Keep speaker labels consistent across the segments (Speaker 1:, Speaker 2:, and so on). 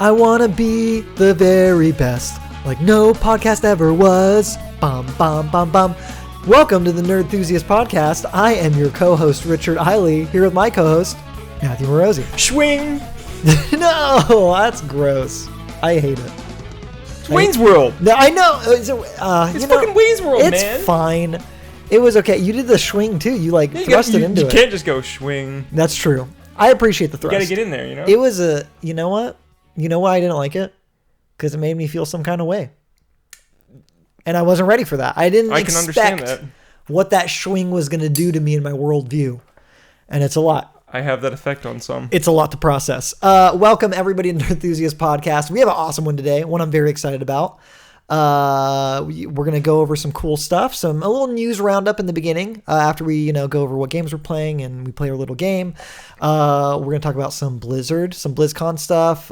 Speaker 1: I want to be the very best, like no podcast ever was. Bum, bum, bum, bum. Welcome to the Nerd Enthusiast Podcast. I am your co-host, Richard Eiley, here with my co-host, Matthew Morosi.
Speaker 2: Swing!
Speaker 1: No, that's gross. I hate it.
Speaker 2: It's Wayne's World.
Speaker 1: No, I know. It's
Speaker 2: fucking Wayne's World, man.
Speaker 1: It's fine. It was okay. You did the swing, too. You, thrust it into it.
Speaker 2: You can't just go swing.
Speaker 1: That's true. I appreciate the thrust.
Speaker 2: You gotta get in there, you know?
Speaker 1: It was you know what? You know why I didn't like it? Because it made me feel some kind of way. And I wasn't ready for that. I can understand that. What that swing was going to do to me in my worldview. And it's a lot.
Speaker 2: I have that effect on some.
Speaker 1: It's a lot to process. Welcome, everybody, to Nerd Enthusiast Podcast. We have an awesome one today, one I'm very excited about. We're going to go over some cool stuff, a little news roundup in the beginning, after we, go over what games we're playing and we play our little game. We're going to talk about some Blizzard, some BlizzCon stuff,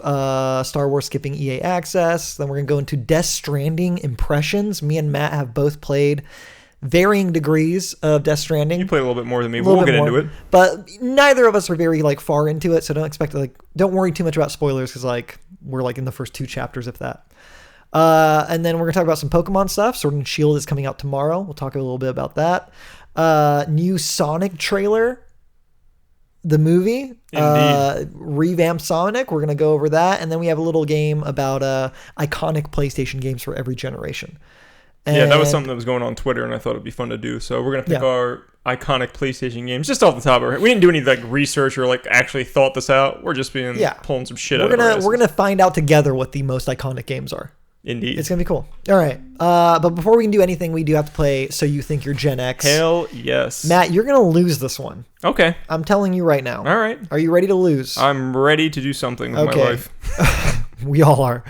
Speaker 1: Star Wars skipping EA access. Then we're going to go into Death Stranding impressions. Me and Matt have both played varying degrees of Death Stranding.
Speaker 2: You played a little bit more than me. We'll get into it.
Speaker 1: But neither of us are very far into it, so don't worry too much about spoilers because we're in the first 2 chapters of that. And then we're going to talk about some Pokemon stuff. Sword and Shield is coming out tomorrow. We'll talk a little bit about that. New Sonic trailer, the movie. Revamped Sonic. We're going to go over that. And then we have a little game about iconic PlayStation games for every generation. And
Speaker 2: that was something that was going on Twitter, and I thought it'd be fun to do. So we're going to pick our iconic PlayStation games just off the top of our head. We didn't do any research or actually thought this out. We're just pulling some shit out of our asses.
Speaker 1: We're going to find out together what the most iconic games are.
Speaker 2: Indeed.
Speaker 1: It's going to be cool. All right. But before we can do anything, we do have to play So You Think You're Gen X.
Speaker 2: Hell yes.
Speaker 1: Matt, you're going to lose this one.
Speaker 2: Okay.
Speaker 1: I'm telling you right now.
Speaker 2: All right.
Speaker 1: Are you ready to lose?
Speaker 2: I'm ready to do something with my life.
Speaker 1: We all are.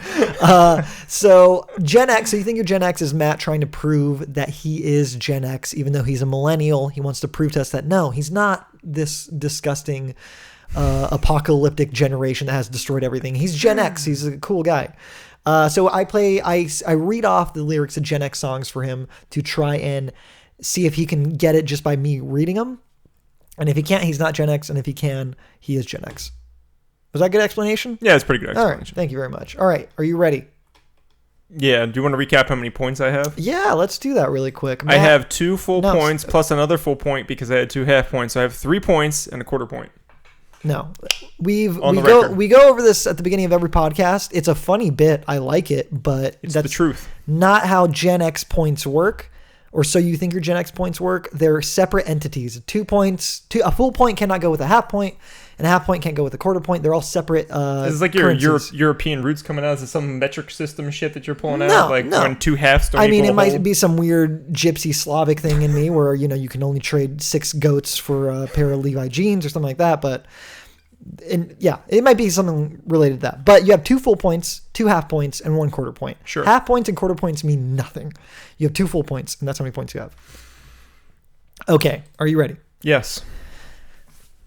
Speaker 1: So Gen X, So You Think You're Gen X is Matt trying to prove that he is Gen X, even though he's a millennial. He wants to prove to us that no, he's not this disgusting apocalyptic generation that has destroyed everything. He's Gen X. He's a cool guy. So I read off the lyrics of Gen X songs for him to try and see if he can get it just by me reading them. And if he can't, he's not Gen X. And if he can, he is Gen X. Was that a good explanation?
Speaker 2: Yeah, it's a pretty good explanation.
Speaker 1: All right, thank you very much. All right, are you ready?
Speaker 2: Yeah, do you want to recap how many points I have?
Speaker 1: Yeah, let's do that really quick.
Speaker 2: I have 2 full points plus another full point because I had 2 half points. So I have 3 points and a quarter point.
Speaker 1: No, we go over this at the beginning of every podcast. It's a funny bit. I like it, but
Speaker 2: it's the truth.
Speaker 1: Not how Gen X points work, or So You Think Your Gen X points work. They're separate entities. 2 points, a full point cannot go with a half point, and a half point can't go with a quarter point. They're all separate.
Speaker 2: Is this your European roots coming out? Is it some metric system shit that you're pulling out? No. When 2 halves don't equal a whole?
Speaker 1: Might be some weird gypsy Slavic thing in me where you can only trade 6 goats for a pair of Levi jeans or something like that. But it might be something related to that. But you have 2 full points, 2 half points, and 1 quarter point.
Speaker 2: Sure.
Speaker 1: Half points and quarter points mean nothing. You have 2 full points, and that's how many points you have. Okay, are you ready?
Speaker 2: Yes.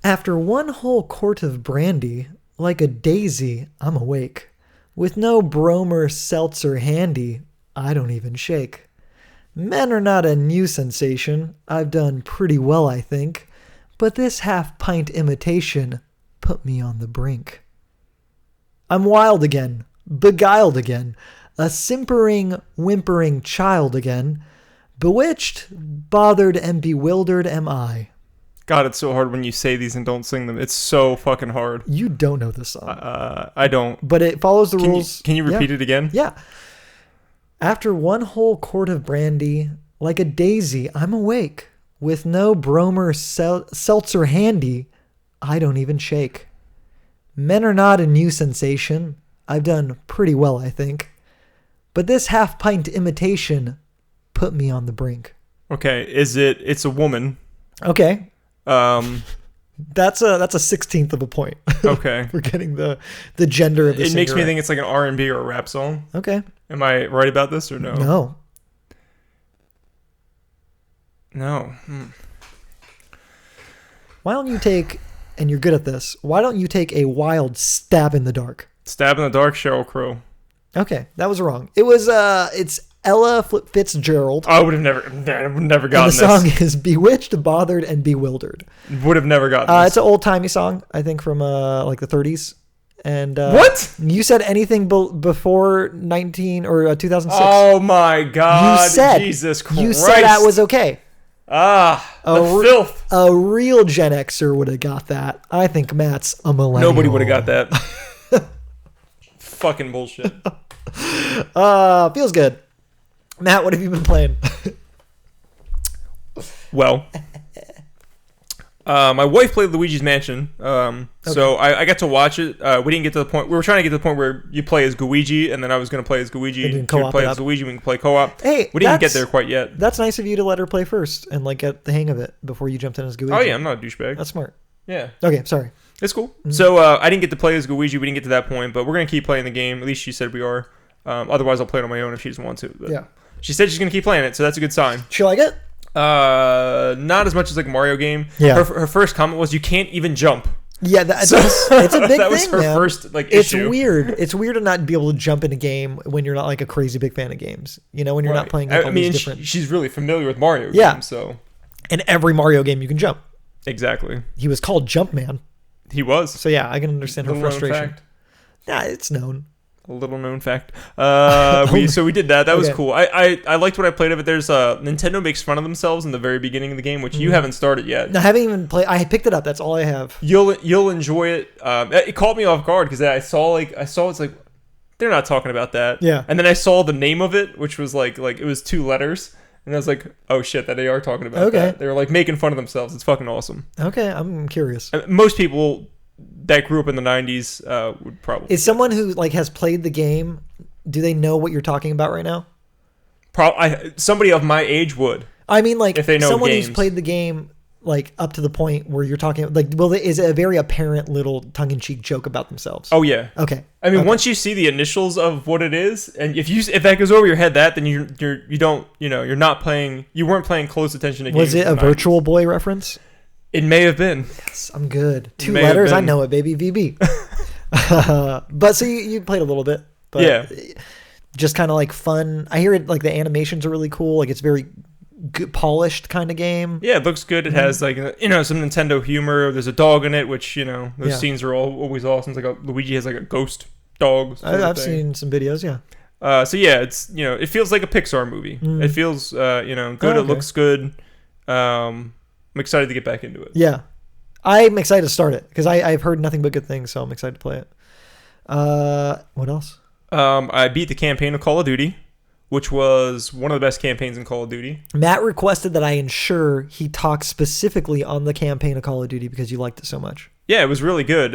Speaker 1: After 1 whole quart of brandy, like a daisy, I'm awake. With no bromer seltzer handy, I don't even shake. Men are not a new sensation. I've done pretty well, I think. But this half-pint imitation put me on the brink. I'm wild again, beguiled again, a simpering, whimpering child again. Bewitched, bothered, and bewildered am I.
Speaker 2: God, it's so hard when you say these and don't sing them. It's so fucking hard.
Speaker 1: You don't know this song.
Speaker 2: I don't.
Speaker 1: But it follows the rules.
Speaker 2: Can you repeat it again?
Speaker 1: Yeah. After 1 whole quart of brandy, like a daisy, I'm awake. With no bromer seltzer handy, I don't even shake. Men are not a new sensation. I've done pretty well, I think. But this half-pint imitation put me on the brink.
Speaker 2: Okay, it's a woman.
Speaker 1: Okay. That's a 16th of a point.
Speaker 2: Okay.
Speaker 1: We're getting the gender of the singer.
Speaker 2: It makes me think it's like an R&B or a rap song.
Speaker 1: Okay.
Speaker 2: Am I right about this or no?
Speaker 1: No.
Speaker 2: No.
Speaker 1: Why don't you take, and you're good at this, why don't you take a wild stab in the dark?
Speaker 2: Stab in the dark, Sheryl Crow.
Speaker 1: Okay, that was wrong. It was, it's Ella Fitzgerald.
Speaker 2: I would have never gotten this.
Speaker 1: The song is Bewitched, Bothered, and Bewildered.
Speaker 2: Would have never gotten this.
Speaker 1: It's an old-timey song, I think from like the 30s. And
Speaker 2: what?
Speaker 1: You said anything before 19 or 2006.
Speaker 2: Oh my God!
Speaker 1: You said,
Speaker 2: Jesus Christ!
Speaker 1: You said that was okay.
Speaker 2: The filth.
Speaker 1: A real Gen Xer would have got that. I think Matt's a millennial.
Speaker 2: Nobody would have got that. Fucking bullshit.
Speaker 1: Feels good. Matt, what have you been playing?
Speaker 2: Well, my wife played Luigi's Mansion, so I got to watch it. We didn't get to the point. We were trying to get to the point where you play as Luigi, and then I was going to play as Luigi.
Speaker 1: And
Speaker 2: she would play as Luigi. We can play co-op.
Speaker 1: Hey,
Speaker 2: we didn't get there quite yet.
Speaker 1: That's nice of you to let her play first and like get the hang of it before you jumped in as Luigi.
Speaker 2: Oh yeah, I'm not a douchebag.
Speaker 1: That's smart.
Speaker 2: Yeah.
Speaker 1: Okay, sorry.
Speaker 2: It's cool. Mm-hmm. So I didn't get to play as Luigi. We didn't get to that point, but we're gonna keep playing the game. At least she said we are. Otherwise, I'll play it on my own if she doesn't want to. But
Speaker 1: yeah.
Speaker 2: She said she's gonna keep playing it, so that's a good sign.
Speaker 1: She like it?
Speaker 2: Not as much as like a Mario game.
Speaker 1: Yeah.
Speaker 2: Her first comment was, "You can't even jump."
Speaker 1: Yeah, it's a big thing. That was
Speaker 2: her first like issue.
Speaker 1: It's weird. It's weird to not be able to jump in a game when you're not like a crazy big fan of games. You know, when you're not playing. Like, all these different...
Speaker 2: she's really familiar with Mario games, so.
Speaker 1: In every Mario game, you can jump.
Speaker 2: Exactly.
Speaker 1: He was called Jumpman.
Speaker 2: He was.
Speaker 1: So yeah, I can understand her frustration. Yeah, it's known.
Speaker 2: A little known fact. So we did that. That was cool. I liked what I played of it. There's Nintendo makes fun of themselves in the very beginning of the game, which you haven't started yet.
Speaker 1: No, I haven't even played. I picked it up. That's all I have.
Speaker 2: You'll enjoy it. It caught me off guard because I saw it's like they're not talking about that.
Speaker 1: Yeah.
Speaker 2: And then I saw the name of it, which was like it was 2 letters. And I was like, oh shit, that they are talking about that. They were like making fun of themselves. It's fucking awesome.
Speaker 1: Okay, I'm curious.
Speaker 2: Most people that grew up in the 90s would probably.
Speaker 1: Is someone who like has played the game, do they know what you're talking about right now?
Speaker 2: Somebody of my age would.
Speaker 1: I mean, like,
Speaker 2: if they know
Speaker 1: someone
Speaker 2: games.
Speaker 1: who's played the game like up to the point where you're talking like, well, is it a very apparent little tongue-in-cheek joke about themselves?
Speaker 2: Oh yeah.
Speaker 1: Okay.
Speaker 2: I mean, once you see the initials of what it is, and if that goes over your head, then you're not playing. You weren't paying close attention to games.
Speaker 1: Was it a Virtual Boy reference?
Speaker 2: It may have been.
Speaker 1: Yes, I'm good. 2 letters, I know it, baby. VB. But so you played a little bit. But
Speaker 2: yeah.
Speaker 1: Just kind of like fun. I hear it like the animations are really cool. Like it's very good, polished kind of game.
Speaker 2: Yeah, it looks good. It has like some Nintendo humor. There's a dog in it, which those scenes are always awesome. It's like Luigi has like a ghost dog.
Speaker 1: I've seen some videos. Yeah.
Speaker 2: So yeah, it's it feels like a Pixar movie. It feels good. Okay. It looks good. I'm excited to get back into it.
Speaker 1: Yeah, I'm excited to start it because I've heard nothing but good things, so I'm excited to play it. What else?
Speaker 2: I beat the campaign of Call of Duty, which was one of the best campaigns in Call of Duty.
Speaker 1: Matt requested that I ensure he talks specifically on the campaign of Call of Duty because you liked it so much.
Speaker 2: Yeah, it was really good.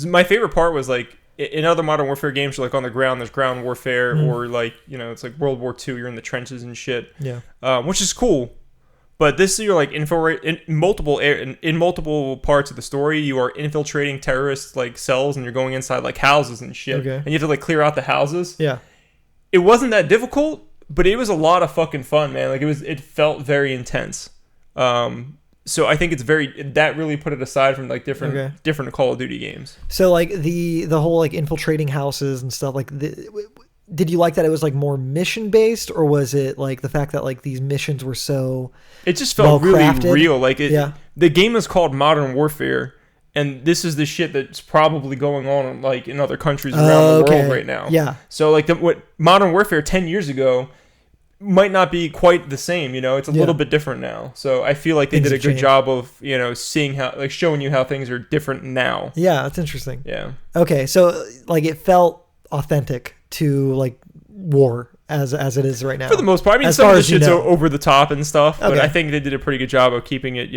Speaker 2: My favorite part was like in other Modern Warfare games, you're like on the ground, there's ground warfare, or like it's like World War II, you're in the trenches and shit.
Speaker 1: Yeah,
Speaker 2: which is cool. But this, you're like in multiple parts of the story. You are infiltrating terrorist like cells, and you're going inside like houses and shit.
Speaker 1: Okay.
Speaker 2: And you have to like clear out the houses.
Speaker 1: Yeah.
Speaker 2: It wasn't that difficult, but it was a lot of fucking fun, man. Like it felt very intense. So I think that really put it aside from like different Call of Duty games.
Speaker 1: So like the whole like infiltrating houses and stuff like did you like that it was like more mission based, or was it like the fact that like these missions were so
Speaker 2: it just felt really real? Like the game is called Modern Warfare, and this is the shit that's probably going on like in other countries around the world right now.
Speaker 1: Yeah.
Speaker 2: So like what Modern Warfare 10 years ago might not be quite the same, it's a little bit different now. So I feel like they did a good job of, seeing how, like showing you how things are different now.
Speaker 1: Yeah, that's interesting.
Speaker 2: Yeah.
Speaker 1: Okay, so like it felt authentic to like war as it is right now.
Speaker 2: For the most part. I mean, some of the shit's over the top and stuff, but I think they did a pretty good job of keeping it,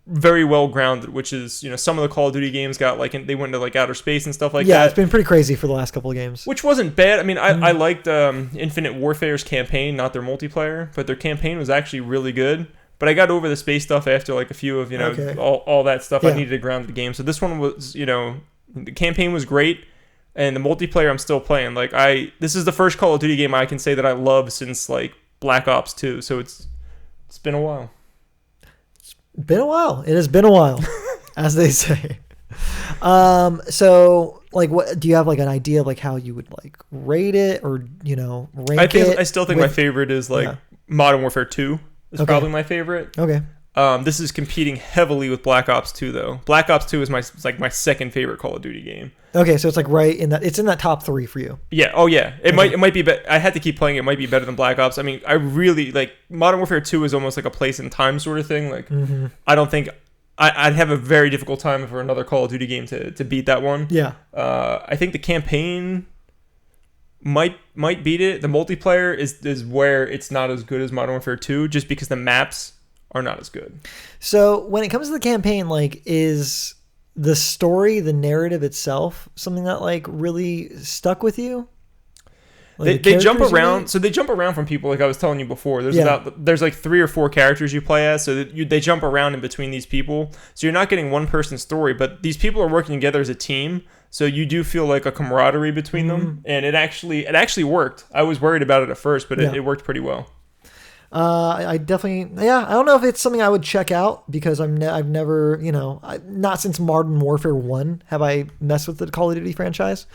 Speaker 2: very well grounded, which is, some of the Call of Duty games got like, they went into like outer space and stuff like that.
Speaker 1: Yeah, it's been pretty crazy for the last couple of games.
Speaker 2: Which wasn't bad. I mean, I liked Infinite Warfare's campaign, not their multiplayer, but their campaign was actually really good. But I got over the space stuff after like a few of, all that stuff. I needed to ground the game. So this one was, the campaign was great. And the multiplayer I'm still playing. Like this is the first Call of Duty game I can say that I love since like Black Ops 2. So it's been a while.
Speaker 1: It's been a while. It has been a while, as they say. So like, what do you have like an idea of like how you would like rate it or rank it?
Speaker 2: I still think my favorite is like Modern Warfare 2 is probably my favorite.
Speaker 1: Okay.
Speaker 2: This is competing heavily with Black Ops 2, though. Black Ops 2 is my second favorite Call of Duty game.
Speaker 1: Okay, so it's like right in that. It's in that top 3 for you.
Speaker 2: Yeah. Oh yeah. It might be. I had to keep playing. It might be better than Black Ops. I mean, I really like Modern Warfare 2 is almost like a place in time sort of thing. Like, I don't think I'd have a very difficult time for another Call of Duty game to beat that one.
Speaker 1: Yeah.
Speaker 2: I think the campaign might beat it. The multiplayer is where it's not as good as Modern Warfare 2, just because the maps are not as good.
Speaker 1: So when it comes to the campaign, like, is the story, the narrative itself, something that like really stuck with you? Like
Speaker 2: they jump around, so they jump around from people, like I was telling you before. There's like 3 or 4 characters you play as, so that they jump around in between these people. So you're not getting one person's story, but these people are working together as a team. So you do feel like a camaraderie between them, and it actually worked. I was worried about it at first, but it worked pretty well.
Speaker 1: I definitely, I don't know if it's something I would check out, because I've never, not since Modern Warfare 1 have I messed with the Call of Duty franchise,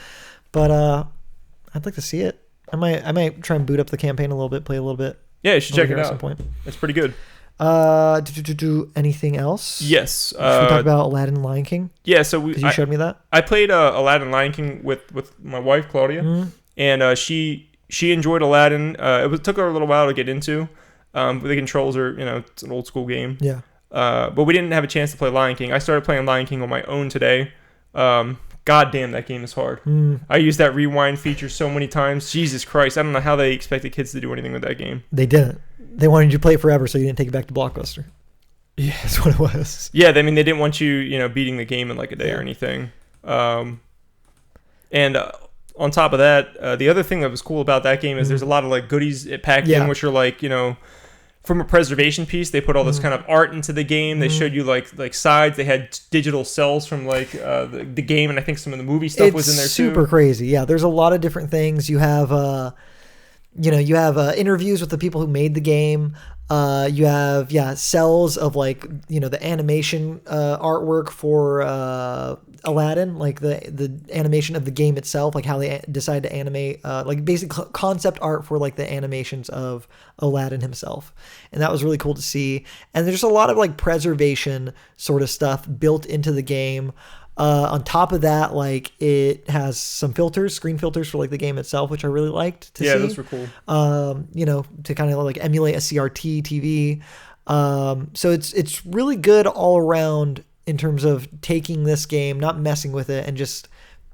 Speaker 1: but I'd like to see it. I might try and boot up the campaign a little bit, play a little bit.
Speaker 2: Yeah, you should check it out. At some point. It's pretty good.
Speaker 1: Do anything else?
Speaker 2: Yes.
Speaker 1: Should we talk about Aladdin Lion King?
Speaker 2: Yeah, so
Speaker 1: you showed me that.
Speaker 2: I played Aladdin Lion King with my wife Claudia, and she enjoyed Aladdin. It took her a little while to get into. The controls are, it's an old school game.
Speaker 1: Yeah.
Speaker 2: But we didn't have a chance to play Lion King. I started playing Lion King on my own today. God damn, that game is hard. I used that rewind feature so many times. Jesus Christ. I don't know how they expected kids to do anything with that game.
Speaker 1: They didn't. They wanted you to play it forever, so you didn't take it back to Blockbuster.
Speaker 2: Yeah.
Speaker 1: That's what it was.
Speaker 2: Yeah, they didn't want you, beating the game in like a day or anything. And on top of that, the other thing that was cool about that game is there's a lot of like goodies it packed in, which are like, from a preservation piece, they put all this kind of art into the game. They showed you like sides. They had digital cells from like the game, and I think some of the movie stuff was in there too.
Speaker 1: Super crazy. Yeah, there's a lot of different things. You have interviews with the people who made the game. You have cells of like the animation artwork for Aladdin, like the animation of the game itself, like how they decide to animate, like basic concept art for like the animations of Aladdin himself, and that was really cool to see. And there's a lot of like preservation sort of stuff built into the game. On top of that, like it has some filters, screen filters for like the game itself, which I really liked to see.
Speaker 2: Yeah, those were cool.
Speaker 1: To kind of like emulate a CRT TV. So it's really good all around in terms of taking this game, not messing with it, and just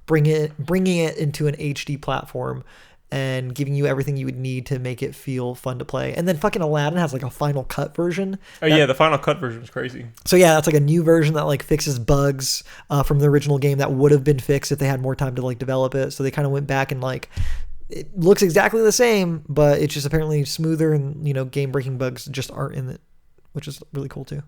Speaker 1: bringing it into an HD platform and giving you everything you would need to make it feel fun to play. And then fucking Aladdin has like a Final Cut version.
Speaker 2: The Final Cut version is crazy.
Speaker 1: So yeah, that's like a new version that like fixes bugs from the original game that would have been fixed if they had more time to like develop it. So they kind of went back and like, it looks exactly the same, but it's just apparently smoother, and game breaking bugs just aren't in it, which is really cool too.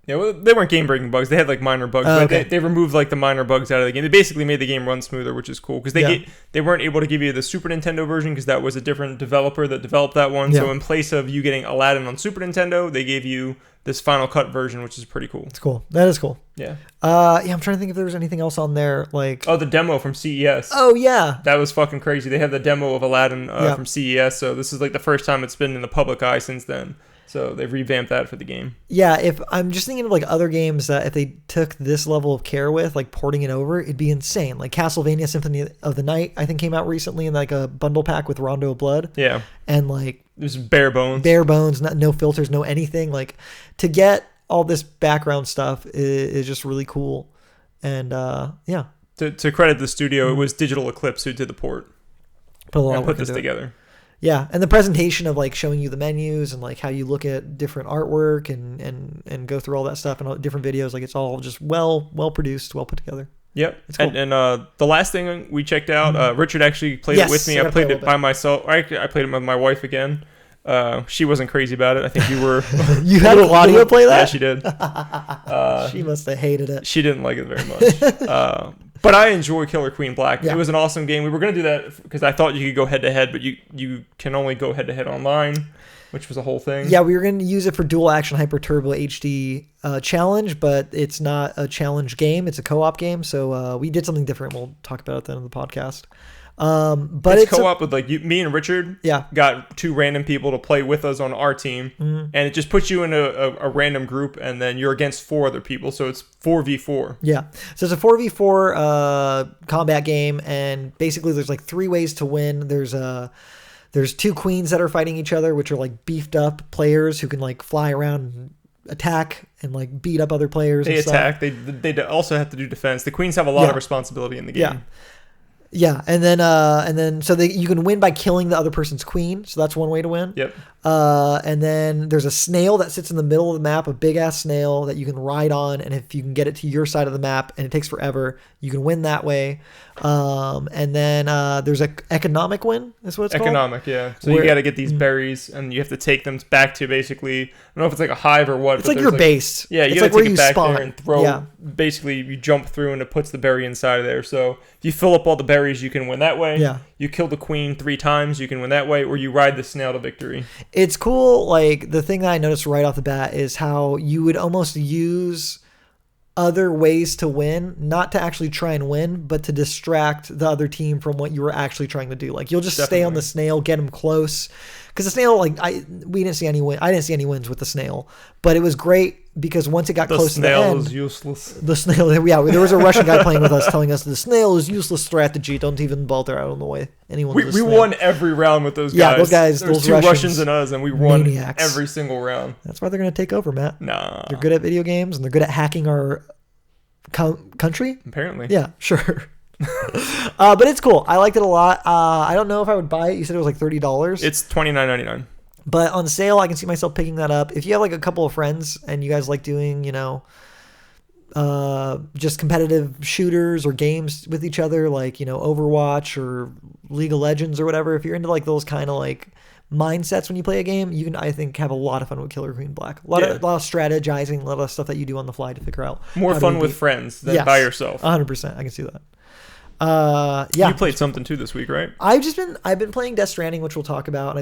Speaker 2: Yeah, well, they weren't game-breaking bugs. They had like minor bugs, but they removed like the minor bugs out of the game. They basically made the game run smoother, which is cool because they weren't able to give you the Super Nintendo version because that was a different developer that developed that one. Yeah. So in place of you getting Aladdin on Super Nintendo, they gave you this Final Cut version, which is pretty cool.
Speaker 1: It's cool. That is cool.
Speaker 2: Yeah.
Speaker 1: I'm trying to think if there was anything else on there like.
Speaker 2: Oh, the demo from CES.
Speaker 1: Oh yeah.
Speaker 2: That was fucking crazy. They had the demo of Aladdin from CES, so this is like the first time it's been in the public eye since then. So they've revamped that for the game. Yeah,
Speaker 1: if I'm just thinking of like other games that if they took this level of care with, like porting it over, it'd be insane. Like Castlevania Symphony of the Night, I think came out recently in like a bundle pack with Rondo of Blood.
Speaker 2: Yeah.
Speaker 1: And like
Speaker 2: there's bare bones,
Speaker 1: no filters, no anything. Like to get all this background stuff is just really cool. And yeah.
Speaker 2: To credit the studio, it was Digital Eclipse who did the port. Put this together.
Speaker 1: Yeah, and the presentation of like showing you the menus and like how you look at different artwork and go through all that stuff and all different videos, like it's all just well produced, well put together.
Speaker 2: Yep. It's cool. And the last thing we checked out, Richard actually played it with me. I played it by myself. I played it with my wife again. She wasn't crazy about it. I think you were.
Speaker 1: You had Claudia play that?
Speaker 2: Yeah, she did.
Speaker 1: She must have hated it.
Speaker 2: She didn't like it very much. But I enjoy Killer Queen Black. Yeah. It was an awesome game. We were going to do that because I thought you could go head-to-head, but you can only go head-to-head online, which was a whole thing.
Speaker 1: Yeah, we were going to use it for Dual Action Hyper Turbo HD challenge, but it's not a challenge game. It's a co-op game, so we did something different. We'll talk about it then in the podcast. But
Speaker 2: it's co-op with like me and Richard.
Speaker 1: Yeah.
Speaker 2: Got 2 random people to play with us on our team, and it just puts you in a random group, and then you're against 4 other people, so it's 4v4.
Speaker 1: Yeah. So it's a 4v4 combat game, and basically there's like 3 ways to win. There's 2 queens that are fighting each other, which are like beefed up players who can like fly around and attack and like beat up other players.
Speaker 2: They attack. They also have to do defense. The queens have a lot of responsibility in the game.
Speaker 1: Yeah. Yeah, and then you can win by killing the other person's queen. So that's one way to win.
Speaker 2: Yep.
Speaker 1: And then there's a snail that sits in the middle of the map, a big ass snail that you can ride on, and if you can get it to your side of the map, and it takes forever, you can win that way. And then there's an economic win. Is what it's
Speaker 2: economic,
Speaker 1: called?
Speaker 2: Yeah. So you got to get these berries, and you have to take them back to basically, I don't know if it's like a hive or what.
Speaker 1: It's like your base.
Speaker 2: Yeah, you got to take it back there and throw. Yeah. Basically, you jump through, and it puts the berry inside of there. So if you fill up all the berries, you can win that way.
Speaker 1: Yeah.
Speaker 2: You kill the queen 3 times, you can win that way, or you ride the snail to victory.
Speaker 1: It's cool. Like, the thing that I noticed right off the bat is how you would almost use other ways to win, not to actually try and win, but to distract the other team from what you were actually trying to do. Like, you'll just stay on the snail, get him close. Because the snail, like, I didn't see any wins with the snail, but it was great because once it got close to the end, the snail
Speaker 2: is useless.
Speaker 1: The snail, yeah, there was a Russian guy playing with us telling us the snail is useless strategy. Don't even bother. I don't know why anyone.
Speaker 2: We won every round with those guys.
Speaker 1: Yeah, those guys.
Speaker 2: There's 2 Russians and us, and we won every single round.
Speaker 1: That's why they're gonna take over, Matt.
Speaker 2: Nah,
Speaker 1: they're good at video games and they're good at hacking our country.
Speaker 2: Apparently,
Speaker 1: yeah, sure. But it's cool. I liked it a lot. I don't know if I would buy it. You said it was like $30.
Speaker 2: It's $29.99.
Speaker 1: But on sale, I can see myself picking that up. If you have like a couple of friends and you guys like doing, just competitive shooters or games with each other, like, Overwatch or League of Legends or whatever, if you're into like those kind of like mindsets when you play a game, you can, I think, have a lot of fun with Killer Queen Black. A lot of strategizing, a lot of stuff that you do on the fly to figure out.
Speaker 2: More fun with friends than by yourself.
Speaker 1: 100%. I can see that.
Speaker 2: You played something too this week, right?
Speaker 1: I've been playing Death Stranding, which we'll talk about. I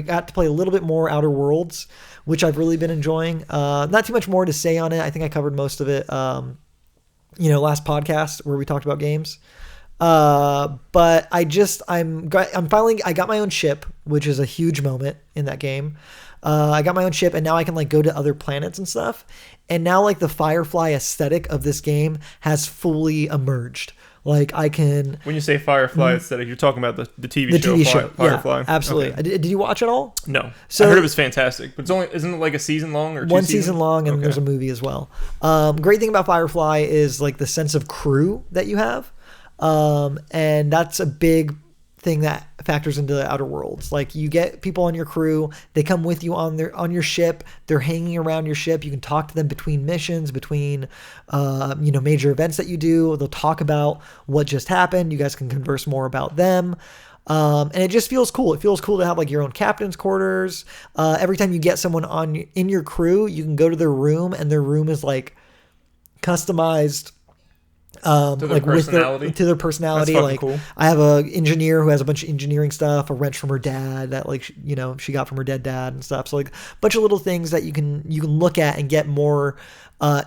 Speaker 1: got to play a little bit more Outer Worlds, which I've really been enjoying. Not too much more to say on it. I think I covered most of it, last podcast where we talked about games. But I got my own ship, which is a huge moment in that game. I got my own ship, and now I can like go to other planets and stuff. And now like the Firefly aesthetic of this game has fully emerged. Like I can.
Speaker 2: When you say Firefly aesthetic, you're talking about the TV show. Firefly.
Speaker 1: Yeah, absolutely. Okay. Did you watch it all?
Speaker 2: No. So I heard it was fantastic, but isn't it like a season long or 2
Speaker 1: 1 season long, and there's a movie as well. Great thing about Firefly is like the sense of crew that you have, and that's a big thing that factors into the Outer Worlds. Like you get people on your crew, they come with you on your ship, they're hanging around your ship, you can talk to them between missions, between major events that you do. They'll talk about what just happened, you guys can converse more about them. And it just feels cool. It feels cool to have like your own captain's quarters. Every time you get someone in your crew, you can go to their room, and their room is like customized
Speaker 2: to their
Speaker 1: personality. Like
Speaker 2: cool.
Speaker 1: I have a engineer who has a bunch of engineering stuff, a wrench from her dad that like she got from her dead dad and stuff. So like a bunch of little things that you can look at and get more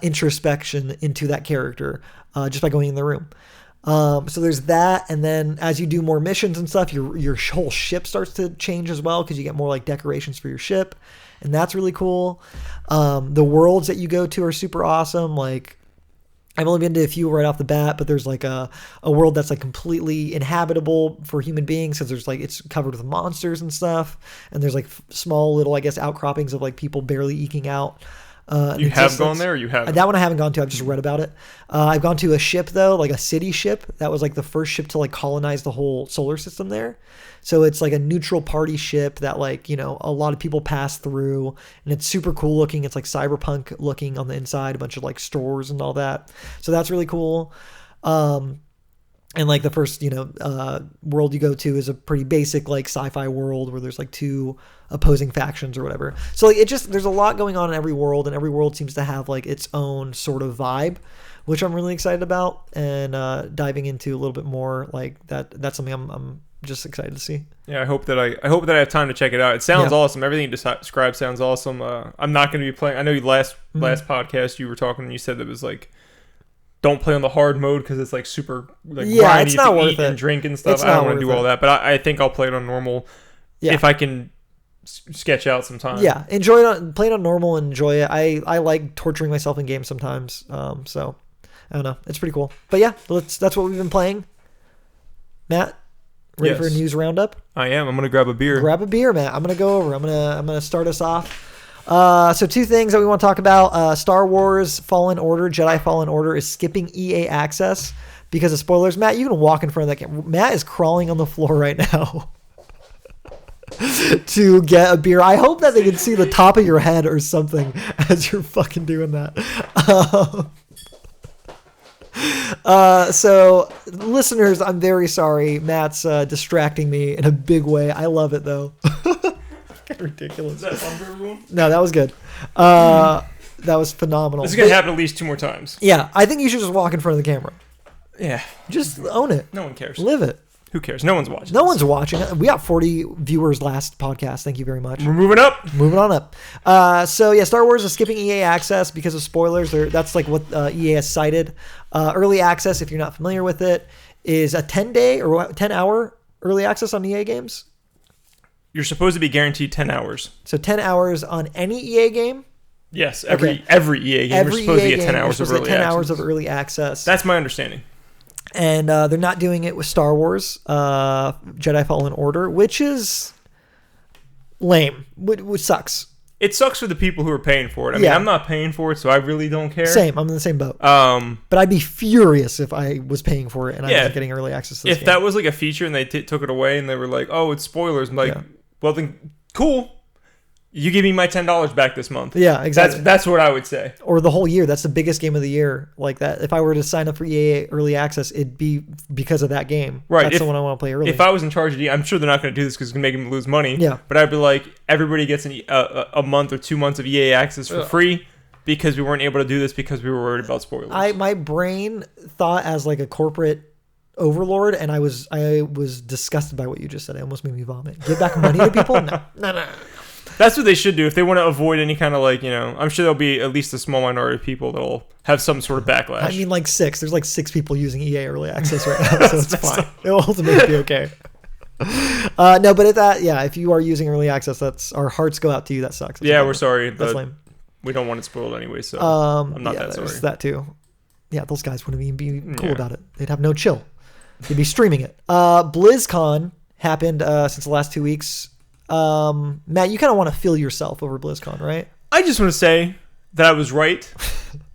Speaker 1: introspection into that character just by going in the room. So there's that, and then as you do more missions and stuff, your whole ship starts to change as well because you get more like decorations for your ship, and that's really cool. The worlds that you go to are super awesome. Like I've only been to a few right off the bat, but there's like a world that's like completely inhabitable for human beings because there's like it's covered with monsters and stuff, and there's like small little outcroppings of like people barely eking out.
Speaker 2: You have gone there, or you haven't?
Speaker 1: That one I haven't gone to. I've just read about it. I've gone to a ship though, like a city ship that was like the first ship to like colonize the whole solar system there. So it's like a neutral party ship that like a lot of people pass through, and it's super cool looking. It's like cyberpunk looking on the inside, a bunch of like stores and all that. So that's really cool. And like the first, world you go to is a pretty basic like sci-fi world where there's like 2 opposing factions or whatever. So like there's a lot going on in every world, and every world seems to have like its own sort of vibe, which I'm really excited about, and diving into a little bit more like that. That's something I'm just excited to see.
Speaker 2: Yeah, I hope that I have time to check it out. It sounds awesome. Everything you described sounds awesome. I'm not going to be playing. I know last podcast you were talking and you said that it was like don't play on the hard mode because it's like super like
Speaker 1: grindy,
Speaker 2: it's not worth it. And drink and stuff. I don't want to do all that, but I think I'll play it on normal if I can sketch out some time.
Speaker 1: Yeah, play it on normal and enjoy it. I like torturing myself in games sometimes. So I don't know, it's pretty cool. But yeah, that's what we've been playing. Matt, ready for a news roundup?
Speaker 2: I am. I'm gonna grab a beer.
Speaker 1: Grab a beer, Matt. I'm gonna go over. I'm gonna start us off. So 2 things that we want to talk about. Star Wars Fallen Order, Jedi Fallen Order is skipping EA access because of spoilers. Matt, you can walk in front of that camera. Matt is crawling on the floor right now to get a beer. I hope that they can see the top of your head or something as you're fucking doing that. So listeners, I'm very sorry. Matt's distracting me in a big way. I love it though. Ridiculous.
Speaker 2: Is that fun for everyone?
Speaker 1: No, that was good. That was phenomenal.
Speaker 2: This is gonna happen at least 2 more times.
Speaker 1: Yeah, I think you should just walk in front of the camera.
Speaker 2: Yeah,
Speaker 1: just own it.
Speaker 2: No one cares.
Speaker 1: Live it.
Speaker 2: Who cares? No one's watching.
Speaker 1: No one's watching. We got 40 viewers last podcast. Thank you very much.
Speaker 2: We're moving up.
Speaker 1: Moving on up. So yeah, Star Wars is skipping EA access because of spoilers. That's like what EA has cited. Early access, if you're not familiar with it, is a 10-day or 10-hour early access on EA games.
Speaker 2: You're supposed to be guaranteed 10 hours.
Speaker 1: So 10 hours on any EA game?
Speaker 2: Yes, every EA game. You're supposed to get 10 hours of early access. 10 hours of
Speaker 1: early access.
Speaker 2: That's my understanding.
Speaker 1: And they're not doing it with Star Wars Jedi Fallen Order, which is lame, which sucks.
Speaker 2: It sucks for the people who are paying for it. I mean, I'm not paying for it, so I really don't care.
Speaker 1: Same. I'm in the same boat. But I'd be furious if I was paying for it and I wasn't getting early access to this game.
Speaker 2: That was like a feature and they took it away and they were like, oh, it's spoilers. I'm like, well, then cool. You give me my $10 back this month. Yeah, exactly. That's what I would say.
Speaker 1: Or the whole year. That's the biggest game of the year. Like that. If I were to sign up for EA early access, it'd be because of that game.
Speaker 2: Right.
Speaker 1: That's the one I want to play early.
Speaker 2: If I was in charge of EA, I'm sure they're not going to do this because it's going to make them lose money. Yeah. But I'd be like, everybody gets a month or 2 months of EA access for free because we weren't able to do this because we were worried about spoilers.
Speaker 1: My brain thought as like a corporate overlord, and I was disgusted by what you just said. It almost made me vomit. Give back money to people? No.
Speaker 2: That's what they should do if they want to avoid any kind of I'm sure there'll be at least a small minority of people that'll have some sort of backlash.
Speaker 1: I mean, like 6. There's like 6 people using EA early access right now, so it's fine. It'll ultimately be okay. No, but if you are using early access, that's our hearts go out to you. That sucks.
Speaker 2: That's we're sorry. That's lame. We don't want it spoiled anyway, so I'm not that sorry.
Speaker 1: That too. Yeah, those guys wouldn't even be cool about it. They'd have no chill. They'd be streaming it. BlizzCon happened since the last 2 weeks. Matt, you kind of want to feel yourself over BlizzCon, right?
Speaker 2: I just want to say that I was right.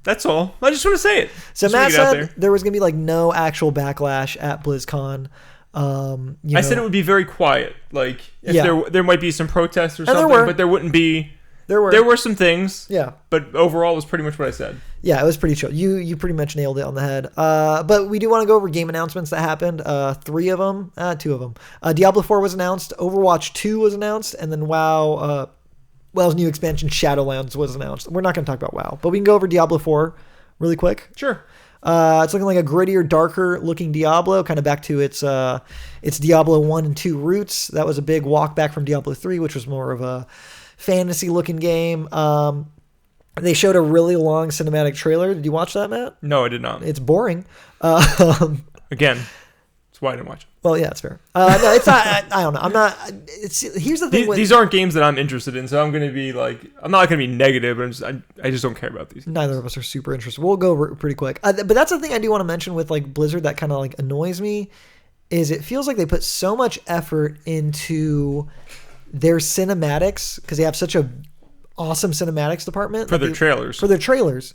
Speaker 2: That's all. I just want to say it.
Speaker 1: So Matt said there was going to be like no actual backlash at BlizzCon.
Speaker 2: I said it would be very quiet. Like if there might be some protests or something, but there wouldn't be. There were some things. Yeah. But overall, it was pretty much what I said.
Speaker 1: Yeah, it was pretty chill. You pretty much nailed it on the head. But we do want to go over game announcements that happened. 3 of them. 2 of them. Diablo 4 was announced. Overwatch 2 was announced. And then WoW's new expansion, Shadowlands, was announced. We're not going to talk about WoW. But we can go over Diablo 4 really quick.
Speaker 2: Sure.
Speaker 1: It's looking like a grittier, darker looking Diablo, kind of back to its Diablo 1 and 2 roots. That was a big walk back from Diablo 3, which was more of a fantasy looking game. They showed a really long cinematic trailer. Did you watch that, Matt?
Speaker 2: No, I did not.
Speaker 1: It's boring.
Speaker 2: Again, that's why I didn't watch it.
Speaker 1: Well, yeah, it's fair. No, it's not. I don't know. I'm not. Here's the thing.
Speaker 2: These aren't games that I'm interested in, so I'm going to be like, I'm not going to be negative, but I just don't care about these.
Speaker 1: Neither of us are super interested. We'll go over it pretty quick. But that's the thing I do want to mention with like Blizzard that kind of like annoys me, is it feels like they put so much effort into their cinematics because they have such a awesome cinematics department
Speaker 2: for their
Speaker 1: trailers,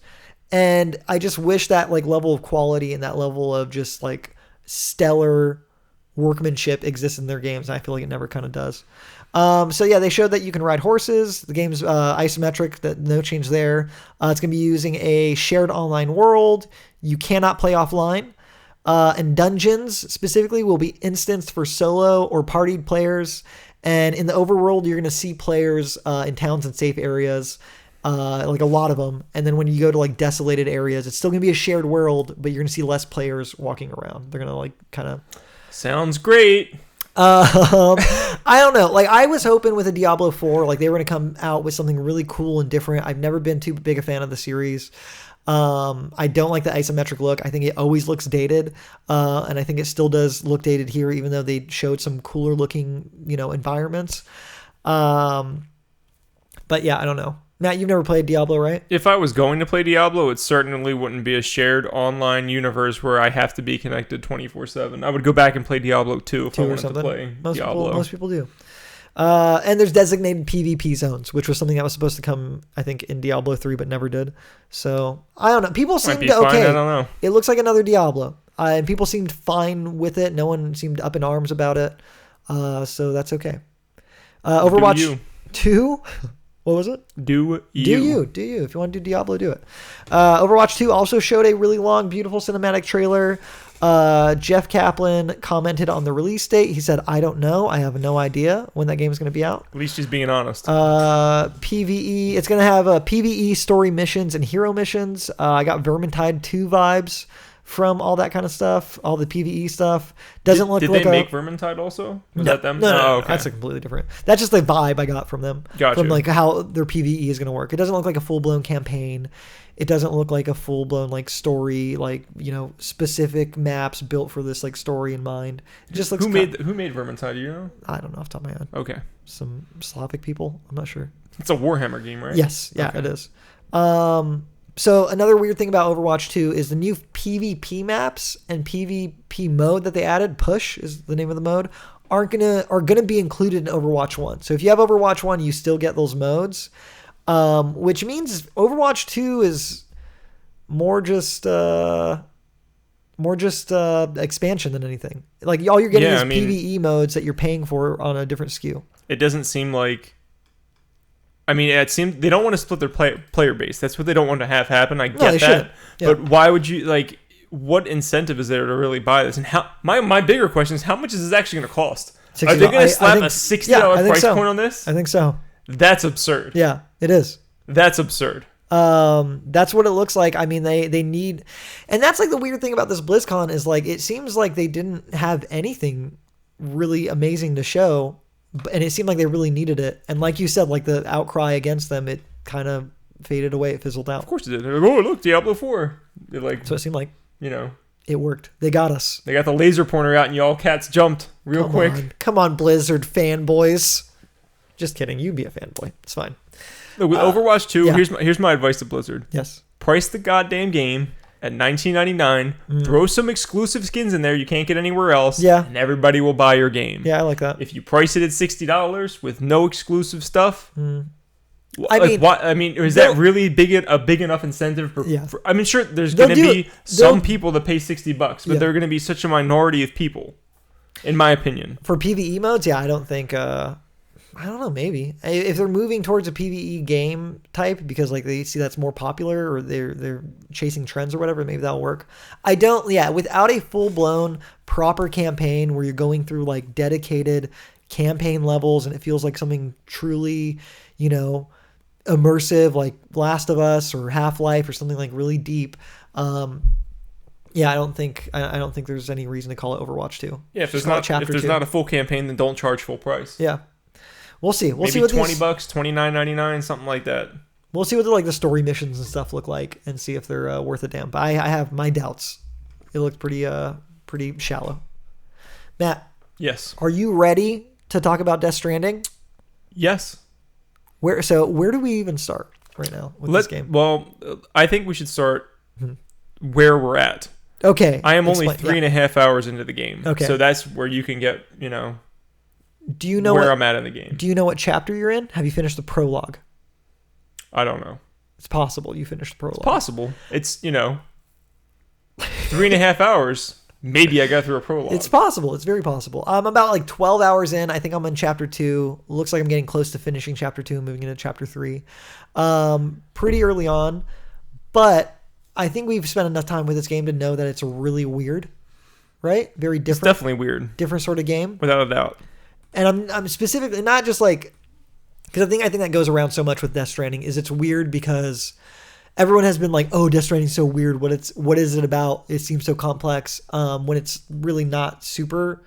Speaker 1: and I just wish that like level of quality and that level of just like stellar workmanship exists in their games, and I feel like it never kind of does. So yeah, they showed that you can ride horses. The game's isometric, that no change there. It's gonna be using a shared online world. You cannot play offline. And dungeons specifically will be instanced for solo or partied players. And in the overworld, you're going to see players in towns and safe areas, like a lot of them. And then when you go to like desolated areas, it's still going to be a shared world, but you're going to see less players walking around. They're going to like kind of...
Speaker 2: Sounds great.
Speaker 1: I don't know. Like I was hoping with a Diablo 4, like they were going to come out with something really cool and different. I've never been too big a fan of the series. I don't like the isometric look. I think it always looks dated, and I think it still does look dated here, even though they showed some cooler looking, environments. But yeah, I don't know. Matt, you've never played Diablo, right?
Speaker 2: If I was going to play Diablo, it certainly wouldn't be a shared online universe where I have to be connected 24/7. I would go back and play Diablo 2 if I wanted to play Diablo.
Speaker 1: Most people do. And there's designated PvP zones, which was something that was supposed to come, I think, in Diablo 3, but never did. So, I don't know. People seemed okay.
Speaker 2: Fine, I don't know.
Speaker 1: It looks like another Diablo. And people seemed fine with it. No one seemed up in arms about it. So that's okay. Overwatch 2... What was it?
Speaker 2: Do you.
Speaker 1: If you want to do Diablo, do it. Overwatch 2 also showed a really long, beautiful cinematic trailer. Jeff Kaplan commented on the release date. He said, I don't know. I have no idea when that game is going to be out.
Speaker 2: At least he's being honest.
Speaker 1: PvE. It's going to have PvE story missions and hero missions. I got Vermintide 2 vibes from all that kind of stuff, all the PvE stuff. Doesn't look
Speaker 2: like
Speaker 1: Did
Speaker 2: they make Vermintide also? Was that them?
Speaker 1: No, okay. That's a completely different. That's just the vibe I got from them.
Speaker 2: Gotcha.
Speaker 1: From like how their PvE is going to work. It doesn't look like a full-blown campaign. It doesn't look like a full-blown like story, like, specific maps built for this like story in mind. It just looks
Speaker 2: Who made Vermintide, do you know?
Speaker 1: I don't know off the top of my head.
Speaker 2: Okay.
Speaker 1: Some Slavic people, I'm not sure.
Speaker 2: It's a Warhammer game, right?
Speaker 1: Yes, yeah, okay. It is. So another weird thing about Overwatch 2 is the new PvP maps and PvP mode that they added, Push is the name of the mode, are gonna be included in Overwatch 1. So if you have Overwatch 1, you still get those modes, which means Overwatch 2 is more just expansion than anything. Like all you're getting is PvE modes that you're paying for on a different SKU.
Speaker 2: It doesn't seem like. It seems they don't want to split their player base. That's what they don't want to have happen. I get that. Yeah. But why would you, what incentive is there to really buy this? And how? My bigger question is, how much is this actually going to cost? Are they going to slap a $60 price point on this?
Speaker 1: I think so.
Speaker 2: That's absurd.
Speaker 1: Yeah, it is.
Speaker 2: That's absurd.
Speaker 1: That's what it looks like. They need, and that's like the weird thing about this BlizzCon is like, it seems like they didn't have anything really amazing to show. And it seemed like they really needed it. And like you said, like the outcry against them, it kind of faded away. It fizzled out.
Speaker 2: Of course it did. They're like, oh, look, Diablo 4. They're like,
Speaker 1: so it seemed like,
Speaker 2: it
Speaker 1: worked. They got us.
Speaker 2: They got the laser pointer out and y'all cats jumped real quick.
Speaker 1: Come on, Blizzard fanboys. Just kidding. You be a fanboy. It's fine.
Speaker 2: Look, with Overwatch 2, here's my advice to Blizzard.
Speaker 1: Yes.
Speaker 2: Price the goddamn game at $19.99. Throw some exclusive skins in there you can't get anywhere else.
Speaker 1: Yeah.
Speaker 2: And everybody will buy your game.
Speaker 1: Yeah, I like that.
Speaker 2: If you price it at $60 with no exclusive stuff, is that really a big enough incentive for? Sure, there's going to be some people that pay $60, but they're going to be such a minority of people, in my opinion.
Speaker 1: For PvE modes, I don't think. I don't know, maybe if they're moving towards a PvE game type because like they see that's more popular or they're chasing trends or whatever, maybe that'll work. Without a full-blown proper campaign where you're going through like dedicated campaign levels and it feels like something truly, immersive like Last of Us or Half-Life or something like really deep. I don't think there's any reason to call it Overwatch 2.
Speaker 2: Yeah, if there's not a full campaign, then don't charge full price.
Speaker 1: Yeah. We'll see.
Speaker 2: Maybe
Speaker 1: see what
Speaker 2: $20, $29.99, something like that.
Speaker 1: We'll see what the story missions and stuff look like, and see if they're worth a damn. But I have my doubts. It looks pretty shallow. Matt.
Speaker 2: Yes.
Speaker 1: Are you ready to talk about Death Stranding?
Speaker 2: Yes.
Speaker 1: Where do we even start right now with this game?
Speaker 2: Well, I think we should start where we're at.
Speaker 1: Okay.
Speaker 2: I am only 3.5 hours into the game.
Speaker 1: Okay.
Speaker 2: So that's where you can get,
Speaker 1: do you know
Speaker 2: where I'm at in the game.
Speaker 1: Do you know what chapter you're in? Have you finished the prologue?
Speaker 2: I don't know.
Speaker 1: It's possible you finished the prologue.
Speaker 2: It's possible. It's, 3.5 hours. Maybe I got through a prologue.
Speaker 1: It's possible. It's very possible. I'm about like 12 hours in. I think I'm in chapter 2. Looks like I'm getting close to finishing chapter 2 and moving into chapter 3. Pretty early on. But I think we've spent enough time with this game to know that it's really weird. Right? Very different.
Speaker 2: It's definitely weird.
Speaker 1: Different sort of game.
Speaker 2: Without a doubt.
Speaker 1: And I'm specifically not just like, because I think that goes around so much with Death Stranding is it's weird because everyone has been like, oh, Death Stranding's so weird. What is it about? It seems so complex. When it's really not super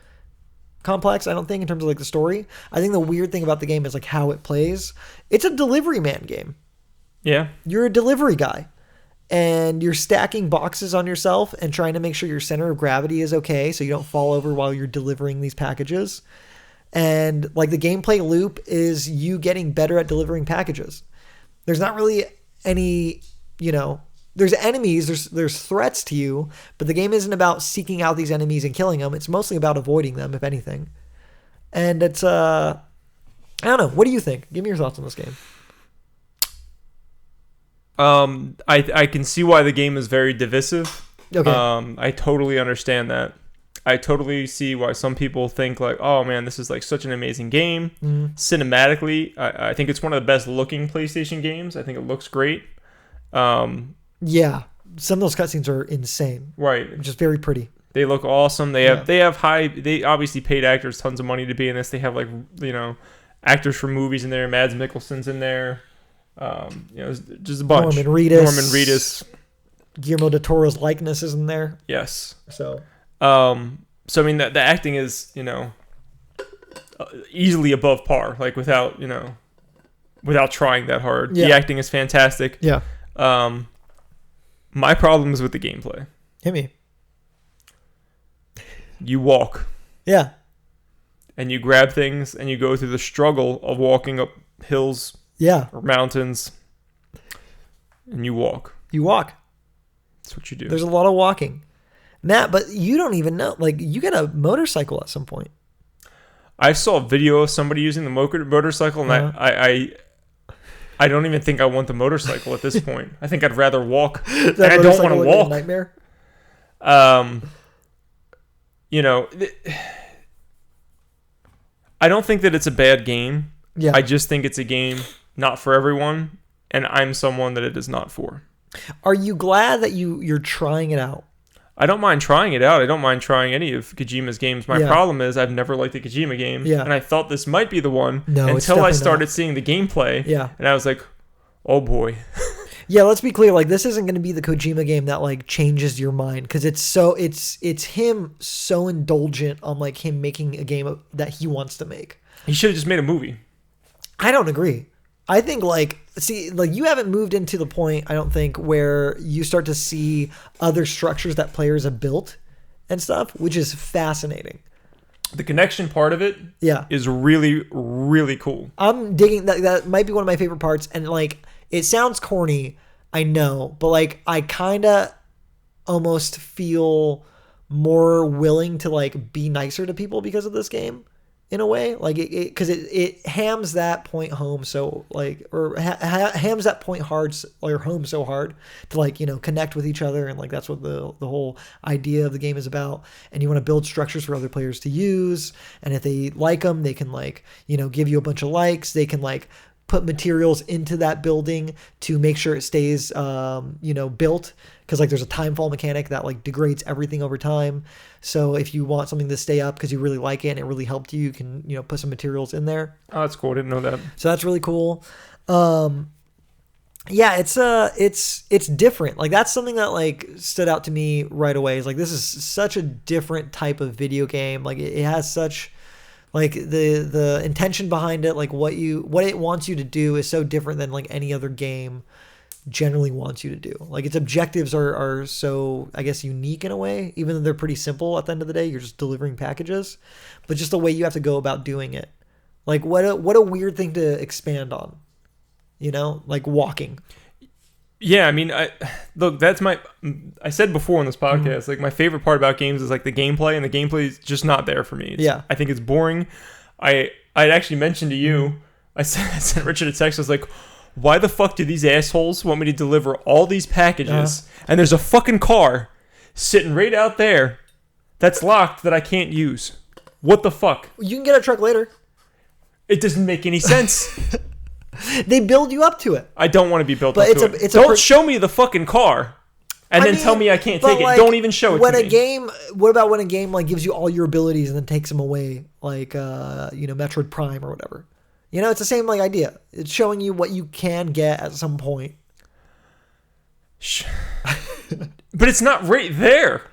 Speaker 1: complex, I don't think, in terms of like the story. I think the weird thing about the game is like how it plays. It's a delivery man game.
Speaker 2: Yeah.
Speaker 1: You're a delivery guy. and you're stacking boxes on yourself and trying to make sure your center of gravity is okay so you don't fall over while you're delivering these packages. And like the gameplay loop is you getting better at delivering packages. There's not really any, there's enemies, there's threats to you, but the game isn't about seeking out these enemies and killing them. It's mostly about avoiding them, if anything. And it's, I don't know. What do you think? Give me your thoughts on this game.
Speaker 2: I can see why the game is very divisive.
Speaker 1: Okay.
Speaker 2: I totally understand that. I totally see why some people think like, oh man, this is like such an amazing game. Cinematically, I think it's one of the best looking PlayStation games. I think it looks great.
Speaker 1: Yeah, some of those cutscenes are insane.
Speaker 2: Right.
Speaker 1: Just very pretty.
Speaker 2: They look awesome. They obviously paid actors tons of money to be in this. They have like, actors from movies in there. Mads Mikkelsen's in there. Just a bunch.
Speaker 1: Norman Reedus. Guillermo del Toro's likeness is in there.
Speaker 2: Yes.
Speaker 1: So
Speaker 2: I mean, the acting is, easily above par, like without trying that hard. Yeah. The acting is fantastic.
Speaker 1: Yeah.
Speaker 2: My problem is with the gameplay.
Speaker 1: Hit me.
Speaker 2: You walk.
Speaker 1: Yeah.
Speaker 2: And you grab things and you go through the struggle of walking up hills.
Speaker 1: Yeah.
Speaker 2: Or mountains. And you walk.
Speaker 1: You walk.
Speaker 2: That's what you do.
Speaker 1: There's a lot of walking. Matt, but you don't even know. Like, you get a motorcycle at some point.
Speaker 2: I saw a video of somebody using the motorcycle, and I don't even think I want the motorcycle at this point. I think I'd rather walk. And I don't want to walk.
Speaker 1: Nightmare?
Speaker 2: I don't think that it's a bad game.
Speaker 1: Yeah.
Speaker 2: I just think it's a game not for everyone, and I'm someone that it is not for.
Speaker 1: Are you glad that you're trying it out?
Speaker 2: I don't mind trying it out. I don't mind trying any of Kojima's games. My problem is I've never liked a Kojima game, and I thought this might be the one until I started seeing the gameplay, and I was like, oh boy.
Speaker 1: Yeah, let's be clear. Like, this isn't going to be the Kojima game that like changes your mind, because it's him so indulgent on like him making a game that he wants to make.
Speaker 2: He should have just made a movie.
Speaker 1: I don't agree. I think you haven't moved into the point, I don't think, where you start to see other structures that players have built and stuff, which is fascinating.
Speaker 2: The connection part of it is really, really cool.
Speaker 1: I'm digging that. That might be one of my favorite parts. And like, it sounds corny, I know, but like, I kind of almost feel more willing to like be nicer to people because of this game. In a way, like because it hams that point home so like, or hams that point hard or home so hard to like, connect with each other, and like that's what the whole idea of the game is about. And you want to build structures for other players to use, and if they like them, they can like give you a bunch of likes. They can like put materials into that building to make sure it stays built, because like there's a time fall mechanic that like degrades everything over time. So if you want something to stay up because you really like it and it really helped you, you can put some materials in there.
Speaker 2: Oh, that's cool. I didn't know that.
Speaker 1: So that's really cool. It's different. Like, that's something that like stood out to me right away. Is like, this is such a different type of video game. Like, it has such like the intention behind it, like what it wants you to do is so different than like any other game generally wants you to do. Like, its objectives are so, I guess, unique in a way, even though they're pretty simple at the end of the day. You're just delivering packages, but just the way you have to go about doing it. Like, what a weird thing to expand on, like walking.
Speaker 2: Yeah, I mean, I said before on this podcast, like, my favorite part about games is like the gameplay, and the gameplay is just not there for me. I think it's boring. I'd actually mentioned to you, I sent Richard a text. I was like, why the fuck do these assholes want me to deliver all these packages, and there's a fucking car sitting right out there that's locked that I can't use? What the fuck?
Speaker 1: You can get a truck later.
Speaker 2: It doesn't make any sense.
Speaker 1: They build you up to it.
Speaker 2: I don't want to be built up to it. Don't show me the fucking car and then tell me I can't take it. Don't even show it to me.
Speaker 1: What about when a game like gives you all your abilities and then takes them away, like Metroid Prime or whatever? It's the same like idea. It's showing you what you can get at some point.
Speaker 2: But it's not right there.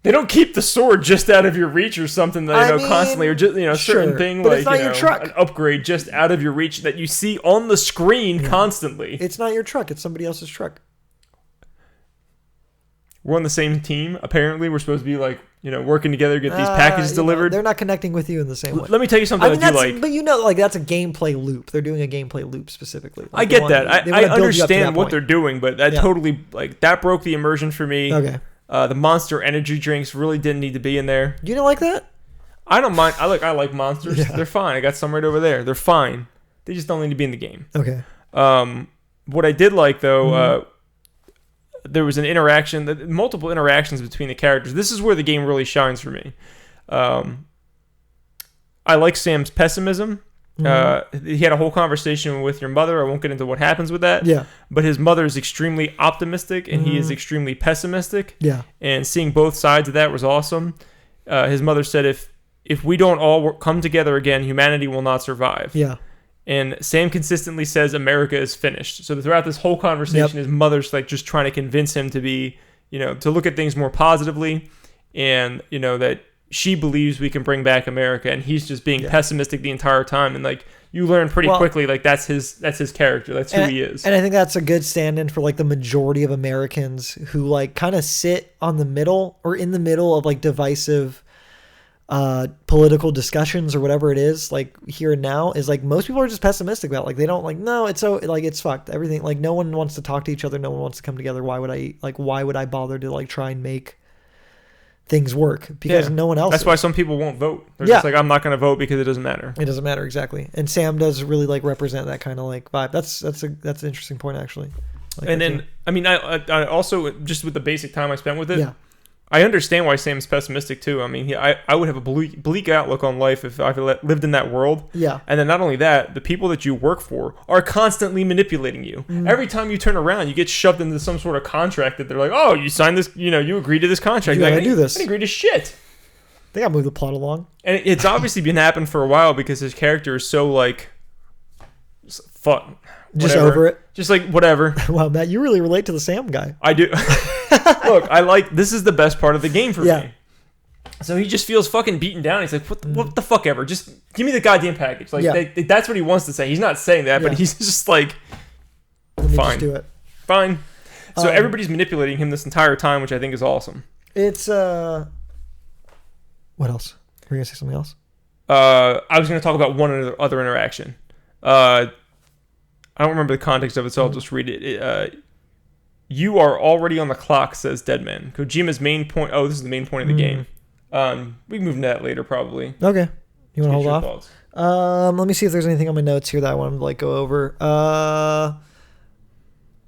Speaker 2: They don't keep the sword just out of your reach or something that constantly, or just certain thing
Speaker 1: but
Speaker 2: like
Speaker 1: it's not your truck.
Speaker 2: An upgrade just out of your reach that you see on the screen constantly.
Speaker 1: It's not your truck. It's somebody else's truck.
Speaker 2: we're on the same team. Apparently, we're supposed to be like, working together to get these packages delivered.
Speaker 1: They're not connecting with you in the same way.
Speaker 2: Let me tell you something I do like.
Speaker 1: But that's a gameplay loop. They're doing a gameplay loop specifically.
Speaker 2: I get that. I understand what they're doing, but that totally, that broke the immersion for me.
Speaker 1: Okay.
Speaker 2: The Monster energy drinks really didn't need to be in there.
Speaker 1: You didn't like that?
Speaker 2: I don't mind. I like Monsters. Yeah. They're fine. I got some right over there. They're fine. They just don't need to be in the game.
Speaker 1: Okay.
Speaker 2: What I did like, though, there was an interaction, multiple interactions between the characters. This is where the game really shines for me. I like Sam's pessimism. He had a whole conversation with your mother. I won't get into what happens with that.
Speaker 1: Yeah.
Speaker 2: But his mother is extremely optimistic, and he is extremely pessimistic.
Speaker 1: Yeah.
Speaker 2: And seeing both sides of that was awesome. His mother said, if we don't all come together again, humanity will not survive.
Speaker 1: Yeah.
Speaker 2: And Sam consistently says America is finished. So throughout this whole conversation, his mother's like just trying to convince him to be, to look at things more positively, and that she believes we can bring back America, and he's just being pessimistic the entire time. And like you learn pretty quickly, like that's his character. That's who he is.
Speaker 1: And I think that's a good stand-in for like the majority of Americans who like kind of sit on the middle or in the middle of like divisive political discussions or whatever it is, like here and now, is like most people are just pessimistic about it. Like they don't like, no, it's so like it's fucked. Everything, like no one wants to talk to each other, no one wants to come together. Why would I bother to like try and make things work? Because no one else
Speaker 2: That's why some people won't vote. They're just like, I'm not going to vote because it doesn't matter.
Speaker 1: It doesn't matter, exactly. And Sam does really like represent that kind of like vibe. That's an interesting point, actually. Like,
Speaker 2: and then I mean I also, just with the basic time I spent with it, I understand why Sam's pessimistic too. I mean, I would have a bleak outlook on life if I lived in that world.
Speaker 1: Yeah.
Speaker 2: And then not only that, the people that you work for are constantly manipulating you. Every time you turn around, you get shoved into some sort of contract that they're like, oh, you signed this, you agreed to this contract.
Speaker 1: You gotta do this.
Speaker 2: I didn't agree to shit.
Speaker 1: They gotta move the plot along.
Speaker 2: And it's obviously been happening for a while because his character is so like, fuck.
Speaker 1: Just over it.
Speaker 2: Just like whatever.
Speaker 1: Wow, Matt, you really relate to the Sam guy.
Speaker 2: I do. Look, this is the best part of the game for me. So he just feels fucking beaten down. He's like, what the fuck ever? Just give me the goddamn package. Like that's what he wants to say. He's not saying that, but he's just like, fine. Just do it. Fine. So everybody's manipulating him this entire time, which I think is awesome.
Speaker 1: It's what else? Were you gonna say something else?
Speaker 2: I was gonna talk about one other interaction. I don't remember the context of it, so I'll just read it. You are already on the clock, says Deadman. Kojima's main point... Oh, this is the main point of the game. We can move into that later, probably.
Speaker 1: Okay. You want to hold off? Let me see if there's anything on my notes here that I want to like go over. I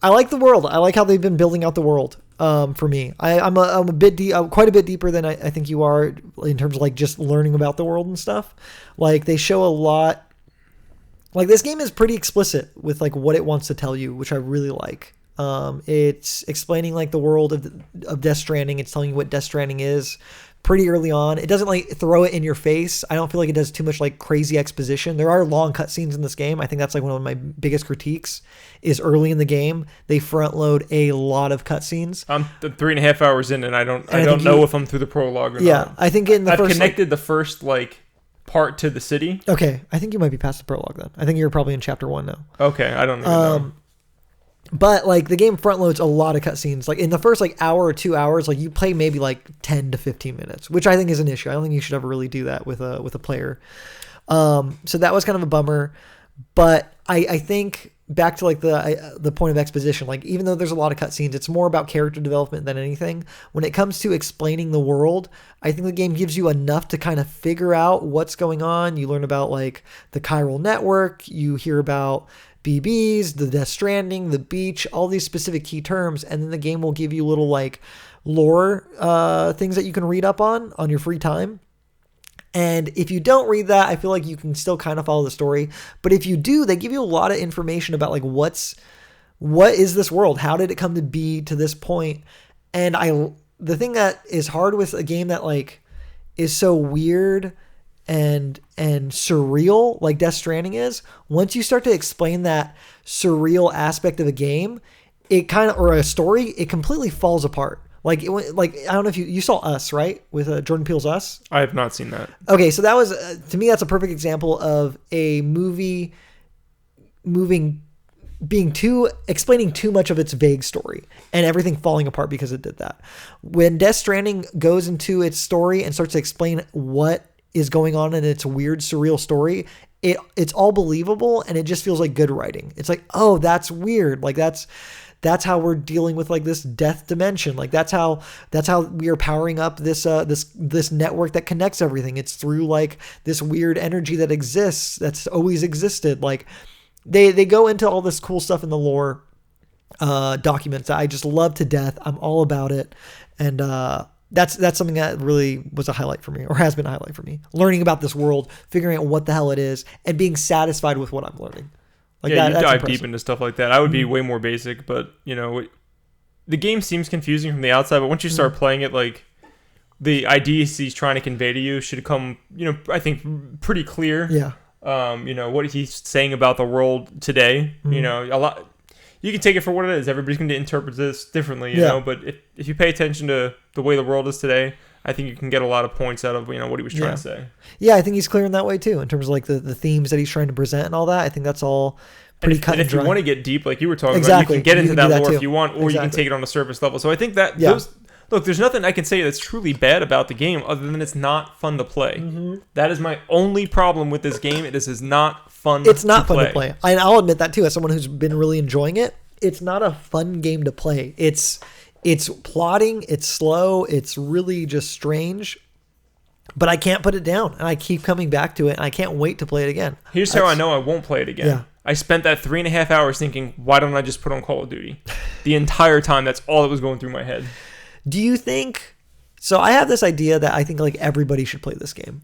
Speaker 1: like the world. I like how they've been building out the world. For me, I'm a bit quite a bit deeper than I think you are in terms of like just learning about the world and stuff. Like they show a lot. Like this game is pretty explicit with like what it wants to tell you, which I really like. It's explaining like the world of Death Stranding. It's telling you what Death Stranding is pretty early on. It doesn't like throw it in your face. I don't feel like it does too much like crazy exposition. There are long cutscenes in this game. I think that's like one of my biggest critiques is early in the game they front load a lot of cutscenes.
Speaker 2: I'm 3.5 hours in and I don't know if I'm through the prologue or not.
Speaker 1: Yeah, I think I've
Speaker 2: connected the first like part to the city.
Speaker 1: Okay, I think you might be past the prologue then. I think you're probably in chapter 1 now.
Speaker 2: Okay, I don't know.
Speaker 1: But like the game front loads a lot of cutscenes. Like in the first like hour or 2 hours, like you play maybe like 10 to 15 minutes, which I think is an issue. I don't think you should ever really do that with a player. So that was kind of a bummer. But I think back to like the point of exposition, like even though there's a lot of cutscenes, it's more about character development than anything. When it comes to explaining the world, I think the game gives you enough to kind of figure out what's going on. You learn about like the chiral network, you hear about BBs, the Death Stranding, the beach, all these specific key terms, and then the game will give you little like lore things that you can read up on your free time. And if you don't read that, I feel like you can still kind of follow the story. But if you do, they give you a lot of information about like what is this world? How did it come to be to this point? And the thing that is hard with a game that like is so weird and surreal like Death Stranding is, once you start to explain that surreal aspect of a game, it kind of, or a story, it completely falls apart. Like, I don't know if you saw Us, right? With Jordan Peele's Us.
Speaker 2: I have not seen that.
Speaker 1: Okay, so that was, to me, that's a perfect example of a movie moving explaining too much of its vague story and everything falling apart because it did that. When Death Stranding goes into its story and starts to explain what is going on in its weird, surreal story, it's all believable and it just feels like good writing. It's like, oh, that's weird. Like that's how we're dealing with like this death dimension. Like that's how we are powering up this network that connects everything. It's through like this weird energy that exists, that's always existed. Like they go into all this cool stuff in the lore documents that I just love to death. I'm all about it. And that's something that really was a highlight for me, or has been a highlight for me. Learning about this world, figuring out what the hell it is, and being satisfied with what I'm learning. Like
Speaker 2: yeah,
Speaker 1: you
Speaker 2: dive
Speaker 1: impressive.
Speaker 2: Deep into stuff like that. I would be way more basic, but the game seems confusing from the outside. But once you start playing it, like the ideas he's trying to convey to you should come, I think pretty clear.
Speaker 1: Yeah.
Speaker 2: What he's saying about the world today. A lot. You can take it for what it is. Everybody's going to interpret this differently, you know. But if you pay attention to the way the world is today, I think you can get a lot of points out of what he was trying to say.
Speaker 1: Yeah, I think he's clear in that way too, in terms of like the themes that he's trying to present and all that. I think that's all pretty cut and dry. And
Speaker 2: if you want to get deep, like you were talking about, you can get into that lore if you want, or you can take it on a surface level. So I think that look, there's nothing I can say that's truly bad about the game other than it's not fun to play. Mm-hmm. That is my only problem with this game. This is not fun to play. It's not fun to play.
Speaker 1: And I'll admit that too, as someone who's been really enjoying it. It's not a fun game to play. It's plotting, it's slow, it's really just strange. But I can't put it down, and I keep coming back to it, and I can't wait to play it again.
Speaker 2: Here's how I know I won't play it again. Yeah. I spent that 3.5 hours thinking, why don't I just put on Call of Duty? The entire time, that's all that was going through my head.
Speaker 1: Do you think... So I have this idea that I think like everybody should play this game.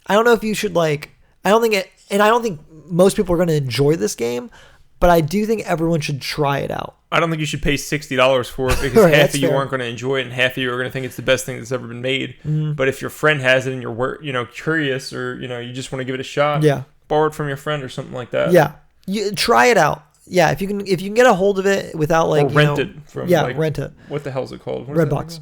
Speaker 1: I don't know if you should like... I don't think most people are going to enjoy this game, but I do think everyone should try it out.
Speaker 2: I don't think you should pay $60 for it because half of you aren't going to enjoy it and half of you are going to think it's the best thing that's ever been made. Mm-hmm. But if your friend has it and you're curious or you just want to give it a shot, borrow it from your friend or something like that.
Speaker 1: Yeah, you try it out. Yeah, if you can get a hold of it without like
Speaker 2: or rent it from
Speaker 1: rent it.
Speaker 2: What the hell is it called?
Speaker 1: Redbox.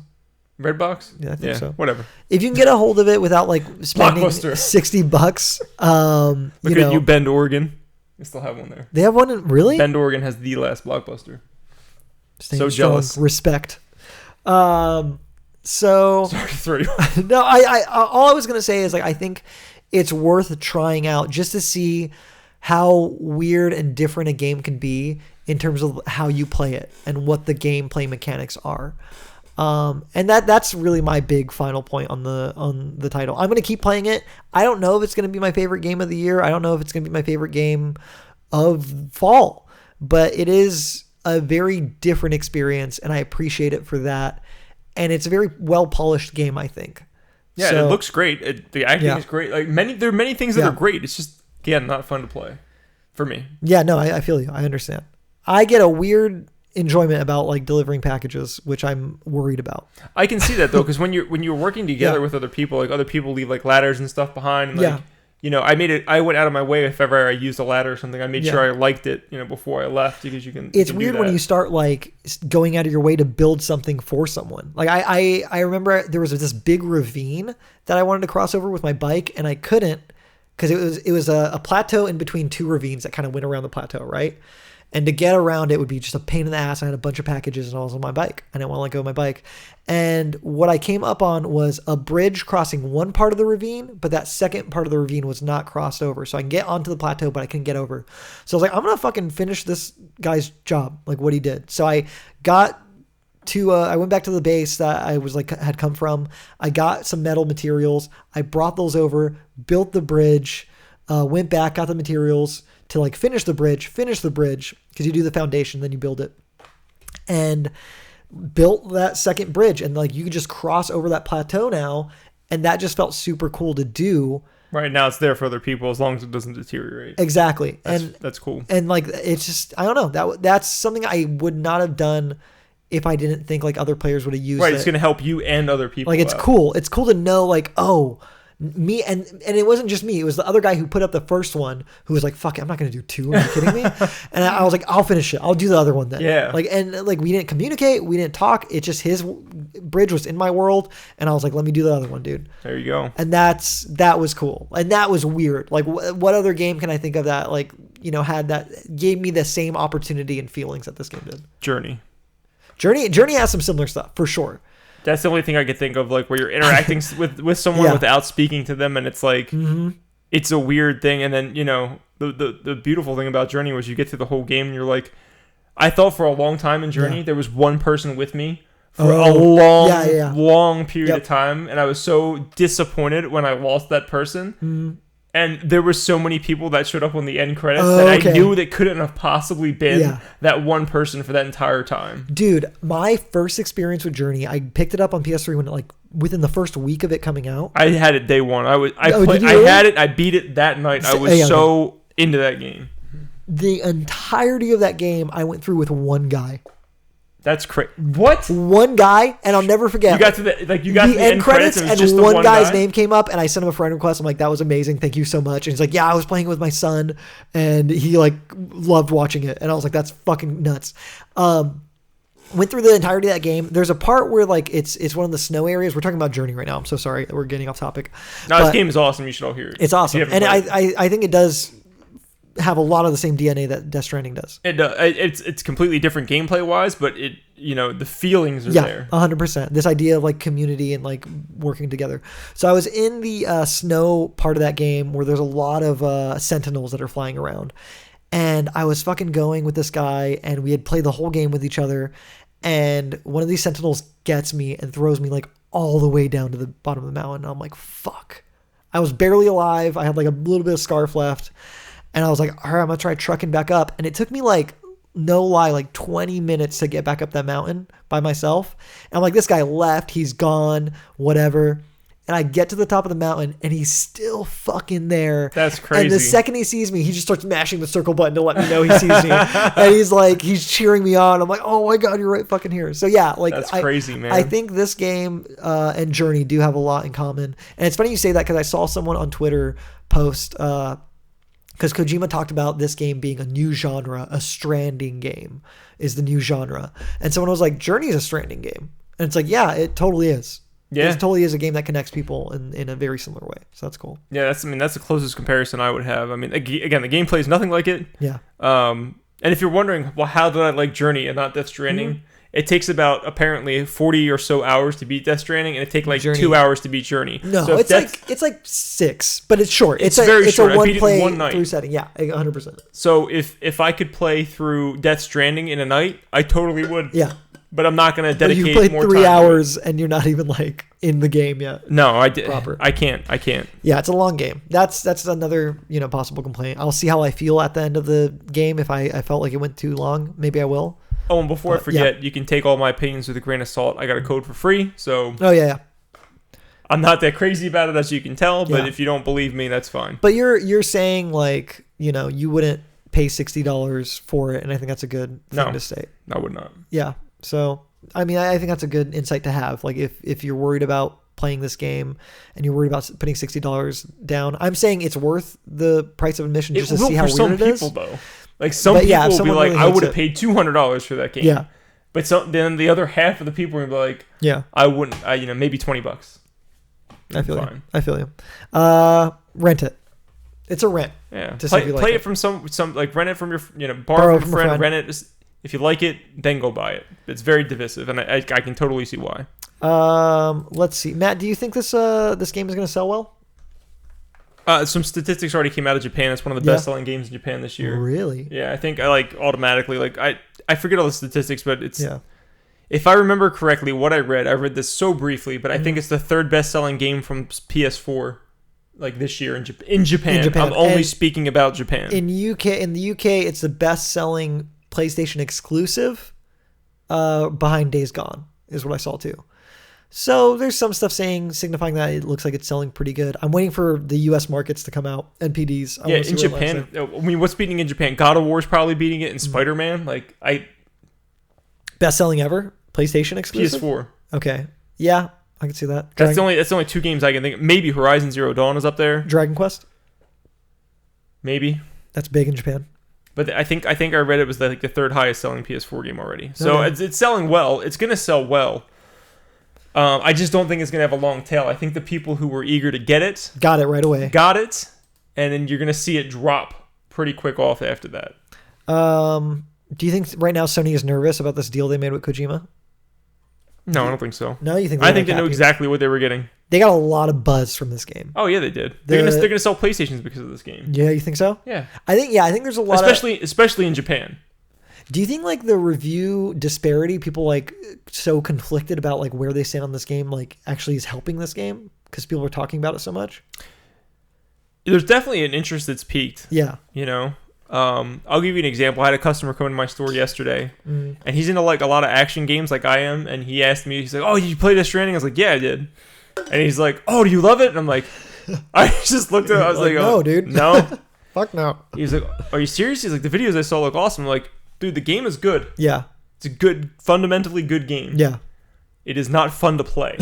Speaker 2: Redbox?
Speaker 1: Yeah, I think so.
Speaker 2: Whatever.
Speaker 1: If you can get a hold of it without like spending $60,
Speaker 2: Look at you, Bend, Oregon. They still have one there.
Speaker 1: They have one really?
Speaker 2: Bend, Oregon has the last Blockbuster.
Speaker 1: So jealous. Respect. So
Speaker 2: sorry to throw you.
Speaker 1: No, I all I was gonna say is like I think it's worth trying out just to see how weird and different a game can be in terms of how you play it and what the gameplay mechanics are. And that's really my big final point on the title. I'm going to keep playing it. I don't know if it's going to be my favorite game of the year. I don't know if it's going to be my favorite game of fall, but it is a very different experience and I appreciate it for that. And it's a very well polished game, I think.
Speaker 2: Yeah, so, it looks great. The acting is great. Like there are many things that are great. It's just, again, not fun to play for me.
Speaker 1: Yeah, no, I feel you. I understand. I get a weird enjoyment about like delivering packages, which I'm worried about.
Speaker 2: I can see that though, because when you're working together with other people, like other people leave like ladders and stuff behind. And, like, I went out of my way if ever I used a ladder or something. I made sure I liked it, before I left because you can.
Speaker 1: It's weird when you start like going out of your way to build something for someone. Like I remember there was this big ravine that I wanted to cross over with my bike and I couldn't because it was a plateau in between two ravines that kind of went around the plateau, right? And to get around it would be just a pain in the ass. I had a bunch of packages and I was on my bike. I didn't want to let go of my bike. And what I came up on was a bridge crossing one part of the ravine, but that second part of the ravine was not crossed over. So I can get onto the plateau, but I couldn't get over. So I was like, I'm going to fucking finish this guy's job, like what he did. So I got to, I went back to the base that I was like, had come from. I got some metal materials. I brought those over, built the bridge, went back, got the materials to like finish the bridge, because you do the foundation, then you build it, and built that second bridge. And like, you could just cross over that plateau now. And that just felt super cool to do.
Speaker 2: Right now it's there for other people as long as it doesn't deteriorate.
Speaker 1: Exactly.
Speaker 2: That's cool.
Speaker 1: And like, it's just, I don't know, that's something I would not have done if I didn't think like other players would have used it.
Speaker 2: Right. It's going to help you and other people.
Speaker 1: Like, it's cool. It's cool to know like, oh, me and it wasn't just me, it was the other guy who put up the first one who was like, fuck it, I'm not gonna do two, are you kidding me? And I was like, I'll finish it, I'll do the other one then. Like we didn't communicate, we didn't talk, it's just his bridge was in my world and I was like, let me do the other one, dude.
Speaker 2: There you go.
Speaker 1: And that was cool and that was weird. Like what other game can I think of that, like, gave me the same opportunity and feelings that this game did.
Speaker 2: Journey
Speaker 1: has some similar stuff for sure.
Speaker 2: That's the only thing I could think of, like where you're interacting with someone without speaking to them, and it's like it's a weird thing. And then the beautiful thing about Journey was you get through the whole game and you're like, I thought for a long time in Journey there was one person with me for a long period of time, and I was so disappointed when I lost that person. And there were so many people that showed up on the end credits that I knew that couldn't have possibly been that one person for that entire time.
Speaker 1: Dude, my first experience with Journey, I picked it up on PS3 when within the first week of it coming out.
Speaker 2: I had it day one. I had it. I beat it that night. I was so into that game.
Speaker 1: The entirety of that game I went through with one guy.
Speaker 2: That's crazy. What?
Speaker 1: One guy, and I'll never forget.
Speaker 2: You got to the end credits,
Speaker 1: and just one guy's name came up, and I sent him a friend request. I'm like, "That was amazing, thank you so much." And he's like, "Yeah, I was playing it with my son, and he loved watching it." And I was like, "That's fucking nuts." Went through the entirety of that game. There's a part where it's one of the snow areas. We're talking about Journey right now. I'm so sorry, we're getting off topic.
Speaker 2: No, this game is awesome. You should all hear it.
Speaker 1: It's awesome, and I think it does have a lot of the same DNA that Death Stranding does.
Speaker 2: It's completely different gameplay wise, but the feelings are there.
Speaker 1: 100%. This idea of community and working together. So I was in the snow part of that game where there's a lot of sentinels that are flying around, and I was fucking going with this guy, and we had played the whole game with each other, and one of these sentinels gets me and throws me all the way down to the bottom of the mountain. And I'm like, fuck. I was barely alive. I had a little bit of scarf left. And I was like, all right, I'm going to try trucking back up. And it took me no lie, 20 minutes to get back up that mountain by myself. And I'm like, this guy left. He's gone, whatever. And I get to the top of the mountain and he's still fucking there.
Speaker 2: That's crazy.
Speaker 1: And the second he sees me, he just starts mashing the circle button to let me know he sees me. And he's cheering me on. I'm like, oh my God, you're right fucking here. So yeah,
Speaker 2: that's crazy, man.
Speaker 1: I think this game and Journey do have a lot in common. And it's funny you say that because I saw someone on Twitter post, because Kojima talked about this game being a new genre, a Stranding game is the new genre. And someone was like, Journey is a Stranding game. And it's like, yeah, it totally is. Yeah. It totally is a game that connects people in a very similar way. So that's cool.
Speaker 2: Yeah, that's the closest comparison I would have. I mean, again, the gameplay is nothing like it.
Speaker 1: Yeah.
Speaker 2: And if you're wondering, well, how did I like Journey and not Death Stranding? It takes about apparently 40 or so hours to beat Death Stranding, and it takes 2 hours to beat Journey.
Speaker 1: No, so it's like 6, but it's short. It's
Speaker 2: very short.
Speaker 1: A one play
Speaker 2: one night
Speaker 1: through setting. Yeah, 100%.
Speaker 2: So if I could play through Death Stranding in a night, I totally would.
Speaker 1: Yeah.
Speaker 2: But I'm not going to dedicate more time.
Speaker 1: You played 3 hours and you're not even in the game yet.
Speaker 2: No, I did. I can't.
Speaker 1: Yeah, it's a long game. That's another possible complaint. I'll see how I feel at the end of the game. If I felt like it went too long, maybe I will.
Speaker 2: Oh, and before I forget, you can take all my opinions with a grain of salt. I got a code for free, so.
Speaker 1: Oh yeah.
Speaker 2: I'm not that crazy about it, as you can tell. But if you don't believe me, that's fine.
Speaker 1: But you're saying you wouldn't pay $60 for it, and I think that's a good thing to say.
Speaker 2: I would not.
Speaker 1: Yeah. So I mean, I think that's a good insight to have. If you're worried about playing this game and you're worried about putting $60 down, I'm saying it's worth the price of admission just to see how weird it is.
Speaker 2: Some people though. Some people will be like, I would have paid $200 for that game.
Speaker 1: Yeah.
Speaker 2: But then the other half of the people are going to be like,
Speaker 1: yeah,
Speaker 2: I wouldn't, maybe $20.
Speaker 1: I feel you. Rent it. It's a rent.
Speaker 2: Yeah. Play it from some rent it from your, borrow from a friend, rent it. If you like it, then go buy it. It's very divisive, and I can totally see why.
Speaker 1: Let's see. Matt, do you think this game is going to sell well?
Speaker 2: Some statistics already came out of Japan. It's one of the best-selling games in Japan this year.
Speaker 1: Really?
Speaker 2: Yeah, I think I automatically I forget all the statistics, but it's if I remember correctly, what I read this so briefly, but I think it's the third best-selling game from PS4 this year in Japan. I'm only speaking about Japan.
Speaker 1: In the UK, it's the best-selling PlayStation exclusive behind Days Gone is what I saw too. So there's some stuff signifying that it looks like it's selling pretty good. I'm waiting for the US markets to come out, NPDs.
Speaker 2: In Japan, I mean, what's beating in Japan? God of War is probably beating it, and Spider-Man.
Speaker 1: Best selling ever PlayStation exclusive.
Speaker 2: PS4.
Speaker 1: Okay, yeah, I can see that.
Speaker 2: That's the only 2 games I can think of. Maybe Horizon Zero Dawn is up there.
Speaker 1: Dragon Quest.
Speaker 2: Maybe
Speaker 1: that's big in Japan.
Speaker 2: But I think I read it was the third highest selling PS4 game already. So it's selling well. It's going to sell well. I just don't think it's going to have a long tail. I think the people who were eager to get it
Speaker 1: got it right away.
Speaker 2: Got it, and then you're going to see it drop pretty quick off after that.
Speaker 1: Do you think right now Sony is nervous about this deal they made with Kojima?
Speaker 2: No, I don't think so.
Speaker 1: No, you think?
Speaker 2: I think they knew exactly what they were getting.
Speaker 1: They got a lot of buzz from this game.
Speaker 2: Oh yeah, they did. They're gonna sell PlayStations because of this game.
Speaker 1: Yeah, you think so?
Speaker 2: Yeah.
Speaker 1: I think there's a lot,
Speaker 2: especially in Japan.
Speaker 1: Do you think like the review disparity, people like so conflicted about like where they stand on this game, like actually is helping this game because people are talking about it so much?
Speaker 2: There's definitely an interest that's peaked.
Speaker 1: Yeah.
Speaker 2: You know, I'll give you an example. I had a customer come into my store yesterday, and he's into like a lot of action games like I am, and he asked me, he's like, "Oh, did you play Death Stranding?" I was like, "Yeah, I did." And he's like, "Oh, do you love it?" And I'm like, I just looked at it. I was like,
Speaker 1: "No, dude,
Speaker 2: no,
Speaker 1: fuck no."
Speaker 2: He's like, "Are you serious?" He's like, "The videos I saw look awesome." I'm like, "Dude, the game is good.
Speaker 1: Yeah,
Speaker 2: it's a good, fundamentally good game.
Speaker 1: Yeah,
Speaker 2: it is not fun to play."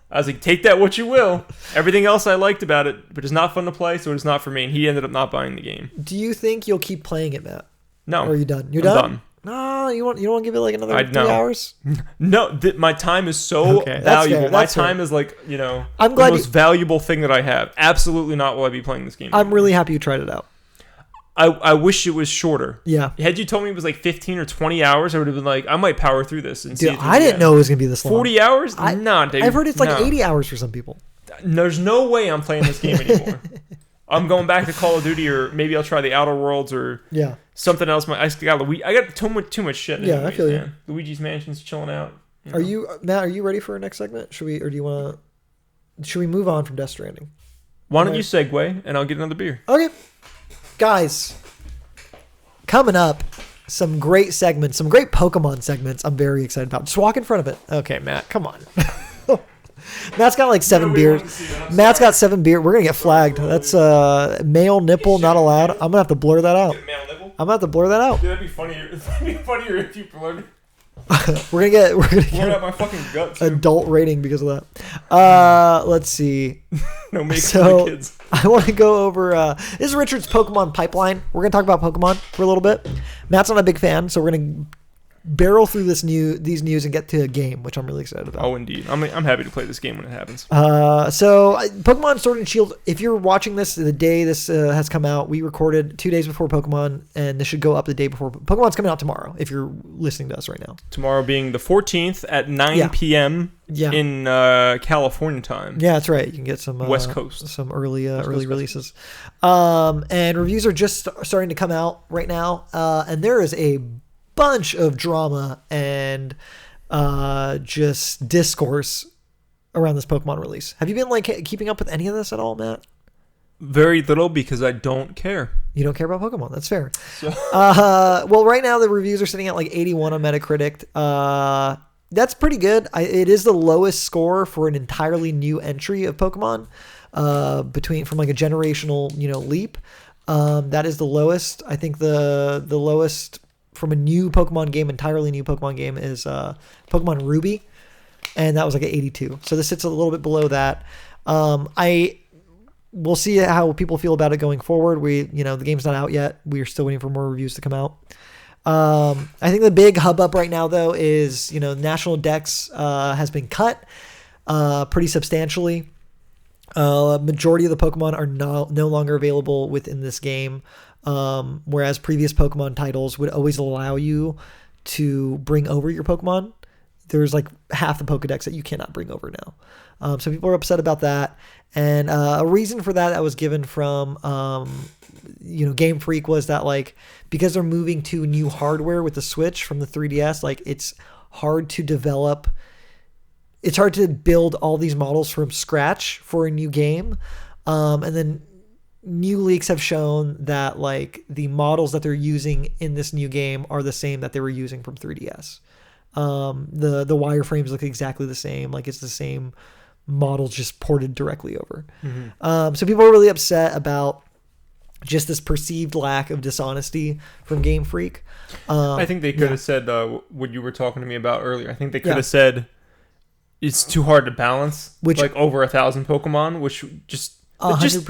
Speaker 2: I was like, "Take that what you will. Everything else I liked about it, but it's not fun to play, so it's not for me." And he ended up not buying the game.
Speaker 1: Do you think you'll keep playing it, Matt?
Speaker 2: No.
Speaker 1: Or are you done? You're
Speaker 2: done?
Speaker 1: No, you don't want to give it like another 3 hours?
Speaker 2: No, my time is so valuable. My time is like,
Speaker 1: I'm glad
Speaker 2: the most valuable thing that I have. Absolutely not will I be playing this game anymore.
Speaker 1: I'm really happy you tried it out.
Speaker 2: I wish it was shorter.
Speaker 1: Yeah.
Speaker 2: Had you told me it was like 15 or 20 hours, I would have been like, I might power through this. And
Speaker 1: Dude, I didn't know it was going to be this long.
Speaker 2: 40 hours? Nah, dude.
Speaker 1: I've heard it's like 80 hours for some people.
Speaker 2: There's no way I'm playing this game anymore. I'm going back to Call of Duty, or maybe I'll try the Outer Worlds or something else. I got too much shit.
Speaker 1: Yeah, I feel you.
Speaker 2: Luigi's Mansion's chilling out.
Speaker 1: Are you, Matt? Are you ready for our next segment? Should we move on from Death Stranding?
Speaker 2: Why don't you segue and I'll get another beer?
Speaker 1: Okay, guys. Coming up, some great segments, some great Pokemon segments. I'm very excited about. Just walk in front of it. Okay, Matt, come on. Matt's got like 7 beers. Matt's got 7 beers. We're going to get flagged. That's male nipple not allowed. I'm going to have to blur that out. I'm going to have to blur that out.
Speaker 2: Dude, that'd be funnier. That'd be funnier if you blurred.
Speaker 1: We're gonna get
Speaker 2: out my fucking guts.
Speaker 1: Adult rating because of that. Let's see.
Speaker 2: No make for the kids.
Speaker 1: I want to go over. This is Richard's Pokemon pipeline. We're gonna talk about Pokemon for a little bit. Matt's not a big fan, so we're gonna barrel through these news and get to a game, which I'm really excited about.
Speaker 2: Oh, indeed. I'm happy to play this game when it happens.
Speaker 1: So Pokemon Sword and Shield, if you're watching this the day this has come out, we recorded 2 days before Pokemon, and this should go up the day before. Pokemon's coming out tomorrow, if you're listening to us right now.
Speaker 2: Tomorrow being the 14th at 9 p.m. in California time.
Speaker 1: Yeah, that's right. You can get some
Speaker 2: West Coast,
Speaker 1: some early releases. And reviews are just starting to come out right now, and there is a bunch of drama and just discourse around this Pokemon release. Have you been like keeping up with any of this at all, Matt?
Speaker 2: Very little, because I don't care.
Speaker 1: You don't care about Pokemon. That's fair. So. Well, right now the reviews are sitting at like 81 on Metacritic. That's pretty good. It is the lowest score for an entirely new entry of Pokemon, from like a generational leap. That is the lowest. I think the lowest from a new Pokemon game, entirely new Pokemon game, is Pokemon Ruby, and that was like an 82. So this sits a little bit below that. We'll see how people feel about it going forward. The game's not out yet. We're still waiting for more reviews to come out. I think the big hubbub right now, though, is National Dex has been cut pretty substantially. Majority of the Pokemon are no longer available within this game. Whereas previous Pokemon titles would always allow you to bring over your Pokemon. There's like half the Pokedex that you cannot bring over now. So people are upset about that. And a reason for that was given from, Game Freak, was that like, because they're moving to new hardware with the Switch from the 3DS, like it's hard to develop. It's hard to build all these models from scratch for a new game. And then new leaks have shown that like the models that they're using in this new game are the same that they were using from 3DS. The wireframes look exactly the same. Like it's the same models just ported directly over. Mm-hmm. So people are really upset about just this perceived lack of dishonesty from Game Freak.
Speaker 2: I think they could have said what you were talking to me about earlier. I think they could have said it's too hard to balance, like over 1,000 Pokemon, which just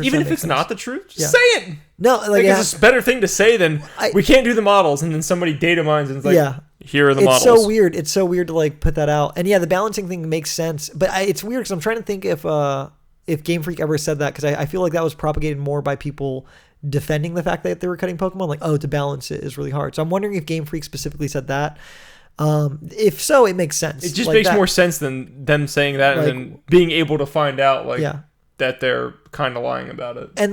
Speaker 2: even if it's not the truth, just say it. No, like it's a better thing to say than we can't do the models, and then somebody data mines and it's like, here are the models.
Speaker 1: It's so weird. It's so weird to like put that out. And the balancing thing makes sense, but it's weird because I'm trying to think if Game Freak ever said that, because I feel like that was propagated more by people defending the fact that they were cutting Pokemon, like, oh, to balance it is really hard. So I'm wondering if Game Freak specifically said that. If so, it makes sense.
Speaker 2: It just makes more sense than them saying that, and then being able to find out that they're kind of lying about it.
Speaker 1: And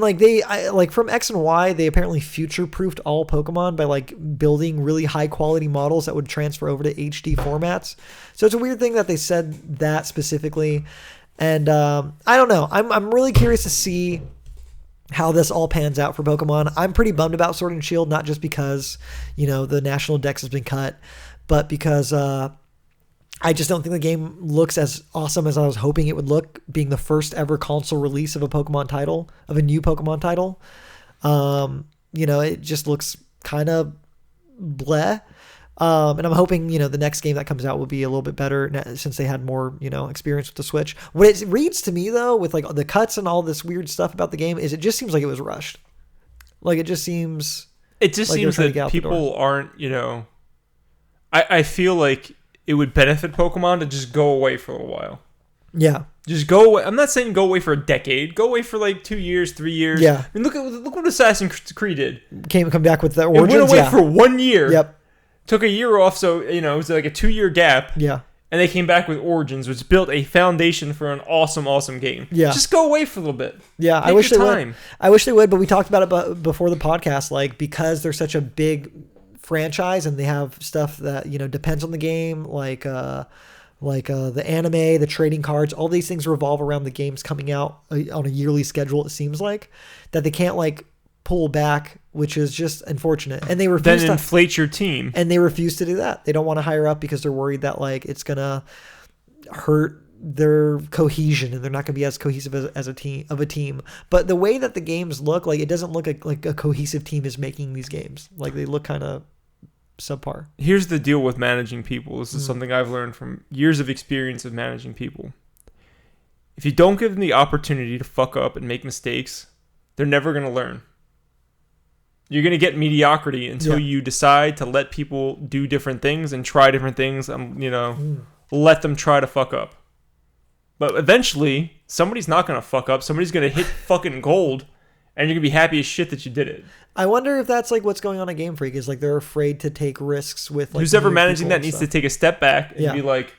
Speaker 1: from X and Y, they apparently future-proofed all Pokemon by like building really high-quality models that would transfer over to HD formats. So it's a weird thing that they said that specifically. And I don't know. I'm really curious to see how this all pans out for Pokemon. I'm pretty bummed about Sword and Shield, not just because, the national dex has been cut, but because I just don't think the game looks as awesome as I was hoping it would look, being the first ever console release of a Pokemon title, of a new Pokemon title. It just looks kind of bleh. And I'm hoping, the next game that comes out will be a little bit better since they had more, experience with the Switch. What it reads to me, though, with like the cuts and all this weird stuff about the game, is it just seems like it was rushed. Like, it just seems
Speaker 2: that people aren't, I feel like it would benefit Pokemon to just go away for a little while.
Speaker 1: Yeah.
Speaker 2: Just go away. I'm not saying go away for a decade. Go away for like 2 years, 3 years.
Speaker 1: Yeah.
Speaker 2: I mean, look what Assassin's Creed did.
Speaker 1: Come back with the Origins.
Speaker 2: It went away for 1 year.
Speaker 1: Yep.
Speaker 2: Took a year off, so it was like a 2-year gap.
Speaker 1: Yeah. And
Speaker 2: they came back with Origins, which built a foundation for an awesome, awesome game.
Speaker 1: Yeah.
Speaker 2: Just go away for a little bit.
Speaker 1: Yeah, I wish they would. I wish they would, but we talked about it before the podcast. Like, because they're such a big franchise and they have stuff that depends on the game, like the anime, the trading cards, all these things revolve around the games coming out on a yearly schedule. It seems like that they can't like pull back, which is just unfortunate. And they refuse to
Speaker 2: inflate your team.
Speaker 1: And they refuse to do that. They don't want to hire up because they're worried that like it's gonna hurt their cohesion and they're not gonna be as cohesive as a team. But the way that the games look, like it doesn't look like a cohesive team is making these games. Like they look kind of subpar.
Speaker 2: Here's the deal with managing people. This is something I've learned from years of experience of managing people. If you don't give them the opportunity to fuck up and make mistakes, they're never going to learn. You're going to get mediocrity until you decide to let people do different things and try different things. Let them try to fuck up. But eventually, somebody's not going to fuck up. Somebody's going to hit fucking gold, and you're going to be happy as shit that you did it.
Speaker 1: I wonder if that's like what's going on at Game Freak, is like they're afraid to take risks with like
Speaker 2: who's ever managing that needs to take a step back and be like,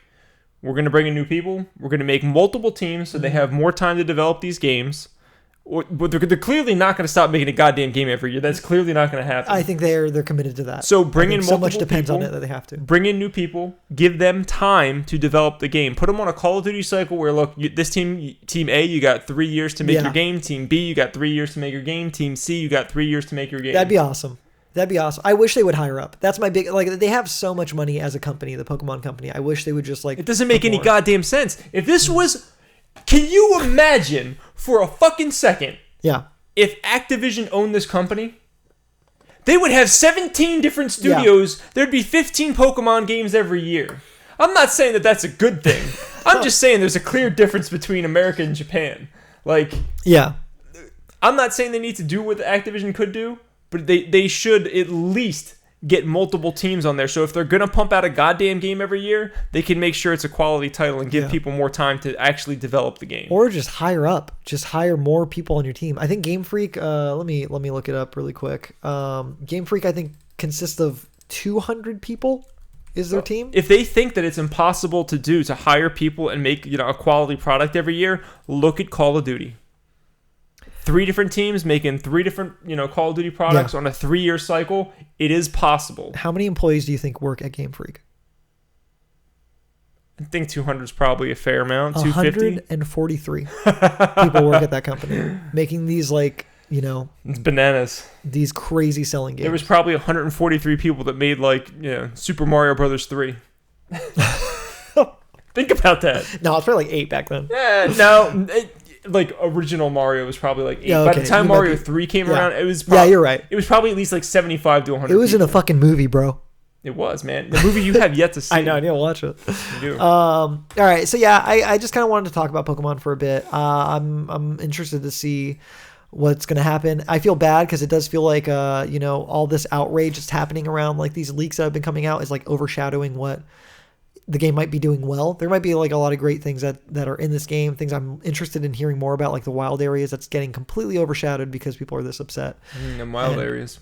Speaker 2: we're going to bring in new people. We're going to make multiple teams so they have more time to develop these games. But they're clearly not going to stop making a goddamn game every year. That's clearly not going to happen.
Speaker 1: I think they're committed to that.
Speaker 2: So bring in multiple people.
Speaker 1: So much depends on it that they have to.
Speaker 2: Bring in new people. Give them time to develop the game. Put them on a Call of Duty cycle where, look, this team A, you got 3 years to make your game. Team B, you got 3 years to make your game. Team C, you got 3 years to make your game.
Speaker 1: That'd be awesome. I wish they would hire up. That's my big, like, they have so much money as a company, the Pokemon company. I wish they would just like.
Speaker 2: It doesn't make any goddamn sense. If this was, can you imagine for a fucking second?
Speaker 1: Yeah.
Speaker 2: If Activision owned this company, they would have 17 different studios. Yeah. There'd be 15 Pokemon games every year. I'm not saying that that's a good thing. I'm just saying there's a clear difference between America and Japan. Like,
Speaker 1: yeah.
Speaker 2: I'm not saying they need to do what Activision could do, but they should at least get multiple teams on there. So if they're going to pump out a goddamn game every year, they can make sure it's a quality title and give people more time to actually develop the game.
Speaker 1: Or just hire up. Just hire more people on your team. I think Game Freak, let me look it up really quick. Game Freak, I think, consists of 200 people is their team.
Speaker 2: If they think that it's impossible to hire people and make a quality product every year, look at Call of Duty. 3 different teams making 3 different, Call of Duty products on a 3-year cycle. It is possible.
Speaker 1: How many employees do you think work at Game Freak?
Speaker 2: I think 200 is probably a fair amount. 250.
Speaker 1: 143 people work at that company, making these
Speaker 2: it's bananas.
Speaker 1: These crazy selling games.
Speaker 2: There was probably 143 people that made Super Mario Brothers 3. Think about that.
Speaker 1: No, it's probably like 8 back then.
Speaker 2: Yeah, no. Original Mario was probably like 8. Yeah, okay. By the time Mario 3 came around, it was
Speaker 1: you're right.
Speaker 2: It was probably at least like 75 to 100.
Speaker 1: It was in a fucking movie, bro.
Speaker 2: It was, man. The movie you have yet to see.
Speaker 1: I know, I need to watch it.
Speaker 2: You do.
Speaker 1: All right, so yeah, I just kind of wanted to talk about Pokemon for a bit. I'm interested to see what's going to happen. I feel bad because it does feel like all this outrage that's happening around like these leaks that have been coming out is like overshadowing what the game might be doing well. There might be like a lot of great things that are in this game, things I'm interested in hearing more about, like the wild areas that's getting completely overshadowed because people are this upset.
Speaker 2: The wild areas.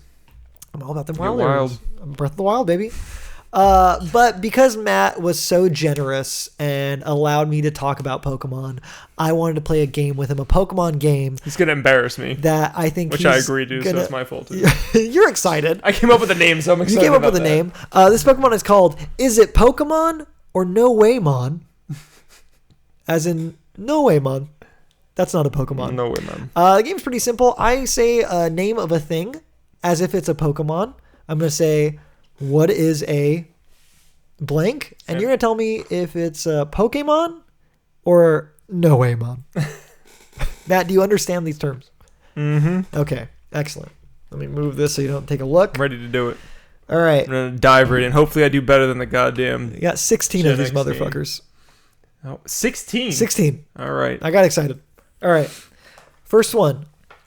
Speaker 1: I'm all about the wild areas. Breath of the Wild, baby. But because Matt was so generous and allowed me to talk about Pokemon, I wanted to play a game with him, a Pokemon game.
Speaker 2: He's going to embarrass me.
Speaker 1: That I think
Speaker 2: Which I agree to, so it's my fault too.
Speaker 1: You're excited.
Speaker 2: I came up with a name, so I'm excited.
Speaker 1: You came up with a name. This Pokemon is called Is It Pokemon or No Waymon? As in, No Waymon. That's not a Pokemon.
Speaker 2: No Waymon.
Speaker 1: The game's pretty simple. I say a name of a thing as if it's a Pokemon. I'm going to say, what is a blank? And you're going to tell me if it's a Pokemon or No Waymon. Matt, do you understand these terms?
Speaker 2: Mm-hmm.
Speaker 1: Okay, excellent. Let me move this so you don't take a look.
Speaker 2: I'm ready to do it.
Speaker 1: All right.
Speaker 2: I'm going to dive right in. Hopefully I do better than the goddamn...
Speaker 1: You got 16 of these motherfuckers.
Speaker 2: Oh, 16?
Speaker 1: 16.
Speaker 2: All right.
Speaker 1: I got excited. All right. First one,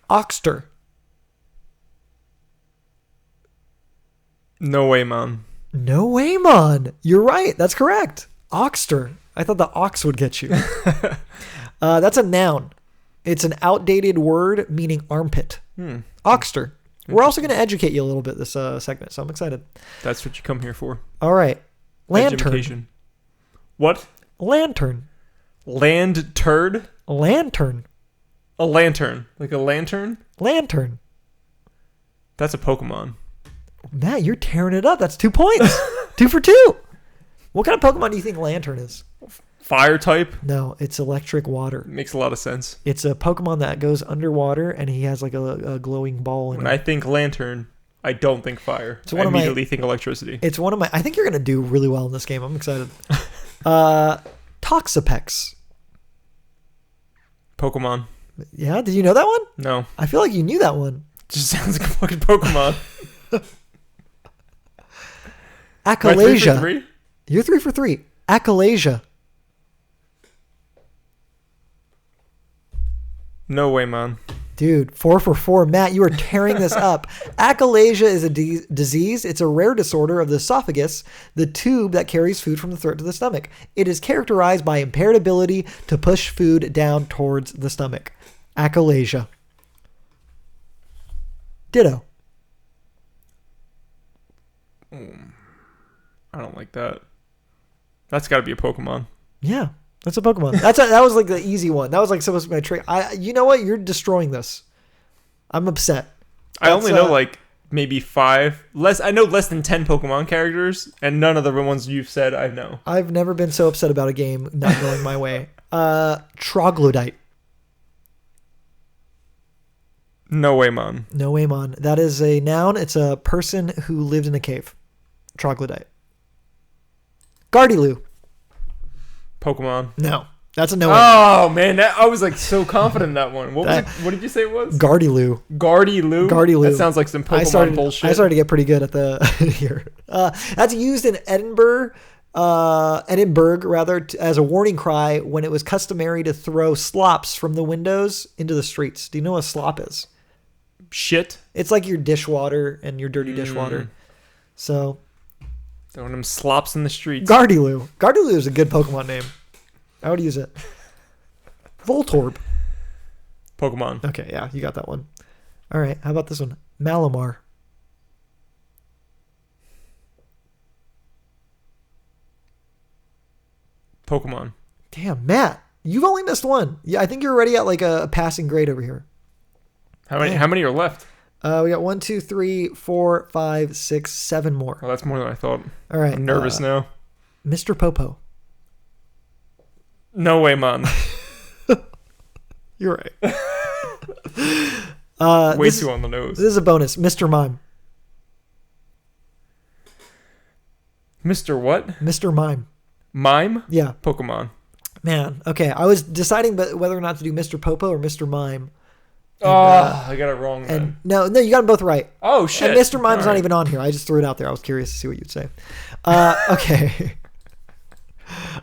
Speaker 1: Oxter.
Speaker 2: No Waymon.
Speaker 1: No Waymon. You're right. That's correct. Oxter. I thought the ox would get you. That's a noun. It's an outdated word meaning armpit. Oxter. We're also going to educate you a little bit this segment, so I'm excited.
Speaker 2: That's what you come here for.
Speaker 1: All right. Lantern.
Speaker 2: Education. What?
Speaker 1: Lantern.
Speaker 2: Land turd?
Speaker 1: Lantern.
Speaker 2: A lantern. Like a lantern?
Speaker 1: Lantern.
Speaker 2: That's a Pokemon.
Speaker 1: Matt, you're tearing it up. That's 2 points. 2 for 2. What kind of Pokemon do you think Lantern is?
Speaker 2: Fire type?
Speaker 1: No, it's electric water.
Speaker 2: Makes a lot of sense.
Speaker 1: It's a Pokemon that goes underwater and he has like a glowing ball in
Speaker 2: When
Speaker 1: it.
Speaker 2: I think lantern, I don't think fire. I immediately think electricity.
Speaker 1: It's one of my... I think you're going to do really well in this game. I'm excited. Toxapex.
Speaker 2: Pokemon.
Speaker 1: Yeah? Did you know that one?
Speaker 2: No.
Speaker 1: I feel like you knew that one.
Speaker 2: Just sounds like a fucking Pokemon.
Speaker 1: Achalasia.
Speaker 2: 3 for 3?
Speaker 1: You're 3 for 3. Achalasia.
Speaker 2: No way, man.
Speaker 1: Dude, 4 for 4. Matt, you are tearing this up. Achalasia is a disease. It's a rare disorder of the esophagus, the tube that carries food from the throat to the stomach. It is characterized by impaired ability to push food down towards the stomach. Achalasia. Ditto.
Speaker 2: I don't like that. That's got to be a Pokemon.
Speaker 1: Yeah, that's a Pokemon. That was like the easy one. That was like supposed to be my trick. You know what? You're destroying this. I'm upset.
Speaker 2: I only know like maybe 5. I know less than 10 Pokemon characters, and none of the ones you've said I know.
Speaker 1: I've never been so upset about a game not going my way. Troglodyte.
Speaker 2: No way, man.
Speaker 1: No way, man. That is a noun. It's a person who lived in a cave. Troglodyte. Gardyloo.
Speaker 2: Pokemon.
Speaker 1: No. That's a no.
Speaker 2: Oh, man. I was like so confident in that one. What did you say it was?
Speaker 1: Gardyloo.
Speaker 2: Gardyloo? That sounds like some Pokemon bullshit.
Speaker 1: I started to get pretty good at the here. That's used in Edinburgh, as a warning cry when it was customary to throw slops from the windows into the streets. Do you know what a slop is?
Speaker 2: Shit.
Speaker 1: It's like your dishwater and your dirty dishwater. So...
Speaker 2: throwing them slops in the streets.
Speaker 1: Gardyloo. Gardyloo is a good Pokemon name. I would use it. Voltorb.
Speaker 2: Pokemon.
Speaker 1: Okay, yeah, you got that one. All right, how about this one? Malamar.
Speaker 2: Pokemon.
Speaker 1: Damn, Matt, you've only missed one. Yeah, I think you're already at like a passing grade over here.
Speaker 2: How many are left?
Speaker 1: We got 1, 2, 3, 4, 5, 6, 7 more.
Speaker 2: Well, that's more than I thought.
Speaker 1: All right.
Speaker 2: I'm nervous now.
Speaker 1: Mr. Popo.
Speaker 2: No way, man.
Speaker 1: You're right.
Speaker 2: Way too on the nose.
Speaker 1: This is a bonus. Mr. Mime.
Speaker 2: Mr. what?
Speaker 1: Mr. Mime.
Speaker 2: Mime?
Speaker 1: Yeah.
Speaker 2: Pokemon.
Speaker 1: Man, okay. I was deciding whether or not to do Mr. Popo or Mr. Mime.
Speaker 2: And, I got it wrong then.
Speaker 1: No, you got them both right.
Speaker 2: Oh, shit.
Speaker 1: And Mr. Mime's not even on here. I just threw it out there. I was curious to see what you'd say. Okay.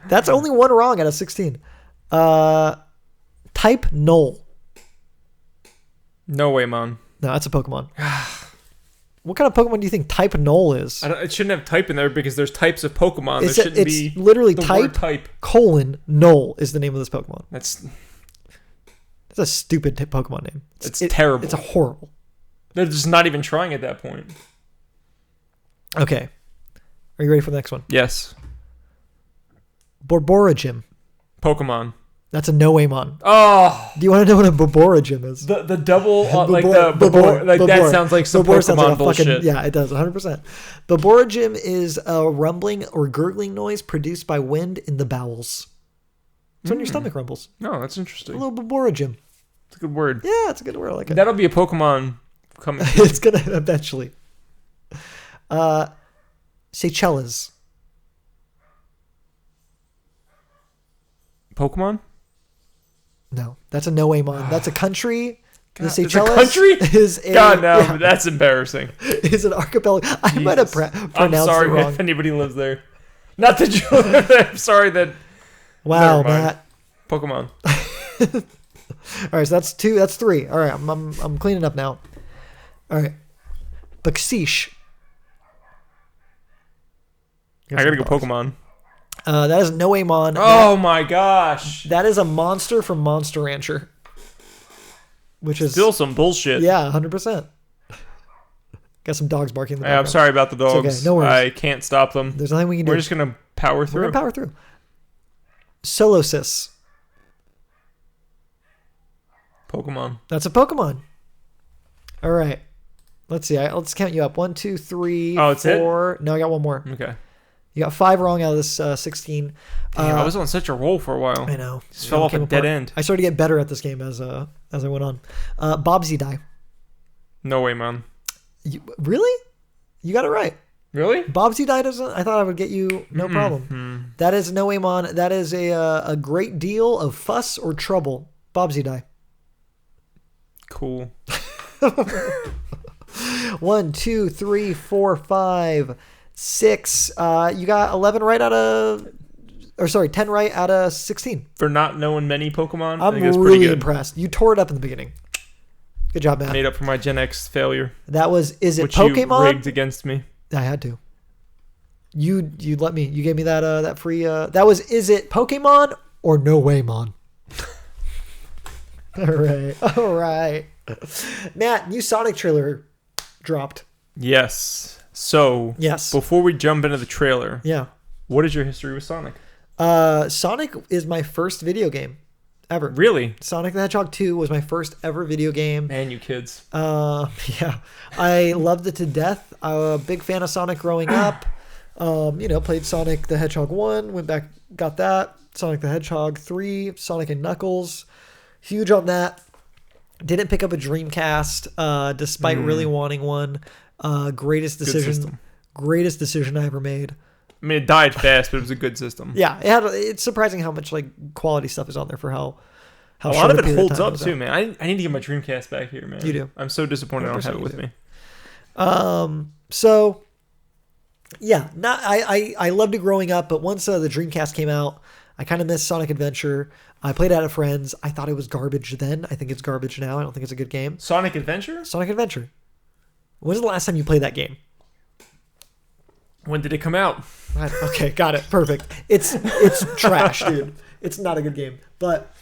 Speaker 1: That's only one wrong out of 16. Type Null.
Speaker 2: No way, man.
Speaker 1: No, that's a Pokemon. What kind of Pokemon do you think type Null is?
Speaker 2: It shouldn't have type in there because there's types of Pokemon.
Speaker 1: It's literally type :Null is the name of this Pokemon. That's a stupid Pokemon name.
Speaker 2: It's terrible.
Speaker 1: It's a horrible.
Speaker 2: They're just not even trying at that point.
Speaker 1: Okay. Are you ready for the next one?
Speaker 2: Yes.
Speaker 1: Borborygym.
Speaker 2: Pokemon.
Speaker 1: That's a Noamon.
Speaker 2: Oh.
Speaker 1: Do you want to know what a Borborygym is?
Speaker 2: The double, that sounds like some Pokemon bullshit.
Speaker 1: Yeah, it does, 100%. Borborygym is a rumbling or gurgling noise produced by wind in the bowels. It's when your stomach rumbles.
Speaker 2: Oh, that's interesting.
Speaker 1: A little Borborygym.
Speaker 2: It's a good word.
Speaker 1: Yeah, it's a good word. I like it.
Speaker 2: That'll be a Pokemon coming.
Speaker 1: It's going to eventually. Seychelles.
Speaker 2: Pokemon?
Speaker 1: No, that's a Noamon. That's a country.
Speaker 2: God, the Seychelles country?
Speaker 1: Yeah.
Speaker 2: That's embarrassing.
Speaker 1: Is an archipelago. I might have pronounced
Speaker 2: I'm sorry
Speaker 1: it wrong.
Speaker 2: if anybody lives there. Not the children. I'm sorry that.
Speaker 1: Wow, Matt.
Speaker 2: Pokemon.
Speaker 1: All right, so that's 2. That's 3. All right, I'm cleaning up now. All right, Baxish.
Speaker 2: I gotta go Pokemon.
Speaker 1: That is Noamon.
Speaker 2: Oh my gosh.
Speaker 1: That is a monster from Monster Rancher. Which is
Speaker 2: still some bullshit.
Speaker 1: Yeah, 100%. Got some dogs barking in the background.
Speaker 2: I'm sorry about the dogs.
Speaker 1: It's okay. No worries.
Speaker 2: I can't stop them.
Speaker 1: There's nothing we can do.
Speaker 2: We're just going to power through.
Speaker 1: We're going to power through. Solosis.
Speaker 2: Pokemon.
Speaker 1: That's a Pokemon. All right. Let's see. Let's count you up. 1, 2, 3, 4. No, I got one more.
Speaker 2: Okay.
Speaker 1: You got 5 wrong out of this 16.
Speaker 2: Damn, I was on such a roll for a while.
Speaker 1: I know.
Speaker 2: Just fell off a dead end.
Speaker 1: I started to get better at this game as I went on. Bobsy
Speaker 2: No way, man.
Speaker 1: Really? You got it right.
Speaker 2: Really?
Speaker 1: Bobsy doesn't. I thought I would get you no problem. That is Noamon. That is a great deal of fuss or trouble. Bobsy
Speaker 2: Cool.
Speaker 1: 1, 2, 3, 4, 5, 6. You got 11 right out of, 10 right out of 16.
Speaker 2: For not knowing many Pokemon,
Speaker 1: I'm really impressed. You tore it up in the beginning. Good job, Matt.
Speaker 2: Made up for my Gen X failure.
Speaker 1: That was, is it
Speaker 2: which
Speaker 1: Pokemon?
Speaker 2: You rigged against me.
Speaker 1: I had to. You let me. You gave me that free. That was, is it Pokemon or Noamon? All right. Matt, new Sonic trailer dropped.
Speaker 2: Yes. So, before we jump into the trailer, what is your history with Sonic?
Speaker 1: Sonic is my first video game ever.
Speaker 2: Really?
Speaker 1: Sonic the Hedgehog 2 was my first ever video game.
Speaker 2: Man, you kids.
Speaker 1: Yeah. I loved it to death. I'm a big fan of Sonic growing up. Played Sonic the Hedgehog 1, went back, got that. Sonic the Hedgehog 3, Sonic and Knuckles. Huge on that. Didn't pick up a Dreamcast, despite really wanting one. Greatest decision I ever made.
Speaker 2: I mean, it died fast, but it was a good system.
Speaker 1: Yeah, it's surprising how much quality stuff is on there for how
Speaker 2: a lot of it holds up too, man. I need to get my Dreamcast back here, man.
Speaker 1: You do.
Speaker 2: I'm so disappointed I don't have it with me.
Speaker 1: So yeah, I loved it growing up, but once the Dreamcast came out, I kind of missed Sonic Adventure. I played it at a friend's. I thought it was garbage then. I think it's garbage now. I don't think it's a good game.
Speaker 2: Sonic Adventure?
Speaker 1: Sonic Adventure. When was the last time you played that game?
Speaker 2: When did it come out?
Speaker 1: Okay, got it. Perfect. It's trash, dude. It's not a good game. But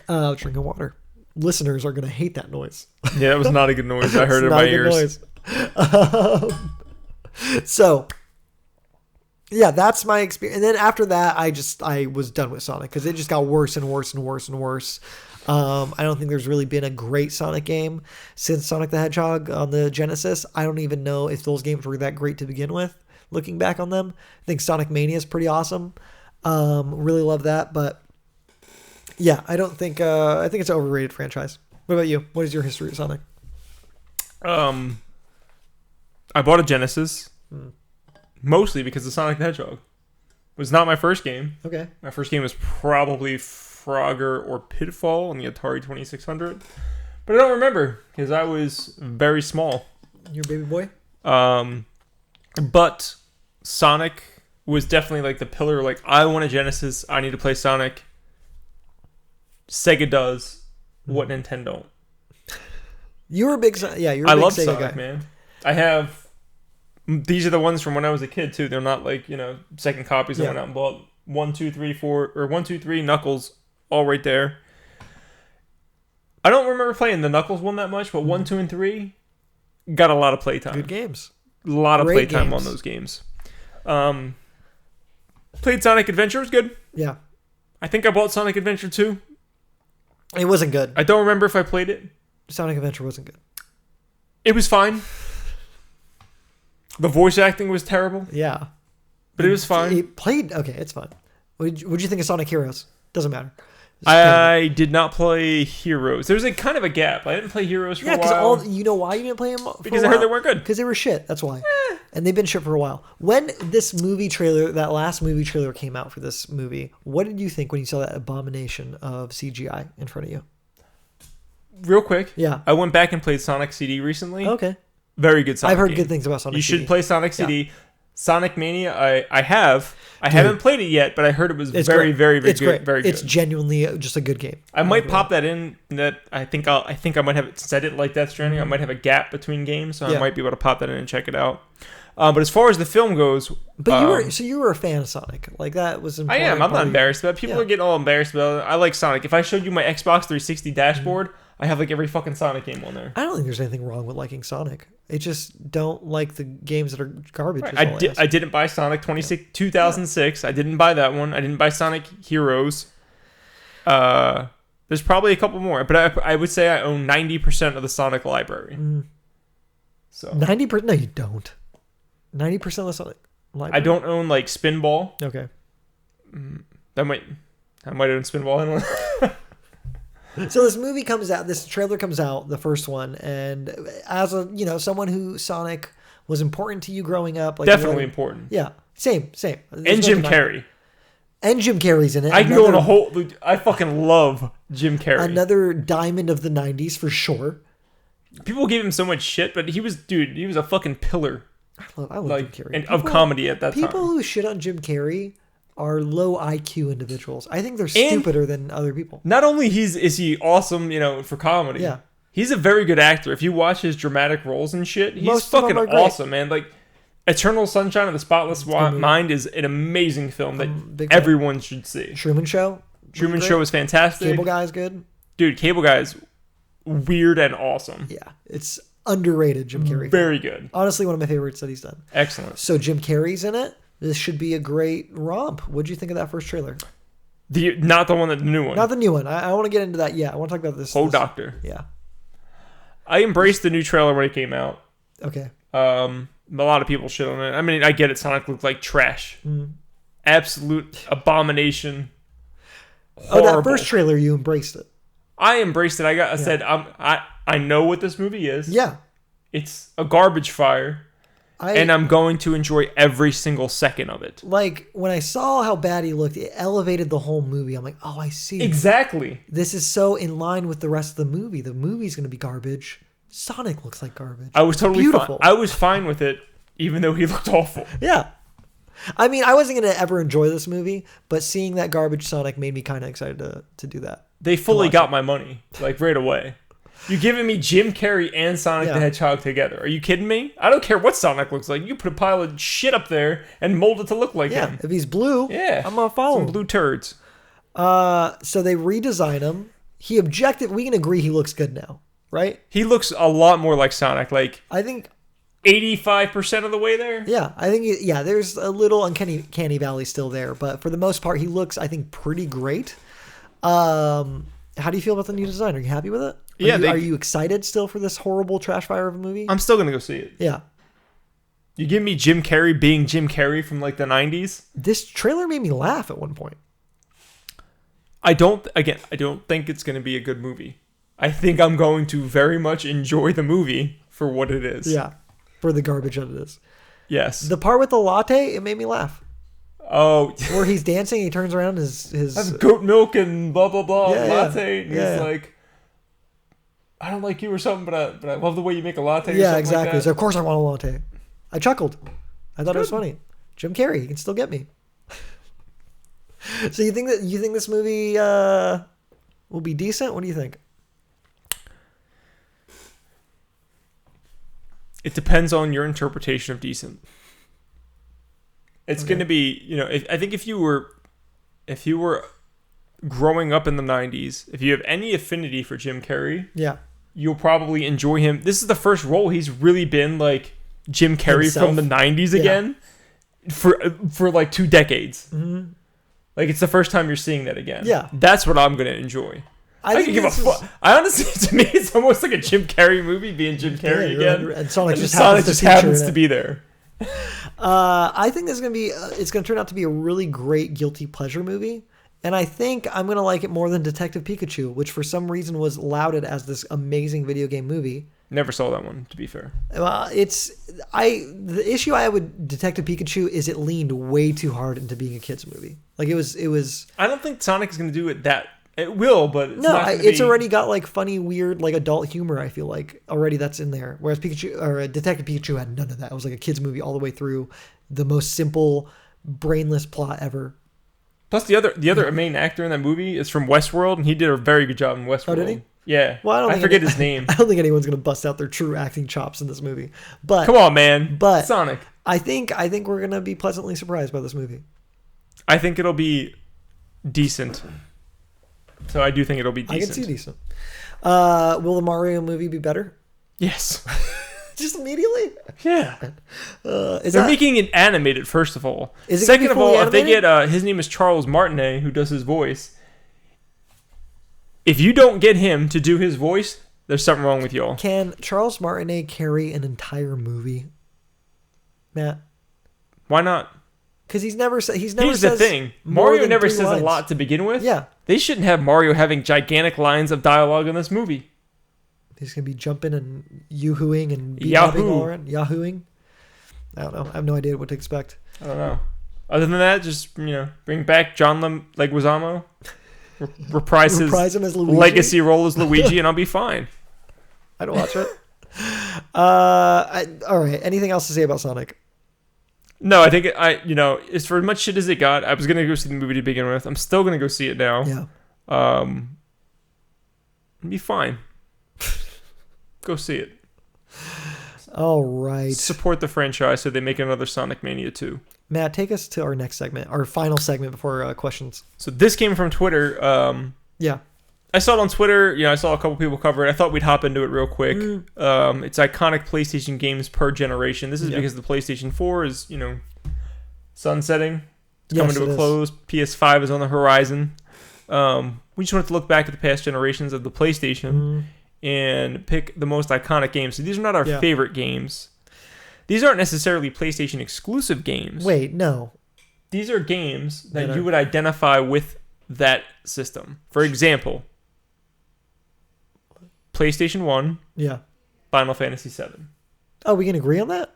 Speaker 1: drinking water. Listeners are gonna hate that noise.
Speaker 2: Yeah, it was not a good noise. I heard it in my ears.
Speaker 1: So yeah, that's my experience. And then after that, I was done with Sonic because it just got worse and worse and worse and worse. I don't think there's really been a great Sonic game since Sonic the Hedgehog on the Genesis. I don't even know if those games were that great to begin with, looking back on them. I think Sonic Mania is pretty awesome. Really love that. But yeah, I think it's an overrated franchise. What about you? What is your history with Sonic?
Speaker 2: I bought a Genesis. Mostly because of Sonic the Hedgehog. It was not my first game.
Speaker 1: Okay.
Speaker 2: My first game was probably Frogger or Pitfall on the Atari 2600. But I don't remember because I was very small.
Speaker 1: You're a baby boy?
Speaker 2: But Sonic was definitely the pillar. I want a Genesis. I need to play Sonic. Sega does what Nintendo don't.
Speaker 1: You were a big, yeah. You're a
Speaker 2: I
Speaker 1: big
Speaker 2: love
Speaker 1: Sega
Speaker 2: Sonic,
Speaker 1: guy.
Speaker 2: man. I have. These are the ones from when I was a kid too. They're not like second copies. I went out and bought 1, 2, 3, 4, or 1, 2, 3 Knuckles, all right there. I don't remember playing the Knuckles one that much, but 1, 2, and 3 got a lot of playtime.
Speaker 1: Good games.
Speaker 2: A lot of playtime on those games. Played Sonic Adventure, was good.
Speaker 1: Yeah.
Speaker 2: I think I bought Sonic Adventure 2.
Speaker 1: It wasn't good.
Speaker 2: I don't remember if I played it.
Speaker 1: Sonic Adventure wasn't good.
Speaker 2: It was fine. The voice acting was terrible.
Speaker 1: Yeah.
Speaker 2: But it was fine.
Speaker 1: It played... Okay, it's fine. What'd you think of Sonic Heroes? Doesn't matter.
Speaker 2: I did not play Heroes. There was a kind of a gap. I didn't play Heroes for a while. Yeah,
Speaker 1: because you know why you didn't play them?
Speaker 2: Because I heard they weren't good.
Speaker 1: Because they were shit. That's why. And they've been shit for a while. When this movie trailer, that last movie trailer came out for this movie, what did you think when you saw that abomination of CGI in front of you?
Speaker 2: Real quick.
Speaker 1: Yeah.
Speaker 2: I went back and played Sonic CD recently.
Speaker 1: Okay.
Speaker 2: Very good Sonic
Speaker 1: I've heard
Speaker 2: game.
Speaker 1: good things about Sonic CD.
Speaker 2: You should play Sonic CD. Yeah. Sonic Mania, I have. I haven't played it yet, but I heard it was very, very, very good. Very good.
Speaker 1: It's genuinely just a good game.
Speaker 2: I might pop that in. That I think I might have it set it like Death Stranding. I might have a gap between games, so I might be able to pop that in and check it out. But as far as the film goes,
Speaker 1: but you were a fan of Sonic, like that was important.
Speaker 2: I am. I'm not embarrassed about it. People are getting all embarrassed about it. I like Sonic. If I showed you my Xbox 360 dashboard, I have like every fucking Sonic game on there.
Speaker 1: I don't think there's anything wrong with liking Sonic. I just don't like the games that are garbage.
Speaker 2: Right. I didn't buy Sonic 2006. I didn't buy that one. I didn't buy Sonic Heroes. There's probably a couple more, but I would say I own 90% of the Sonic library. So
Speaker 1: 90%? No, you don't. 90% of the Sonic library.
Speaker 2: I don't own like Spinball.
Speaker 1: Okay.
Speaker 2: I might own Spinball.
Speaker 1: So this movie comes out, this trailer comes out, the first one, and as a someone who Sonic was important to you growing up, like
Speaker 2: definitely important.
Speaker 1: Yeah, same.
Speaker 2: And Jim Carrey.
Speaker 1: And Jim Carrey's in it.
Speaker 2: I can go on a whole. I fucking love Jim Carrey.
Speaker 1: Another diamond of the '90s for sure.
Speaker 2: People gave him so much shit, but he was a fucking pillar.
Speaker 1: I love Jim Carrey.
Speaker 2: Of comedy at that time.
Speaker 1: People who shit on Jim Carrey are low IQ individuals. I think they're stupider than other people.
Speaker 2: Not only is he awesome, for comedy.
Speaker 1: Yeah.
Speaker 2: He's a very good actor. If you watch his dramatic roles and shit, he's fucking awesome, man. Like Eternal Sunshine of the Spotless Mind is an amazing film that everyone should see.
Speaker 1: Truman Show
Speaker 2: is fantastic.
Speaker 1: Cable Guy is good.
Speaker 2: Dude, Cable Guy is weird and awesome.
Speaker 1: Yeah, it's underrated Jim Carrey.
Speaker 2: Very good.
Speaker 1: Honestly, one of my favorites that he's done.
Speaker 2: Excellent.
Speaker 1: So Jim Carrey's in it. This should be a great romp. What'd you think of that first trailer?
Speaker 2: Not the one, the new one.
Speaker 1: Not the new one. I want to get into that. Yeah, I want to talk about this.
Speaker 2: Doctor.
Speaker 1: Yeah.
Speaker 2: I embraced the new trailer when it came out.
Speaker 1: Okay.
Speaker 2: A lot of people shit on it. I mean, I get it. Sonic looked like trash. Absolute abomination. Horrible.
Speaker 1: Oh, that first trailer, you embraced it.
Speaker 2: I embraced it. I said, I know what this movie is.
Speaker 1: Yeah.
Speaker 2: It's a garbage fire. And I'm going to enjoy every single second of it.
Speaker 1: Like, when I saw how bad he looked, it elevated the whole movie. I'm like, oh, I see.
Speaker 2: Exactly.
Speaker 1: This is so in line with the rest of the movie. The movie's going to be garbage. Sonic looks like garbage.
Speaker 2: I was totally beautiful. I was fine with it, even though he looked awful.
Speaker 1: Yeah. I mean, I wasn't going to ever enjoy this movie, but seeing that garbage Sonic made me kind of excited to do that.
Speaker 2: They fully got my money, like right away. You're giving me Jim Carrey and Sonic the Hedgehog together. Are you kidding me? I don't care what Sonic looks like. You put a pile of shit up there and mold it to look like him.
Speaker 1: If he's blue, I'm going to follow him.
Speaker 2: Some blue turds.
Speaker 1: So they redesign him. He objected. We can agree he looks good now, right?
Speaker 2: He looks a lot more like Sonic. Like,
Speaker 1: I think
Speaker 2: 85% of the way there.
Speaker 1: Yeah, I think there's a little uncanny valley still there, but for the most part, he looks, I think, pretty great. How do you feel about the new design? Are you happy with it? Are you excited still for this horrible trash fire of a movie?
Speaker 2: I'm still gonna go see it.
Speaker 1: Yeah.
Speaker 2: You give me Jim Carrey being Jim Carrey from like the 90s.
Speaker 1: This trailer made me laugh at one point.
Speaker 2: I don't think it's gonna be a good movie. I think I'm going to very much enjoy the movie for what it is.
Speaker 1: Yeah. For the garbage that it is.
Speaker 2: Yes.
Speaker 1: The part with the latte, it made me laugh.
Speaker 2: Oh.
Speaker 1: Where he's dancing, he turns around, his
Speaker 2: that's goat milk and blah blah blah latte. And he's like, I don't like you or something, but I love the way you make a latte.
Speaker 1: Yeah, exactly. Like so of course I want a latte. I chuckled. I thought it was funny. Jim Carrey, he can still get me. So you think this movie will be decent? What do you think?
Speaker 2: It depends on your interpretation of decent. It's going to be, I think if you were growing up in the 90s, if you have any affinity for Jim Carrey, you'll probably enjoy him. This is the first role he's really been like Jim Carrey himself. From the 90s again for like 2 decades. Mm-hmm. Like it's the first time you're seeing that again. Yeah. That's what I'm going to enjoy. I can give a fuck. I honestly, to me, it's almost like a Jim Carrey movie being Jim Carrey again. And Sonic just happens to be there.
Speaker 1: I think this is going to be, it's going to turn out to be a really great guilty pleasure movie. And I think I'm going to like it more than Detective Pikachu, which for some reason was lauded as this amazing video game movie.
Speaker 2: Never saw that one, to be fair.
Speaker 1: Well, the issue I have with Detective Pikachu is it leaned way too hard into being a kid's movie. Like it was.
Speaker 2: I don't think Sonic is going to do it that. It will, but
Speaker 1: it's already got like funny, weird, like adult humor. I feel like already that's in there. Whereas Detective Pikachu had none of that. It was like a kids movie all the way through, the most simple, brainless plot ever.
Speaker 2: Plus, the other main actor in that movie is from Westworld, and he did a very good job in Westworld. Oh, did he? Yeah. Well, I forget his name.
Speaker 1: I don't think anyone's gonna bust out their true acting chops in this movie. But
Speaker 2: come on, man.
Speaker 1: But
Speaker 2: Sonic.
Speaker 1: I think we're gonna be pleasantly surprised by this movie.
Speaker 2: I think it'll be decent. So I do think it'll be decent.
Speaker 1: I can see decent. Will the Mario movie be better?
Speaker 2: Yes.
Speaker 1: Just immediately?
Speaker 2: Yeah. They're making it animated, first of all. Second of all, if they get, his name is Charles Martinet, who does his voice. If you don't get him to do his voice, there's something wrong with y'all.
Speaker 1: Can Charles Martinet carry an entire movie, Matt?
Speaker 2: Why not?
Speaker 1: Because he's never
Speaker 2: Here's the thing. Mario never says a lot to begin with.
Speaker 1: Yeah.
Speaker 2: They shouldn't have Mario having gigantic lines of dialogue in this movie.
Speaker 1: He's going to be jumping and yoo-hooing and bebopping all around. Yahooing. I don't know. I have no idea what to expect.
Speaker 2: I don't know. Other than that, just, bring back John Leguizamo. Reprise him as Luigi. Legacy role as Luigi, and I'll be fine.
Speaker 1: I'd watch it. All right. Anything else to say about Sonic?
Speaker 2: No, I think as for much shit as it got, I was gonna go see the movie to begin with. I'm still gonna go see it now.
Speaker 1: Yeah.
Speaker 2: It'll be fine. Go see it.
Speaker 1: All right.
Speaker 2: Support the franchise so they make another Sonic Mania 2.
Speaker 1: Matt, take us to our next segment, our final segment before questions.
Speaker 2: So this came from Twitter.
Speaker 1: Yeah.
Speaker 2: I saw it on Twitter. I saw a couple people cover it. I thought we'd hop into it real quick. It's iconic PlayStation games per generation. This is because the PlayStation 4 is, sunsetting. It's coming to a close. PS5 is on the horizon. We just wanted to look back at the past generations of the PlayStation and pick the most iconic games. So these are not our favorite games. These aren't necessarily PlayStation exclusive games.
Speaker 1: Wait, no.
Speaker 2: These are games that you would identify with that system. For example, PlayStation 1.
Speaker 1: Yeah.
Speaker 2: Final Fantasy 7.
Speaker 1: Oh, we can agree on that?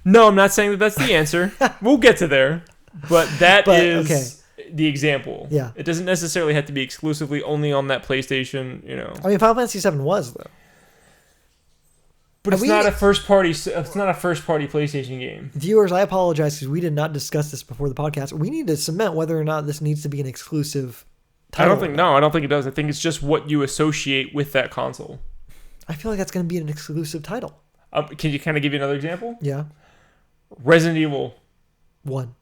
Speaker 2: No, I'm not saying that that's the answer. We'll get to there. But that is the example.
Speaker 1: Yeah.
Speaker 2: It doesn't necessarily have to be exclusively only on that PlayStation,
Speaker 1: I mean, Final Fantasy 7 was, though.
Speaker 2: But it's not a first party PlayStation game.
Speaker 1: Viewers, I apologize because we did not discuss this before the podcast. We need to cement whether or not this needs to be an exclusive title.
Speaker 2: I don't think it does. I think it's just what you associate with that console.
Speaker 1: I feel like that's going to be an exclusive title.
Speaker 2: Can you kind of give you another example?
Speaker 1: Yeah.
Speaker 2: Resident Evil
Speaker 1: 1.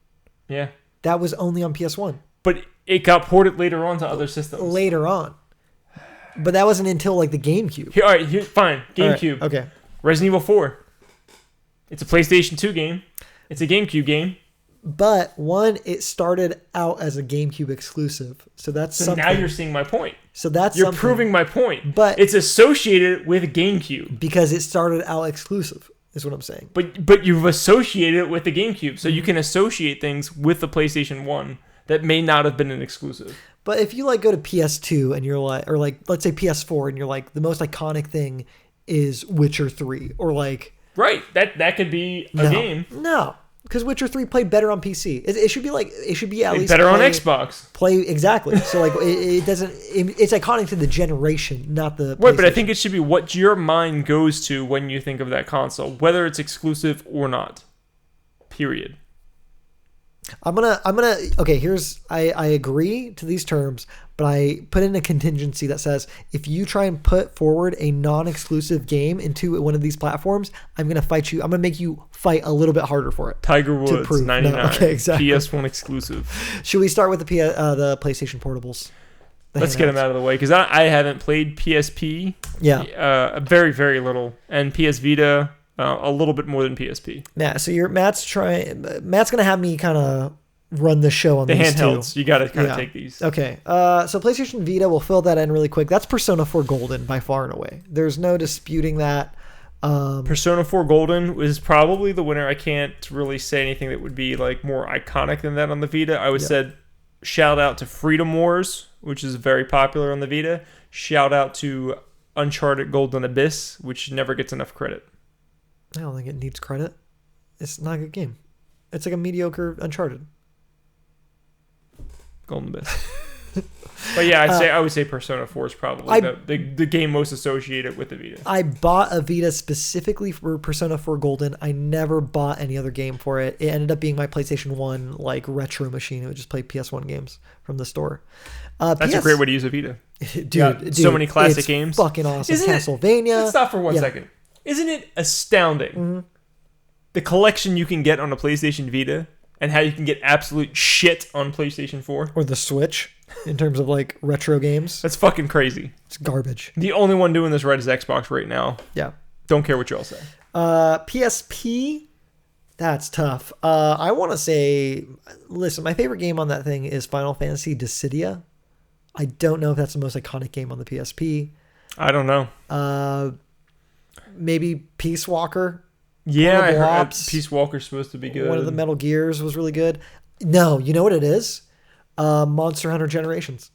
Speaker 2: Yeah.
Speaker 1: That was only on PS1.
Speaker 2: But it got ported later on to other systems.
Speaker 1: Later on. But that wasn't until the GameCube.
Speaker 2: All right, fine. GameCube.
Speaker 1: Right, okay.
Speaker 2: Resident Evil 4. It's a PlayStation 2 game. It's a GameCube game.
Speaker 1: But it started out as a GameCube exclusive. So that's something.
Speaker 2: Now you're seeing my point.
Speaker 1: So that's
Speaker 2: You're proving my point.
Speaker 1: But
Speaker 2: it's associated with GameCube.
Speaker 1: Because it started out exclusive, is what I'm saying.
Speaker 2: But you've associated it with the GameCube. So you can associate things with the PlayStation 1 that may not have been an exclusive.
Speaker 1: But if you go to PS2 and you're or let's say PS4 and you're the most iconic thing is Witcher 3 or
Speaker 2: right, that could be a game.
Speaker 1: No, because Witcher 3 played better on PC. It should be at least
Speaker 2: better on Xbox.
Speaker 1: Play exactly. So it doesn't. It's iconic to the generation, not the
Speaker 2: right. But I think it should be what your mind goes to when you think of that console, whether it's exclusive or not. Period.
Speaker 1: Okay, I agree to these terms, but I put in a contingency that says if you try and put forward a non-exclusive game into one of these platforms, I'm going to fight you. I'm going to make you fight a little bit harder for it.
Speaker 2: Tiger Woods 99.
Speaker 1: No, okay, exactly.
Speaker 2: PS1 exclusive.
Speaker 1: Should we start with the PlayStation portables?
Speaker 2: Let's get them out of the way because I haven't played PSP.
Speaker 1: Yeah.
Speaker 2: Very, very little. And PS Vita, a little bit more than PSP.
Speaker 1: Yeah, so Matt's going to have me kind of run the show on
Speaker 2: the
Speaker 1: these
Speaker 2: handhelds.
Speaker 1: Two.
Speaker 2: You got to kind of take these.
Speaker 1: Okay. So PlayStation Vita, we'll fill that in really quick. That's Persona 4 Golden by far and away. There's no disputing that.
Speaker 2: Persona 4 Golden was probably the winner. I can't really say anything that would be like more iconic than that on the Vita. I would said shout out to Freedom Wars, which is very popular on the Vita. Shout out to Uncharted Golden Abyss, which never gets enough credit.
Speaker 1: I don't think it needs credit. It's not a good game. It's like a mediocre Uncharted.
Speaker 2: Golden Abyss. But yeah, I would say Persona 4 is probably the game most associated with the Vita.
Speaker 1: I bought a Vita specifically for Persona 4 Golden. I never bought any other game for it. It ended up being my PlayStation 1 like retro machine. It would just play PS1 games from the store.
Speaker 2: That's a great way to use a Vita.
Speaker 1: Dude,
Speaker 2: so many classic games.
Speaker 1: Fucking awesome. Castlevania.
Speaker 2: Let's stop for 1 second. Isn't it astounding the collection you can get on a PlayStation Vita and how you can get absolute shit on PlayStation 4?
Speaker 1: Or the Switch in terms of like retro games.
Speaker 2: That's fucking crazy.
Speaker 1: It's garbage.
Speaker 2: The only one doing this right is Xbox right now.
Speaker 1: Yeah.
Speaker 2: Don't care what you all say.
Speaker 1: PSP, that's tough. I want to say, listen, my favorite game on that thing is Final Fantasy Dissidia. I don't know if that's the most iconic game on the PSP.
Speaker 2: I don't know.
Speaker 1: Maybe Peace Walker.
Speaker 2: Yeah, I heard Peace Walker's supposed to be good.
Speaker 1: One of the Metal Gears was really good. No, you know what it is? Monster Hunter Generations.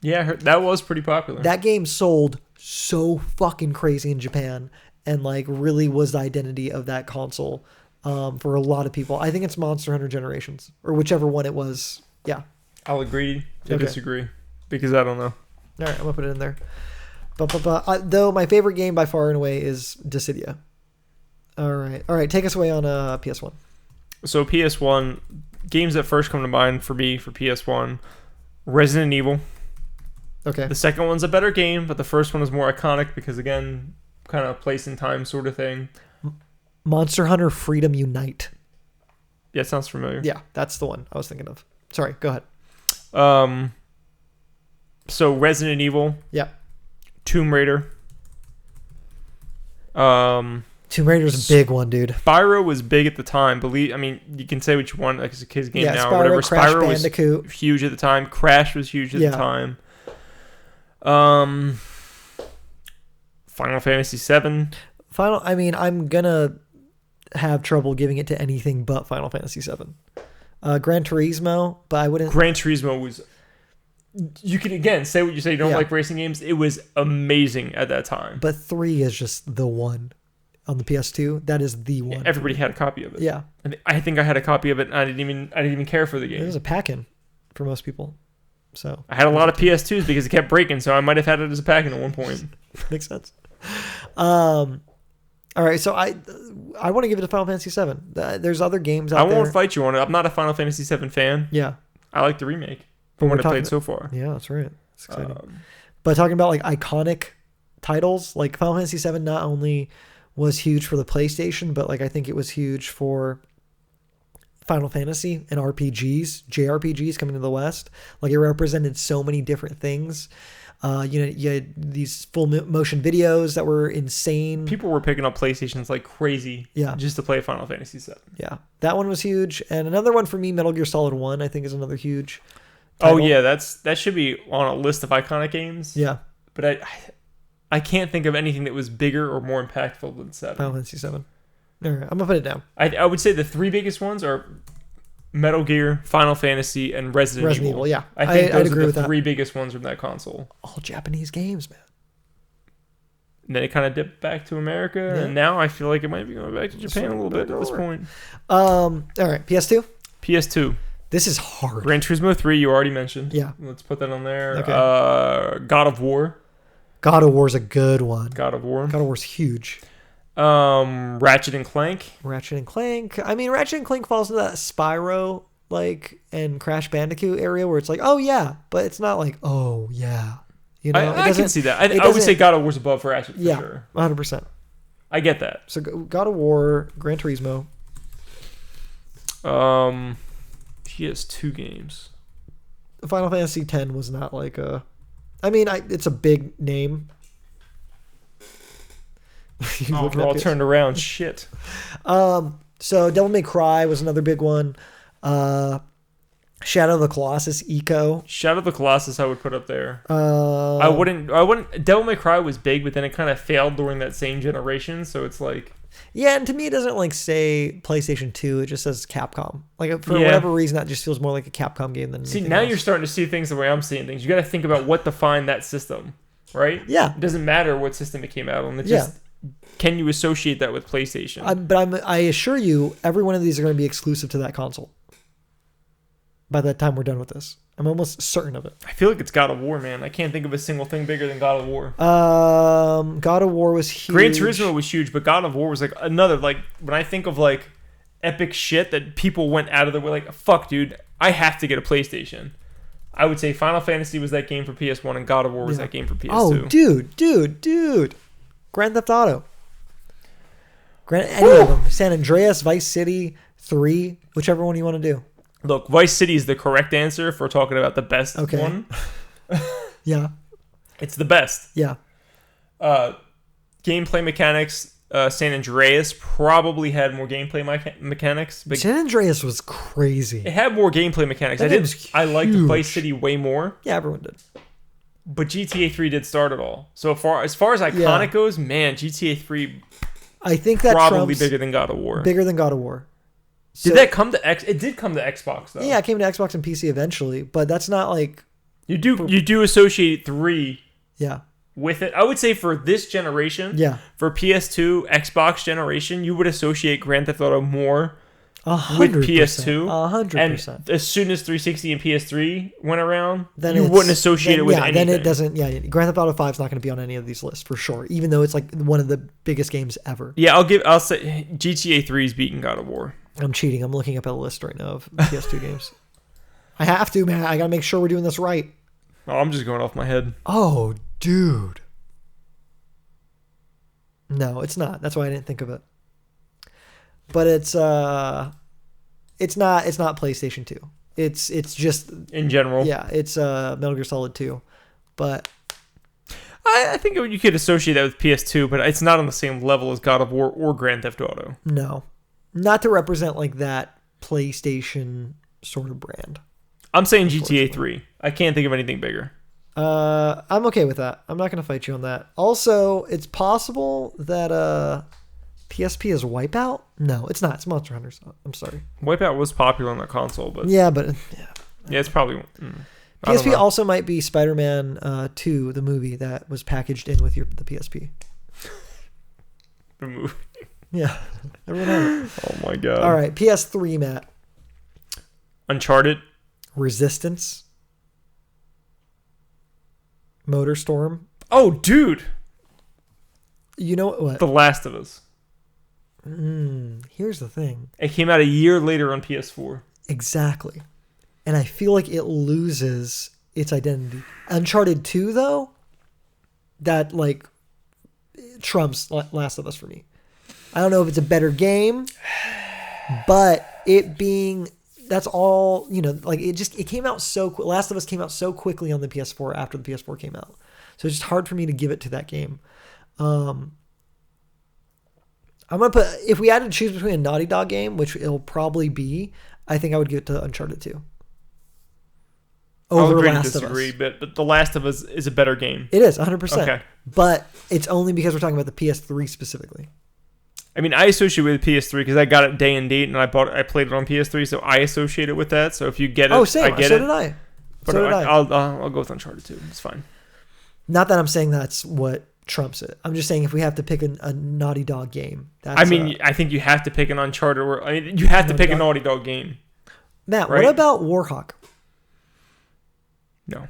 Speaker 2: Yeah, I heard, that was pretty popular.
Speaker 1: That game sold so fucking crazy in Japan and like really was the identity of that console for a lot of people. I think it's Monster Hunter Generations or whichever one it was. Yeah.
Speaker 2: I'll agree to disagree because I don't know.
Speaker 1: All right, I'm going to put it in there. Though my favorite game by far and away is Dissidia. All right. Take us away on PS1.
Speaker 2: So PS1, games that first come to mind for me for PS1, Resident Evil.
Speaker 1: Okay.
Speaker 2: The second one's a better game, but the first one is more iconic because, again, kind of place and time sort of thing.
Speaker 1: Monster Hunter Freedom Unite.
Speaker 2: Yeah, it sounds familiar.
Speaker 1: Yeah, that's the one I was thinking of. Sorry, go ahead.
Speaker 2: So Resident Evil.
Speaker 1: Yeah.
Speaker 2: Tomb Raider.
Speaker 1: Tomb Raider's a big one, dude.
Speaker 2: Spyro was big at the time. You can say what you want, like it's a kid's game now
Speaker 1: Spyro,
Speaker 2: or whatever.
Speaker 1: Crash
Speaker 2: Spyro
Speaker 1: Bandicoot.
Speaker 2: Was huge at the time. Crash was huge at the time. Final Fantasy VII.
Speaker 1: I'm gonna have trouble giving it to anything but Final Fantasy VII. Gran Turismo, but I wouldn't.
Speaker 2: Gran Turismo was. You can again say what you say. You don't like racing games. It was amazing at that time.
Speaker 1: But 3 is just the one on the PS2. That is the one.
Speaker 2: Everybody had a copy of it.
Speaker 1: Yeah,
Speaker 2: I think I had a copy of it, and I didn't even care for the game.
Speaker 1: It was a pack-in for most people. So
Speaker 2: I had a lot of PS2s because it kept breaking. So I might have had it as a pack-in at one point.
Speaker 1: Makes sense. All right, so I want to give it to Final Fantasy VII. There's other games out there.
Speaker 2: I won't fight you on it. I'm not a Final Fantasy VII fan.
Speaker 1: Yeah,
Speaker 2: I like the remake. From what I played so far.
Speaker 1: Yeah, that's right. It's exciting. But talking about like iconic titles, like Final Fantasy VII not only was huge for the PlayStation, but like I think it was huge for Final Fantasy and RPGs, JRPGs coming to the West. Like it represented so many different things. You had these full motion videos that were insane.
Speaker 2: People were picking up PlayStations like crazy just to play Final Fantasy VII.
Speaker 1: Yeah, that one was huge. And another one for me, Metal Gear Solid 1, I think is another huge title.
Speaker 2: Oh yeah, that should be on a list of iconic games.
Speaker 1: Yeah,
Speaker 2: but I can't think of anything that was bigger or more impactful than 7.
Speaker 1: Final Fantasy 7. All right, I'm gonna put it down.
Speaker 2: I would say the 3 biggest ones are Metal Gear, Final Fantasy, and Resident Evil.
Speaker 1: Yeah,
Speaker 2: I think those
Speaker 1: agree
Speaker 2: are
Speaker 1: with
Speaker 2: the
Speaker 1: that.
Speaker 2: 3 biggest ones from that console.
Speaker 1: All Japanese games, man.
Speaker 2: And then it kind of dipped back to America, and now I feel like it might be going back to Japan a little bit at this point.
Speaker 1: All right, PS2.
Speaker 2: PS2.
Speaker 1: This is hard.
Speaker 2: Gran Turismo 3, you already mentioned.
Speaker 1: Yeah.
Speaker 2: Let's put that on there.
Speaker 1: Okay.
Speaker 2: God of War.
Speaker 1: God of War's a good one.
Speaker 2: God of War.
Speaker 1: God of War's huge.
Speaker 2: Ratchet and Clank.
Speaker 1: Ratchet and Clank. I mean, Ratchet and Clank falls into that Spyro like and Crash Bandicoot area where it's like, oh yeah, but it's not like, oh yeah. You know,
Speaker 2: I can see that. I would say God of War's above Ratchet for sure.
Speaker 1: 100%.
Speaker 2: I get that.
Speaker 1: So God of War, Gran Turismo.
Speaker 2: He has 2 games.
Speaker 1: Final Fantasy X was not like a... I mean, it's a big name.
Speaker 2: We're all turned around. Shit.
Speaker 1: So Devil May Cry was another big one. Shadow of the Colossus, Eco.
Speaker 2: Shadow of the Colossus I would put up there. I wouldn't Devil May Cry was big, but then it kind of failed during that same generation, so it's like...
Speaker 1: Yeah, and to me it doesn't like say PlayStation 2, it just says Capcom. Like for whatever reason that just feels more like a Capcom game than
Speaker 2: See, now else. You're starting to see things the way I'm seeing things. You got to think about what defined that system, right?
Speaker 1: Yeah.
Speaker 2: It doesn't matter what system it came out on. It's just can you associate that with PlayStation?
Speaker 1: I assure you every one of these are going to be exclusive to that console. By the time we're done with this. I'm almost certain of it.
Speaker 2: I feel like it's God of War, man. I can't think of a single thing bigger than God of War.
Speaker 1: God of War was huge.
Speaker 2: Gran Turismo was huge, but God of War was like another, like, when I think of like epic shit that people went out of their way, like, fuck, dude, I have to get a PlayStation. I would say Final Fantasy was that game for PS1 and God of War was that game for PS2.
Speaker 1: Oh, dude. Grand Theft Auto. Any of them. San Andreas, Vice City, 3, whichever one you want to do.
Speaker 2: Look, Vice City is the correct answer if we're talking about the best one.
Speaker 1: Yeah.
Speaker 2: It's the best.
Speaker 1: Yeah.
Speaker 2: Gameplay mechanics, San Andreas probably had more gameplay mechanics. But
Speaker 1: San Andreas was crazy.
Speaker 2: It had more gameplay mechanics. I liked Vice City way more.
Speaker 1: Yeah, everyone did.
Speaker 2: But GTA 3 did start it all. So as far as iconic goes, man, GTA 3
Speaker 1: I think that
Speaker 2: probably bigger than God of War.
Speaker 1: Bigger than God of War.
Speaker 2: Did that come to X? It did come to Xbox though.
Speaker 1: Yeah, it came to Xbox and PC eventually, but that's not like
Speaker 2: you do associate 3
Speaker 1: Yeah.
Speaker 2: with it. I would say for this generation, for PS2, Xbox generation, you would associate Grand Theft Auto more
Speaker 1: 100%,
Speaker 2: with PS2.
Speaker 1: 100%.
Speaker 2: And as soon as 360 and PS3 went around, then you wouldn't associate it with anything.
Speaker 1: Then it doesn't. Yeah, Grand Theft Auto 5 is not going to be on any of these lists for sure, even though it's like one of the biggest games ever.
Speaker 2: Yeah, I'll say GTA 3 is beating God of War.
Speaker 1: I'm cheating. I'm looking up at a list right now of PS2 games. I have to, man. I got to make sure we're doing this right.
Speaker 2: Oh, I'm just going off my head.
Speaker 1: Oh, dude. No, it's not. That's why I didn't think of it. But it's not PlayStation 2. It's just
Speaker 2: in general.
Speaker 1: Yeah, it's Metal Gear Solid 2. But
Speaker 2: I think you could associate that with PS2, but it's not on the same level as God of War or Grand Theft Auto.
Speaker 1: No. Not to represent like that PlayStation sort of brand.
Speaker 2: I'm saying GTA 3. I can't think of anything bigger.
Speaker 1: I'm okay with that. I'm not going to fight you on that. Also, it's possible that PSP is Wipeout? No, it's not. It's Monster Hunter. I'm sorry.
Speaker 2: Wipeout was popular on that console, but
Speaker 1: yeah, it's probably PSP also might be Spider-Man 2, the movie that was packaged in with the PSP.
Speaker 2: The movie.
Speaker 1: Yeah. Everyone had it.
Speaker 2: Oh my god.
Speaker 1: All right, PS3, Matt.
Speaker 2: Uncharted.
Speaker 1: Resistance. Motorstorm.
Speaker 2: Oh, dude.
Speaker 1: You know what?
Speaker 2: The Last of Us.
Speaker 1: Here's the thing.
Speaker 2: It came out a year later on PS4.
Speaker 1: Exactly. And I feel like it loses its identity. Uncharted 2, though, that like trumps Last of Us for me. I don't know if it's a better game, but that's all, like it came out so quick. Last of Us came out so quickly on the PS4 after the PS4 came out. So it's just hard for me to give it to that game. I'm going to put, if we had to choose between a Naughty Dog game, which it'll probably be, I think I would give it to Uncharted 2. Over Last of Us.
Speaker 2: But The Last of Us is a better game.
Speaker 1: It is, 100%.
Speaker 2: Okay.
Speaker 1: But it's only because we're talking about the PS3 specifically.
Speaker 2: I mean, I associate with PS3 because I got it day and date, and I played it on PS3, so I associate it with that. So if you get it,
Speaker 1: same.
Speaker 2: I get
Speaker 1: so
Speaker 2: it.
Speaker 1: Did I.
Speaker 2: But
Speaker 1: so did I.
Speaker 2: I'll go with Uncharted 2. It's fine.
Speaker 1: Not that I'm saying that's what trumps it. I'm just saying if we have to pick a Naughty Dog game.
Speaker 2: I think you have to pick an Uncharted. You have to pick a Naughty Dog game.
Speaker 1: Matt,
Speaker 2: right?
Speaker 1: What about Warhawk?
Speaker 2: No.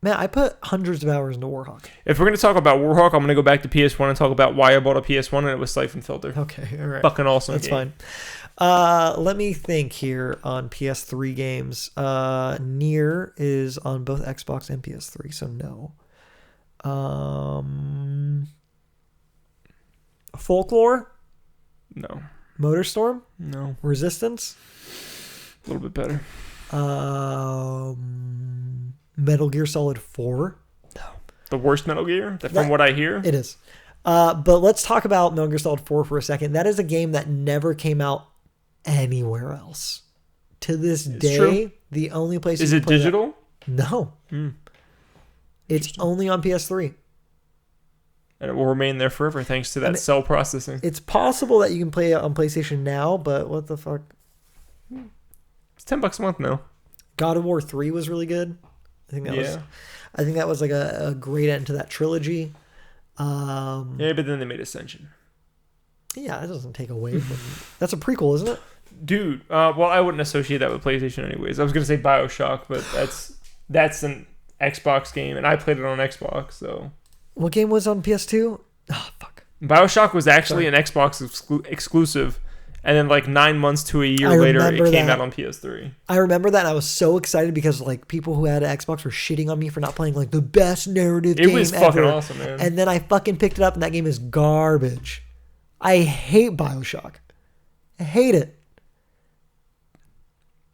Speaker 1: Matt, I put hundreds of hours into Warhawk.
Speaker 2: If we're going to talk about Warhawk, I'm going to go back to PS1 and talk about why I bought a PS1 and it was Siphon Filter.
Speaker 1: Okay, all right.
Speaker 2: Fucking awesome
Speaker 1: That's
Speaker 2: game.
Speaker 1: Let me think here on PS3 games. Nier is on both Xbox and PS3, so no. Folklore?
Speaker 2: No.
Speaker 1: Motorstorm?
Speaker 2: No.
Speaker 1: Resistance?
Speaker 2: A little bit better.
Speaker 1: Metal Gear Solid 4?
Speaker 2: No. The worst Metal Gear? From what I hear?
Speaker 1: It is. But let's talk about Metal Gear Solid 4 for a second. That is a game that never came out anywhere else. To this day, true. The only place...
Speaker 2: Is it digital?
Speaker 1: No. It's only on PS3.
Speaker 2: And it will remain there forever thanks to that cell processing.
Speaker 1: It's possible that you can play it on PlayStation Now, but what the fuck?
Speaker 2: It's $10 a month now.
Speaker 1: God of War 3 was really good. I think that was like a great end to that trilogy.
Speaker 2: Yeah, but then they made Ascension.
Speaker 1: Yeah, that doesn't take away from... That's a prequel, isn't it?
Speaker 2: Dude, well, I wouldn't associate that with PlayStation anyways. I was going to say BioShock, but that's an Xbox game, and I played it on Xbox, so...
Speaker 1: What game was on PS2? Oh, fuck.
Speaker 2: BioShock was actually an Xbox exclusive, and then like 9 months to a year later, it came out on PS3.
Speaker 1: I remember that, and I was so excited because like people who had an Xbox were shitting on me for not playing like the best narrative game ever. It was fucking
Speaker 2: awesome, man.
Speaker 1: And then I fucking picked it up, and that game is garbage. I hate BioShock. I hate it.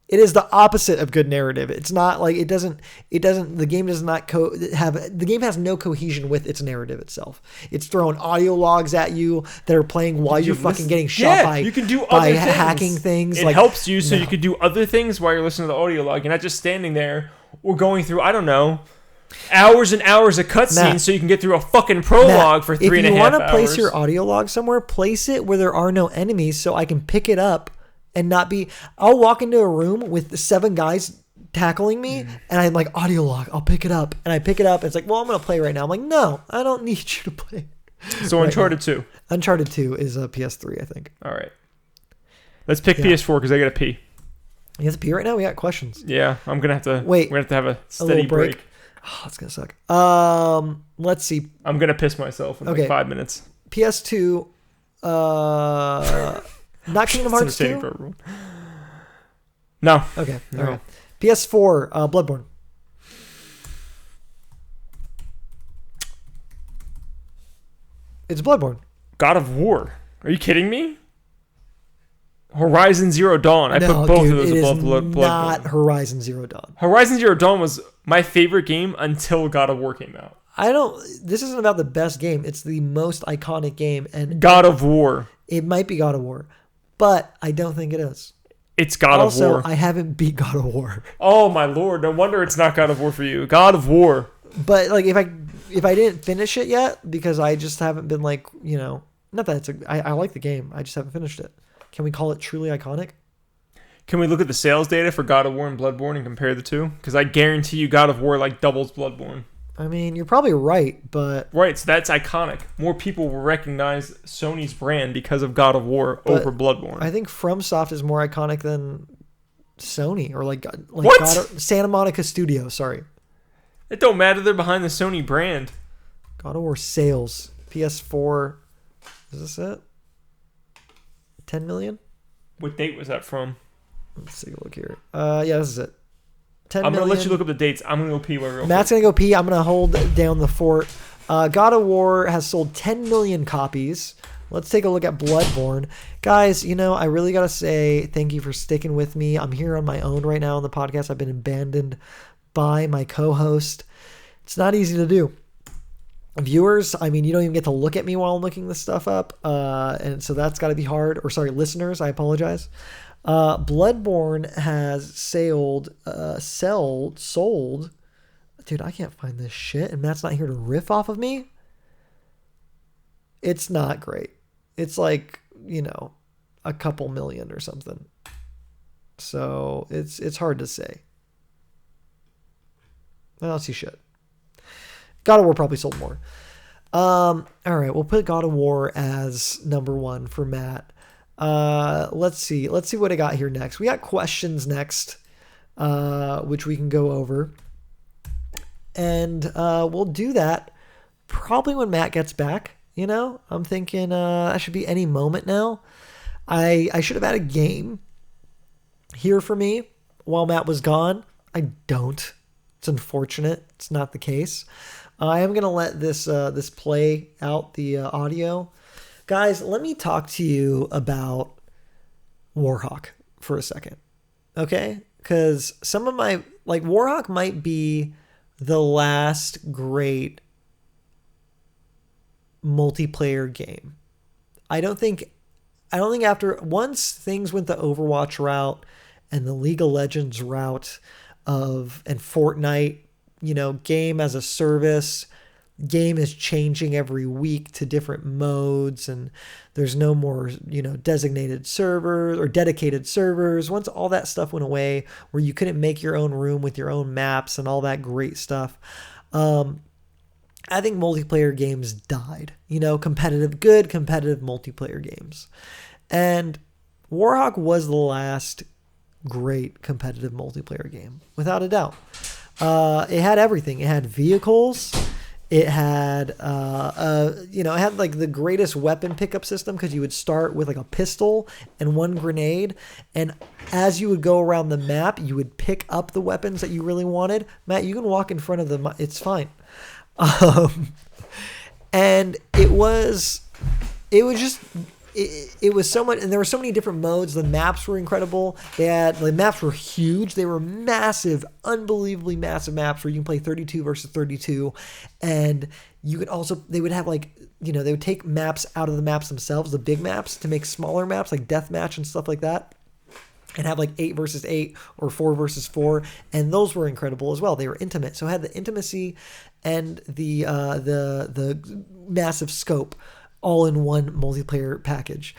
Speaker 1: It is the opposite of good narrative. It's not like the game does not the game has no cohesion with its narrative itself. It's throwing audio logs at you that are playing while you're fucking getting shot by,
Speaker 2: you can do other things.
Speaker 1: Hacking things.
Speaker 2: It helps you so you can do other things while you're listening to the audio log. You're not just standing there or going through, I don't know, hours and hours of cutscenes so you can get through a fucking prologue for 3.5 hours. If you want to
Speaker 1: place your audio log somewhere, place it where there are no enemies so I can pick it up. And not be... I'll walk into a room with 7 guys tackling me, and I'm like, audio log, I'll pick it up. And I pick it up, and it's like, well, I'm going to play right now. I'm like, no, I don't need you to play.
Speaker 2: So right Uncharted now. 2.
Speaker 1: Uncharted 2 is a PS3, I think.
Speaker 2: All right. Let's pick PS4, because I got to pee.
Speaker 1: You have to pee right now? We got questions.
Speaker 2: Yeah, I'm going to have to...
Speaker 1: Wait.
Speaker 2: We're going to have to have a steady break.
Speaker 1: Oh, it's going to suck. Let's see.
Speaker 2: I'm going to piss myself in like 5 minutes.
Speaker 1: PS2... Not Kingdom Hearts 2?
Speaker 2: For everyone. No.
Speaker 1: Okay. All right. PS4, Bloodborne. It's Bloodborne.
Speaker 2: God of War. Are you kidding me? Horizon Zero Dawn. I put both of those above Bloodborne.
Speaker 1: Not Horizon Zero Dawn.
Speaker 2: Horizon Zero Dawn was my favorite game until God of War came out.
Speaker 1: This isn't about the best game. It's the most iconic game. And
Speaker 2: God of War.
Speaker 1: It might be God of War. But I don't think it is.
Speaker 2: It's God of War.
Speaker 1: Also, I haven't beat God of War.
Speaker 2: Oh my lord! No wonder it's not God of War for you. God of War.
Speaker 1: But like, if I didn't finish it yet, because I just haven't been like, not that I like the game. I just haven't finished it. Can we call it truly iconic?
Speaker 2: Can we look at the sales data for God of War and Bloodborne and compare the two? Because I guarantee you, God of War like doubles Bloodborne.
Speaker 1: I mean, you're probably right, but...
Speaker 2: Right, so that's iconic. More people will recognize Sony's brand because of God of War over Bloodborne.
Speaker 1: I think FromSoft is more iconic than Sony, or like
Speaker 2: what?
Speaker 1: Santa Monica Studio, sorry.
Speaker 2: It don't matter, they're behind the Sony brand.
Speaker 1: God of War sales. PS4, is this it? 10 million?
Speaker 2: What date was that from?
Speaker 1: Let's take a look here. Yeah, this is it.
Speaker 2: I'm going to let you look up the dates. I'm going to go pee.
Speaker 1: Matt's going to go pee. I'm going to hold down the fort. God of War has sold 10 million copies. Let's take a look at Bloodborne. Guys, I really got to say thank you for sticking with me. I'm here on my own right now on the podcast. I've been abandoned by my co-host. It's not easy to do. Viewers, I mean, you don't even get to look at me while I'm looking this stuff up. And so that's got to be hard. Or sorry, listeners, I apologize. Bloodborne has sold. Dude, I can't find this shit, and Matt's not here to riff off of me. It's not great. It's like, a couple million or something. So it's hard to say. I don't see shit. God of War probably sold more. All right, we'll put God of War as number 1 for Matt. Let's see what I got here next. We got questions next, which we can go over, and we'll do that probably when Matt gets back. I'm thinking that should be any moment now. I should have had a game here for me while Matt was gone. I don't. It's unfortunate. It's not the case. I am going to let this play out the audio. Guys, let me talk to you about Warhawk for a second. Okay? Because some of my... Like, Warhawk might be the last great multiplayer game. I don't think after... Once things went the Overwatch route and the League of Legends route and Fortnite, game as a service... Game is changing every week to different modes, and there's no more, designated servers or dedicated servers. Once all that stuff went away, where you couldn't make your own room with your own maps and all that great stuff, I think multiplayer games died. Good competitive multiplayer games, and Warhawk was the last great competitive multiplayer game, without a doubt. It had everything. It had vehicles. It had, it had like the greatest weapon pickup system, because you would start with like a pistol and one grenade. And as you would go around the map, you would pick up the weapons that you really wanted. Matt, you can walk in front of them. It's fine. And it was so much, and there were so many different modes. The maps were incredible. The maps were huge. They were massive, unbelievably massive maps where you can play 32 versus 32. And you could also, they would have they would take maps out of the maps themselves, the big maps, to make smaller maps like deathmatch and stuff like that, and have 8 versus 8 or 4 versus 4. And those were incredible as well. They were intimate. So it had the intimacy and the massive scope all in one multiplayer package.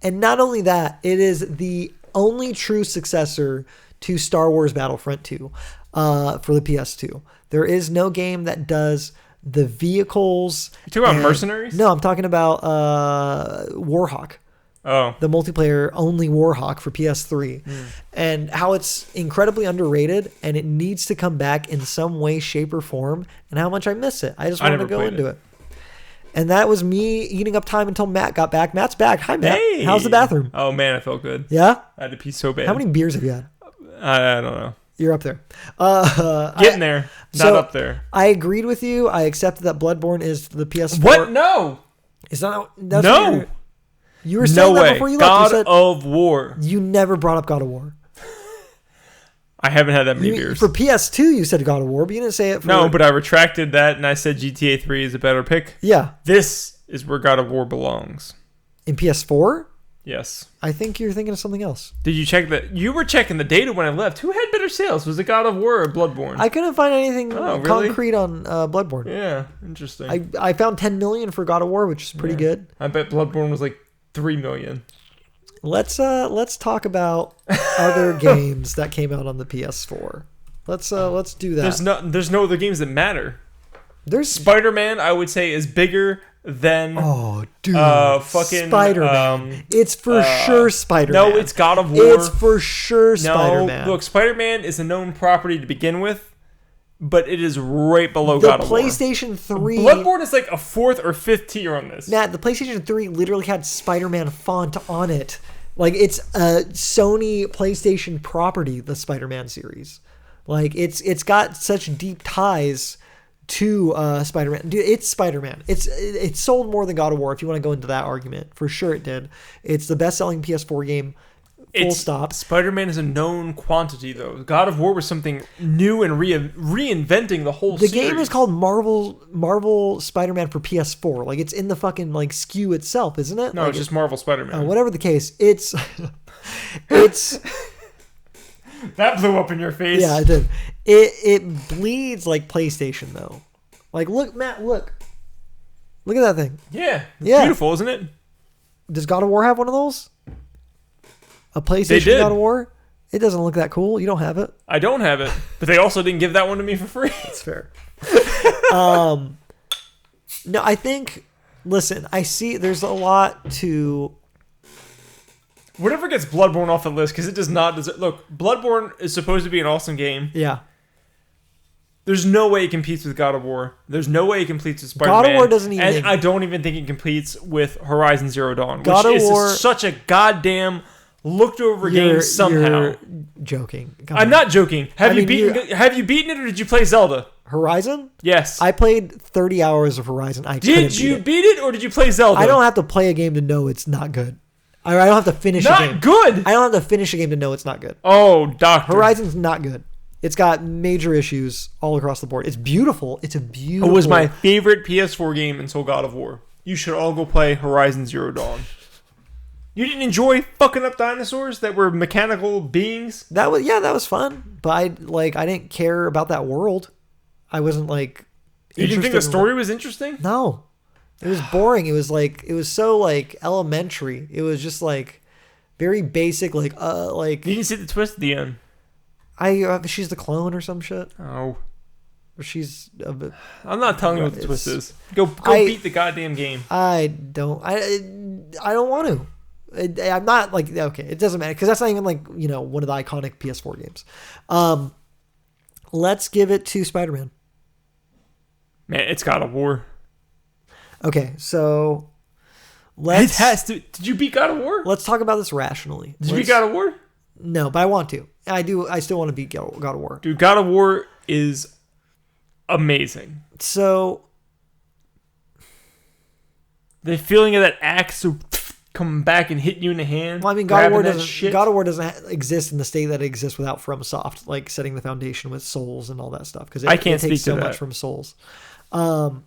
Speaker 1: And not only that, it is the only true successor to Star Wars Battlefront 2 for the PS2. There is no game that does the vehicles.
Speaker 2: You talking about Mercenaries?
Speaker 1: No, I'm talking about Warhawk.
Speaker 2: Oh.
Speaker 1: The multiplayer only Warhawk for PS3. And how it's incredibly underrated, and it needs to come back in some way, shape, or form, and how much I miss it. I just wanted to go into it. And that was me eating up time until Matt got back. Matt's back. Hi, Matt.
Speaker 2: Hey.
Speaker 1: How's the bathroom?
Speaker 2: Oh, man, I felt good.
Speaker 1: Yeah?
Speaker 2: I had to pee so bad.
Speaker 1: How many beers have you had?
Speaker 2: I don't know.
Speaker 1: You're up there.
Speaker 2: Getting there. Not up there.
Speaker 1: I agreed with you. I accepted that Bloodborne is the PS4.
Speaker 2: What? No.
Speaker 1: Is that
Speaker 2: no.
Speaker 1: You were saying that before you left.
Speaker 2: God of War.
Speaker 1: You never brought up God of War.
Speaker 2: I haven't had that many beers.
Speaker 1: For PS2, you said God of War, but you didn't say it for...
Speaker 2: No, but I retracted that, and I said GTA 3 is a better pick.
Speaker 1: Yeah.
Speaker 2: This is where God of War belongs.
Speaker 1: In PS4?
Speaker 2: Yes.
Speaker 1: I think you're thinking of something else.
Speaker 2: Did you check that? You were checking the data when I left. Who had better sales? Was it God of War or Bloodborne?
Speaker 1: I couldn't find anything concrete on Bloodborne.
Speaker 2: Yeah, interesting.
Speaker 1: I found 10 million for God of War, which is pretty good.
Speaker 2: I bet Bloodborne was like 3 million.
Speaker 1: Let's talk about other games that came out on the PS4. Let's do that.
Speaker 2: There's no other games that matter.
Speaker 1: There's
Speaker 2: Spider-Man, I would say, is bigger than
Speaker 1: fucking Spider-Man. It's for sure Spider-Man.
Speaker 2: No, it's God of War.
Speaker 1: It's for sure Spider-Man.
Speaker 2: No, look, Spider-Man is a known property to begin with, but it is right below God of War.
Speaker 1: The PlayStation 3...
Speaker 2: Bloodborne is like a 4th or 5th tier on this.
Speaker 1: Matt, the PlayStation 3 literally had Spider-Man font on it. Like, it's a Sony PlayStation property, the Spider-Man series. Like, it's got such deep ties to Spider-Man. Dude, it's Spider-Man. It sold more than God of War, if you want to go into that argument. For sure it did. It's the best-selling PS4 game. Full stop.
Speaker 2: Spider-Man is a known quantity, though. God of War was something new and reinventing the whole series.
Speaker 1: The game is called Marvel Spider-Man for PS4. Like, it's in the fucking like SKU itself, isn't it?
Speaker 2: No,
Speaker 1: like,
Speaker 2: it's just Marvel Spider-Man.
Speaker 1: Whatever the case, it's
Speaker 2: that blew up in your face.
Speaker 1: Yeah, it did. It bleeds like PlayStation though. Like, look, Matt, look at that thing.
Speaker 2: Yeah, beautiful, isn't it?
Speaker 1: Does God of War have one of those? A PlayStation God of War? It doesn't look that cool. You don't have it.
Speaker 2: I don't have it, but they also didn't give that one to me for free.
Speaker 1: That's fair. No, I think. Listen, I see. There's a lot to.
Speaker 2: Whatever gets Bloodborne off the list, because it does not. Look, Bloodborne is supposed to be an awesome game.
Speaker 1: Yeah.
Speaker 2: There's no way it competes with God of War. There's no way it competes with Spider-Man.
Speaker 1: God of War doesn't even...
Speaker 2: And I don't even think it competes with Horizon Zero Dawn,
Speaker 1: God
Speaker 2: which
Speaker 1: of
Speaker 2: is
Speaker 1: War,
Speaker 2: such a goddamn looked-over game somehow.
Speaker 1: You're joking.
Speaker 2: I'm not joking. Have you beaten it, or did you play Zelda?
Speaker 1: Horizon?
Speaker 2: Yes.
Speaker 1: I played 30 hours of Horizon.
Speaker 2: Did you beat it, or did you play Zelda?
Speaker 1: I don't have to play a game to know it's not good. I don't have to finish a game.
Speaker 2: Not good?
Speaker 1: I don't have to finish a game to know it's not good.
Speaker 2: Oh, doctor.
Speaker 1: Horizon's not good. It's got major issues all across the board. It's beautiful. It's a beautiful...
Speaker 2: It was my favorite PS4 game until God of War. You should all go play Horizon Zero Dawn. You didn't enjoy fucking up dinosaurs that were mechanical beings?
Speaker 1: That was fun. But I didn't care about that world. I wasn't like...
Speaker 2: You didn't think the story was interesting?
Speaker 1: No. It was boring. It was so like elementary. It was just like very basic. You
Speaker 2: didn't see the twist at the end.
Speaker 1: She's the clone or some shit.
Speaker 2: Oh.
Speaker 1: Or she's...
Speaker 2: I'm not telling you what the twist is. Go beat the goddamn game.
Speaker 1: I don't want to. I'm not like... Okay, it doesn't matter. Because that's not even like, one of the iconic PS4 games. Let's give it to Spider-Man.
Speaker 2: Man, it's God of War.
Speaker 1: Okay, so... It
Speaker 2: has to... Did you beat God of War?
Speaker 1: Let's talk about this rationally.
Speaker 2: Did you beat God of War?
Speaker 1: No, but I want to. I do. I still want to beat God of War.
Speaker 2: Dude, God of War is amazing.
Speaker 1: So
Speaker 2: the feeling of that axe come back and hit you in the hand.
Speaker 1: Well, I mean, God of War doesn't exist in the state that it exists without FromSoft, like setting the foundation with Souls and all that stuff. Because
Speaker 2: I can't
Speaker 1: it takes
Speaker 2: speak to
Speaker 1: so much from Souls. But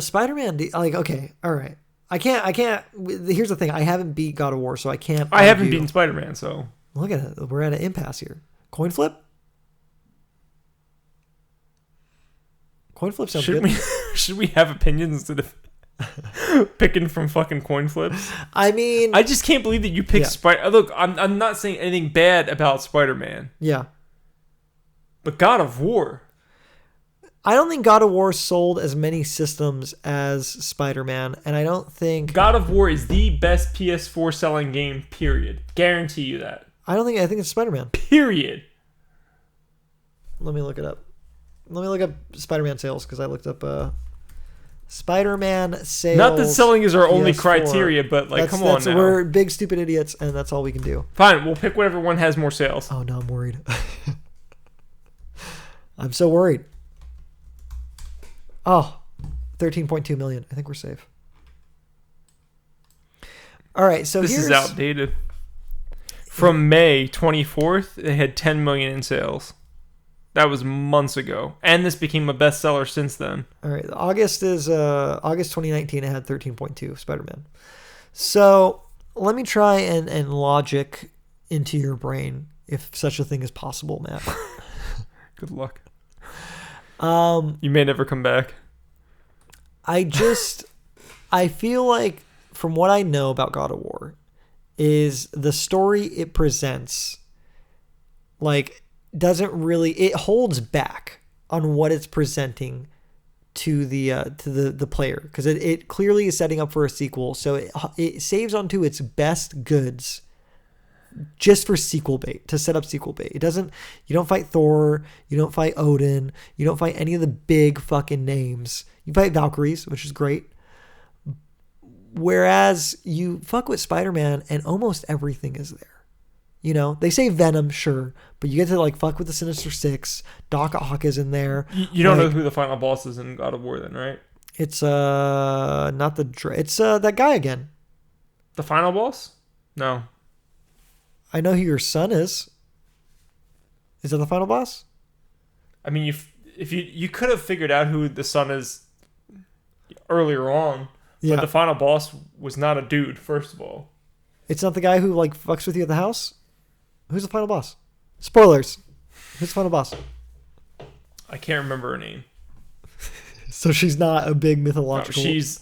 Speaker 1: Spider-Man, okay, all right. I can't. Here's the thing. I haven't beat God of War, so I can't.
Speaker 2: I haven't beaten Spider-Man, so
Speaker 1: look at it. We're at an impasse here. Coin flip. Coin flip sounds good.
Speaker 2: Should we have opinions instead of picking from fucking coin flips?
Speaker 1: I mean,
Speaker 2: I just can't believe that you picked Spider. Look, I'm not saying anything bad about Spider-Man.
Speaker 1: Yeah,
Speaker 2: but God of War.
Speaker 1: I don't think God of War sold as many systems as Spider-Man, and I don't think...
Speaker 2: God of War is the best PS4 selling game, period. Guarantee you that.
Speaker 1: I think it's Spider-Man.
Speaker 2: Period.
Speaker 1: Let me look it up. Let me look up Spider-Man sales, because I looked up Spider-Man sales.
Speaker 2: Not that selling is our only criteria, but come on now.
Speaker 1: We're big stupid idiots, and that's all we can do.
Speaker 2: Fine, we'll pick whatever one has more sales.
Speaker 1: Oh, no, I'm worried. I'm so worried. Oh, 13.2 million. I think we're safe. All right, so
Speaker 2: this is outdated. From May 24th, it had 10 million in sales. That was months ago, and this became a bestseller since then.
Speaker 1: All right, August 2019. It had 13.2 Spider-Man. So let me try and logic into your brain, if such a thing is possible, Matt.
Speaker 2: Good luck. You may never come back.
Speaker 1: I feel like, from what I know about God of War, is the story it presents, doesn't really... It holds back on what it's presenting to the player, because it clearly is setting up for a sequel, so it saves onto its best goods just for sequel bait, to set up sequel bait. You don't fight Thor, you don't fight Odin, you don't fight any of the big fucking names. You fight Valkyries, which is great. Whereas you fuck with Spider-Man and almost everything is there. They say Venom, sure, but you get to fuck with the Sinister Six. Doc Ock is in there.
Speaker 2: You don't know who the final boss is in God of War then, right?
Speaker 1: It's not it's that guy again.
Speaker 2: The final boss? No.
Speaker 1: I know who your son is. Is that the final boss?
Speaker 2: I mean, if you could have figured out who the son is earlier on, but the final boss was not a dude, first of all.
Speaker 1: It's not the guy who fucks with you at the house? Who's the final boss? Spoilers. Who's the final boss?
Speaker 2: I can't remember her name.
Speaker 1: So she's not a big mythological...
Speaker 2: No, she's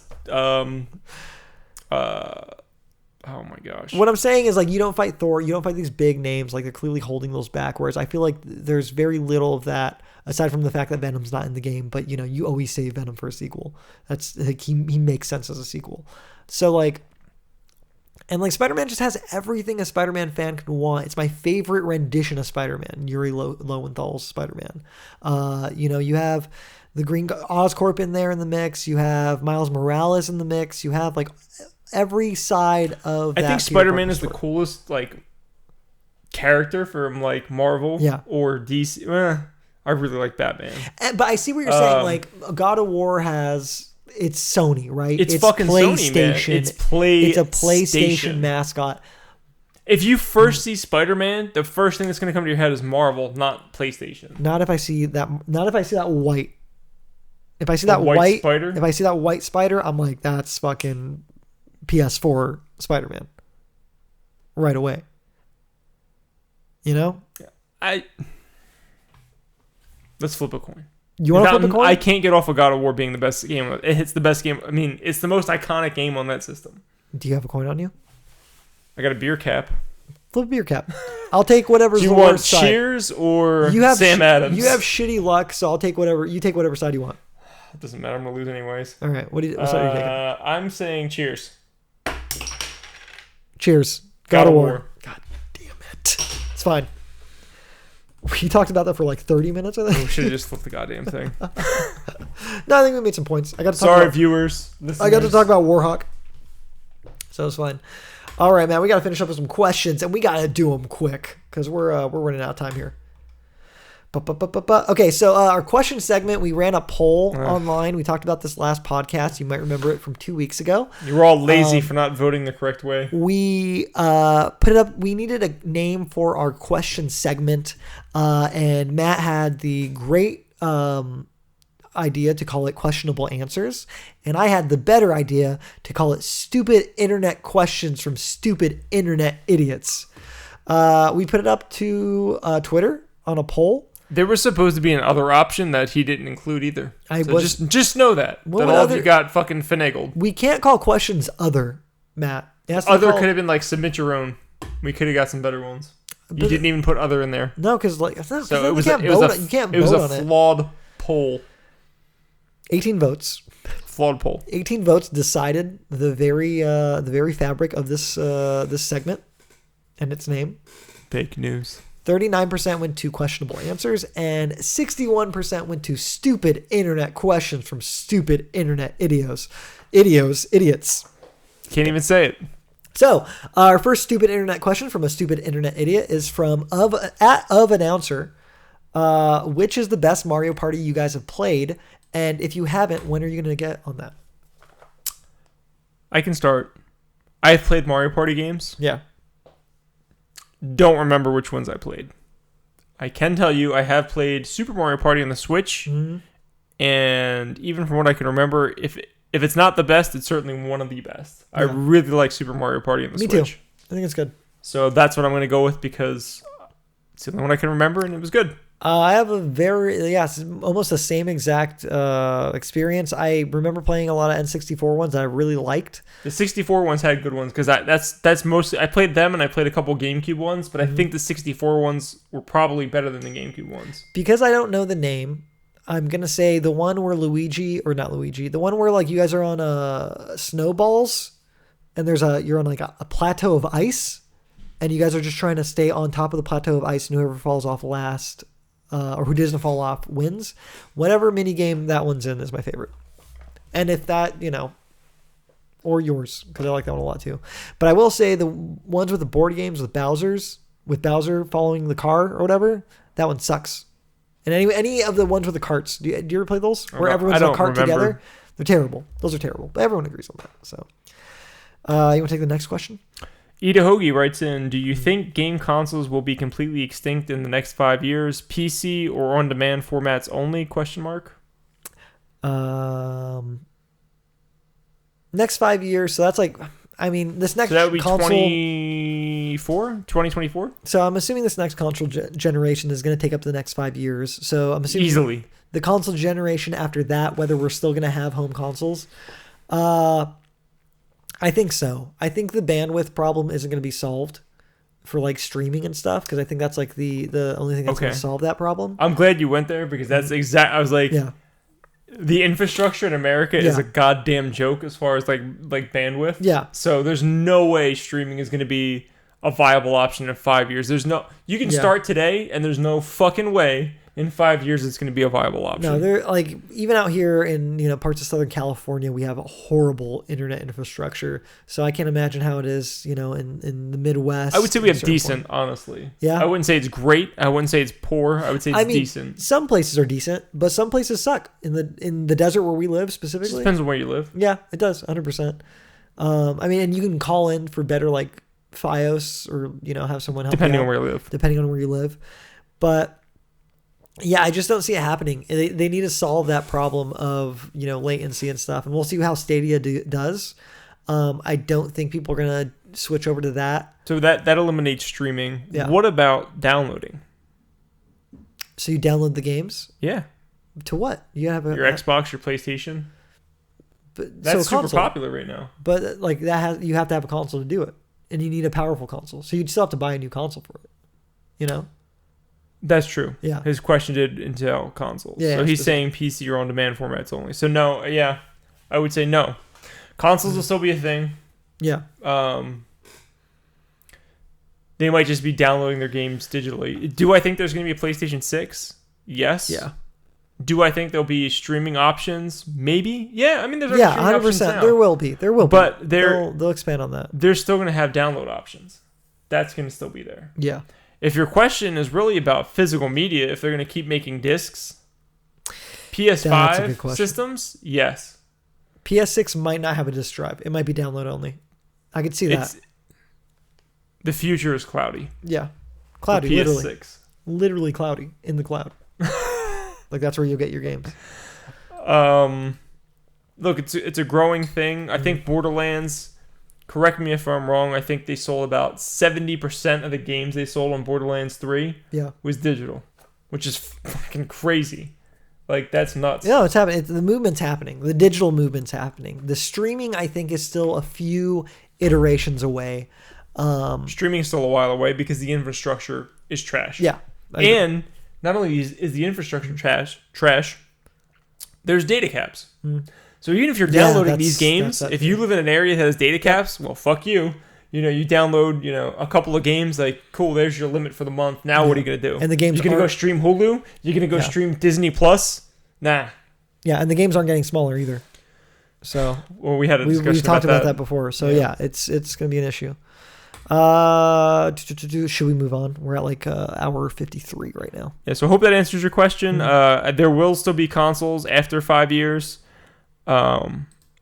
Speaker 2: oh my gosh.
Speaker 1: What I'm saying is you don't fight Thor, you don't fight these big names, they're clearly holding those back, whereas I feel like there's very little of that, aside from the fact that Venom's not in the game, but you always save Venom for a sequel. That's he makes sense as a sequel. So And like Spider-Man just has everything a Spider-Man fan could want. It's my favorite rendition of Spider-Man, Yuri Lowenthal's Spider-Man. You have the Green Oscorp in there in the mix. You have Miles Morales in the mix. You have like every side of that.
Speaker 2: I think Spider-Man is the coolest like character from like Marvel or DC. I really like Batman.
Speaker 1: But I see what you're saying. Like God of War has... It's Sony, right?
Speaker 2: It's fucking Sony, man. It's
Speaker 1: a PlayStation mascot.
Speaker 2: If you first see Spider-Man, the first thing that's going to come to your head is Marvel, not PlayStation.
Speaker 1: Not if I see that. Not if I see that white. If I see that white spider. If I see that white spider, I'm like, that's fucking PS4 Spider-Man. Right away. You know?
Speaker 2: Let's flip a coin.
Speaker 1: You want to flip a coin?
Speaker 2: I can't get off of God of War being the best game. It's the best game. I mean, it's the most iconic game on that system.
Speaker 1: Do you have a coin on you?
Speaker 2: I got a beer cap.
Speaker 1: Flip a beer cap. I'll take whatever's
Speaker 2: the worst side. Do you want Cheers or Sam Adams?
Speaker 1: You have shitty luck, so I'll take whatever. You take whatever side you want.
Speaker 2: It doesn't matter. I'm going to lose anyways.
Speaker 1: All right. What side are you taking?
Speaker 2: I'm saying cheers.
Speaker 1: Cheers. God of War. God damn it. It's fine. We talked about that for like 30 minutes, I think.
Speaker 2: We should have just flipped the goddamn thing.
Speaker 1: No, I think we made some points.
Speaker 2: Viewers. Listeners.
Speaker 1: I got to talk about Warhawk. So it's fine. All right, man. We got to finish up with some questions, and we got to do them quick because we're running out of time here. Okay, so our question segment, we ran a poll online. We talked about this last podcast. You might remember it from 2 weeks ago.
Speaker 2: You were all lazy for not voting the correct way.
Speaker 1: We put it up. We needed a name for our question segment, and Matt had the great idea to call it Questionable Answers, and I had the better idea to call it Stupid Internet Questions from Stupid Internet Idiots. We put it up to Twitter on a poll.
Speaker 2: There was supposed to be another option that he didn't include either. Just know that. That all of you got fucking finagled.
Speaker 1: We can't call questions other, Matt.
Speaker 2: Other could have been like submit your own. We could have got some better ones. You didn't even put other in there.
Speaker 1: No, because like
Speaker 2: so it was a flawed poll.
Speaker 1: 18 votes.
Speaker 2: Flawed poll.
Speaker 1: 18 votes decided the very fabric of this segment and its name.
Speaker 2: Fake news.
Speaker 1: 39% went to questionable answers, and 61% went to stupid internet questions from stupid internet idiots.
Speaker 2: Can't even say it.
Speaker 1: So, our first stupid internet question from a stupid internet idiot is from of announcer. Which is the best Mario Party you guys have played? And if you haven't, when are you going to get on that?
Speaker 2: I can start. I've played Mario Party games.
Speaker 1: Yeah.
Speaker 2: Don't remember which ones I played. I can tell you I have played Super Mario Party on the Switch, and even from what I can remember, if it's not the best, it's certainly one of the best. Yeah. I really like Super Mario Party on the Switch. Me too.
Speaker 1: I think it's good.
Speaker 2: So that's what I'm going to go with because it's the only one I can remember, and it was good.
Speaker 1: I have it's almost the same exact experience. I remember playing a lot of N64 ones that I really liked.
Speaker 2: The 64 ones had good ones because that's mostly I played them and I played a couple GameCube ones, but I think the 64 ones were probably better than the GameCube ones.
Speaker 1: Because I don't know the name, I'm gonna say the one where the one where like you guys are on snowballs, and you're on like a plateau of ice, and you guys are just trying to stay on top of the plateau of ice, and whoever falls off last. Or who doesn't fall off wins. Whatever minigame that one's in is my favorite. And if that, or yours, because I like that one a lot too. But I will say the ones with the board games with Bowser following the car or whatever, that one sucks. And any of the ones with the carts, do you ever play those? Where everyone's in a cart together? They're terrible. Those are terrible. But everyone agrees on that. So, you want to take the next question?
Speaker 2: Ida Hoagie writes in, do you think game consoles will be completely extinct in the next 5 years? PC or on-demand formats only? ?
Speaker 1: Next 5 years. So that's like, this next console... So
Speaker 2: that would be 2024?
Speaker 1: So I'm assuming this next console generation is going to take up the next 5 years. So I'm assuming...
Speaker 2: Easily.
Speaker 1: The console generation after that, whether we're still going to have home consoles... I think so. I think the bandwidth problem isn't going to be solved for like streaming and stuff because I think that's like the only thing that's going to solve that problem.
Speaker 2: I'm glad you went there because that's exact. I was like, the infrastructure in America is a goddamn joke as far as like bandwidth.
Speaker 1: Yeah.
Speaker 2: So there's no way streaming is going to be a viable option in 5 years. You can start today, and there's no fucking way in 5 years it's going to be a viable option.
Speaker 1: No, they're like, even out here in parts of Southern California, we have a horrible internet infrastructure. So I can't imagine how it is in the Midwest.
Speaker 2: I would say we have decent, honestly.
Speaker 1: Yeah,
Speaker 2: I wouldn't say it's great. I wouldn't say it's poor. I would say it's decent.
Speaker 1: Some places are decent, but some places suck. In the desert where we live specifically,
Speaker 2: it just depends on where you live.
Speaker 1: Yeah, it does, 100%. And you can call in for better like FiOS or have someone help
Speaker 2: depending
Speaker 1: you out,
Speaker 2: on where you live.
Speaker 1: Depending on where you live, but. Yeah, I just don't see it happening. They need to solve that problem of latency and stuff, and we'll see how Stadia does. I don't think people are gonna switch over to that.
Speaker 2: So that eliminates streaming.
Speaker 1: Yeah.
Speaker 2: What about downloading?
Speaker 1: So you download the games?
Speaker 2: Yeah.
Speaker 1: To what? You have
Speaker 2: your Xbox, your PlayStation.
Speaker 1: But
Speaker 2: that's super popular right now.
Speaker 1: But like you have to have a console to do it, and you need a powerful console. So you'd still have to buy a new console for it.
Speaker 2: That's true.
Speaker 1: Yeah.
Speaker 2: His question did entail consoles.
Speaker 1: Yeah,
Speaker 2: so he's saying PC or on-demand formats only. So no, yeah, I would say no. Consoles will still be a thing.
Speaker 1: Yeah.
Speaker 2: They might just be downloading their games digitally. Do I think there's going to be a PlayStation 6? Yes.
Speaker 1: Yeah.
Speaker 2: Do I think there'll be streaming options? Maybe. Yeah. I mean, there's
Speaker 1: 100%. There will be.
Speaker 2: But
Speaker 1: they'll expand on that.
Speaker 2: They're still going to have download options. That's going to still be there.
Speaker 1: Yeah.
Speaker 2: If your question is really about physical media, if they're going to keep making discs, PS5 systems, yes.
Speaker 1: PS6 might not have a disc drive. It might be download only. I could see that.
Speaker 2: The future is cloudy.
Speaker 1: Yeah. Cloudy,
Speaker 2: PS6.
Speaker 1: literally. Literally cloudy in the cloud. Like that's where you'll get your games.
Speaker 2: Look, it's a growing thing. I think Borderlands... Correct me if I'm wrong. I think they sold about 70% of the games they sold on Borderlands 3 was digital, which is fucking crazy. Like, that's nuts.
Speaker 1: Yeah, it's happening. The movement's happening. The digital movement's happening. The streaming, I think, is still a few iterations away.
Speaker 2: Streaming is still a while away because the infrastructure is trash.
Speaker 1: Yeah.
Speaker 2: And not only is the infrastructure trash, there's data caps. So even if you're downloading these games, if you live in an area that has data caps, well, fuck you. You download, a couple of games, like, cool, there's your limit for the month. Now what are you going to do?
Speaker 1: And the games
Speaker 2: You're going to go stream Hulu? You're going to go stream Disney Plus? Nah.
Speaker 1: Yeah, and the games aren't getting smaller either. So
Speaker 2: well, we had a discussion
Speaker 1: we've talked about that before. So it's going to be an issue. Should we move on? We're at like hour 53 right now.
Speaker 2: Yeah, so I hope that answers your question. There will still be consoles after 5 years.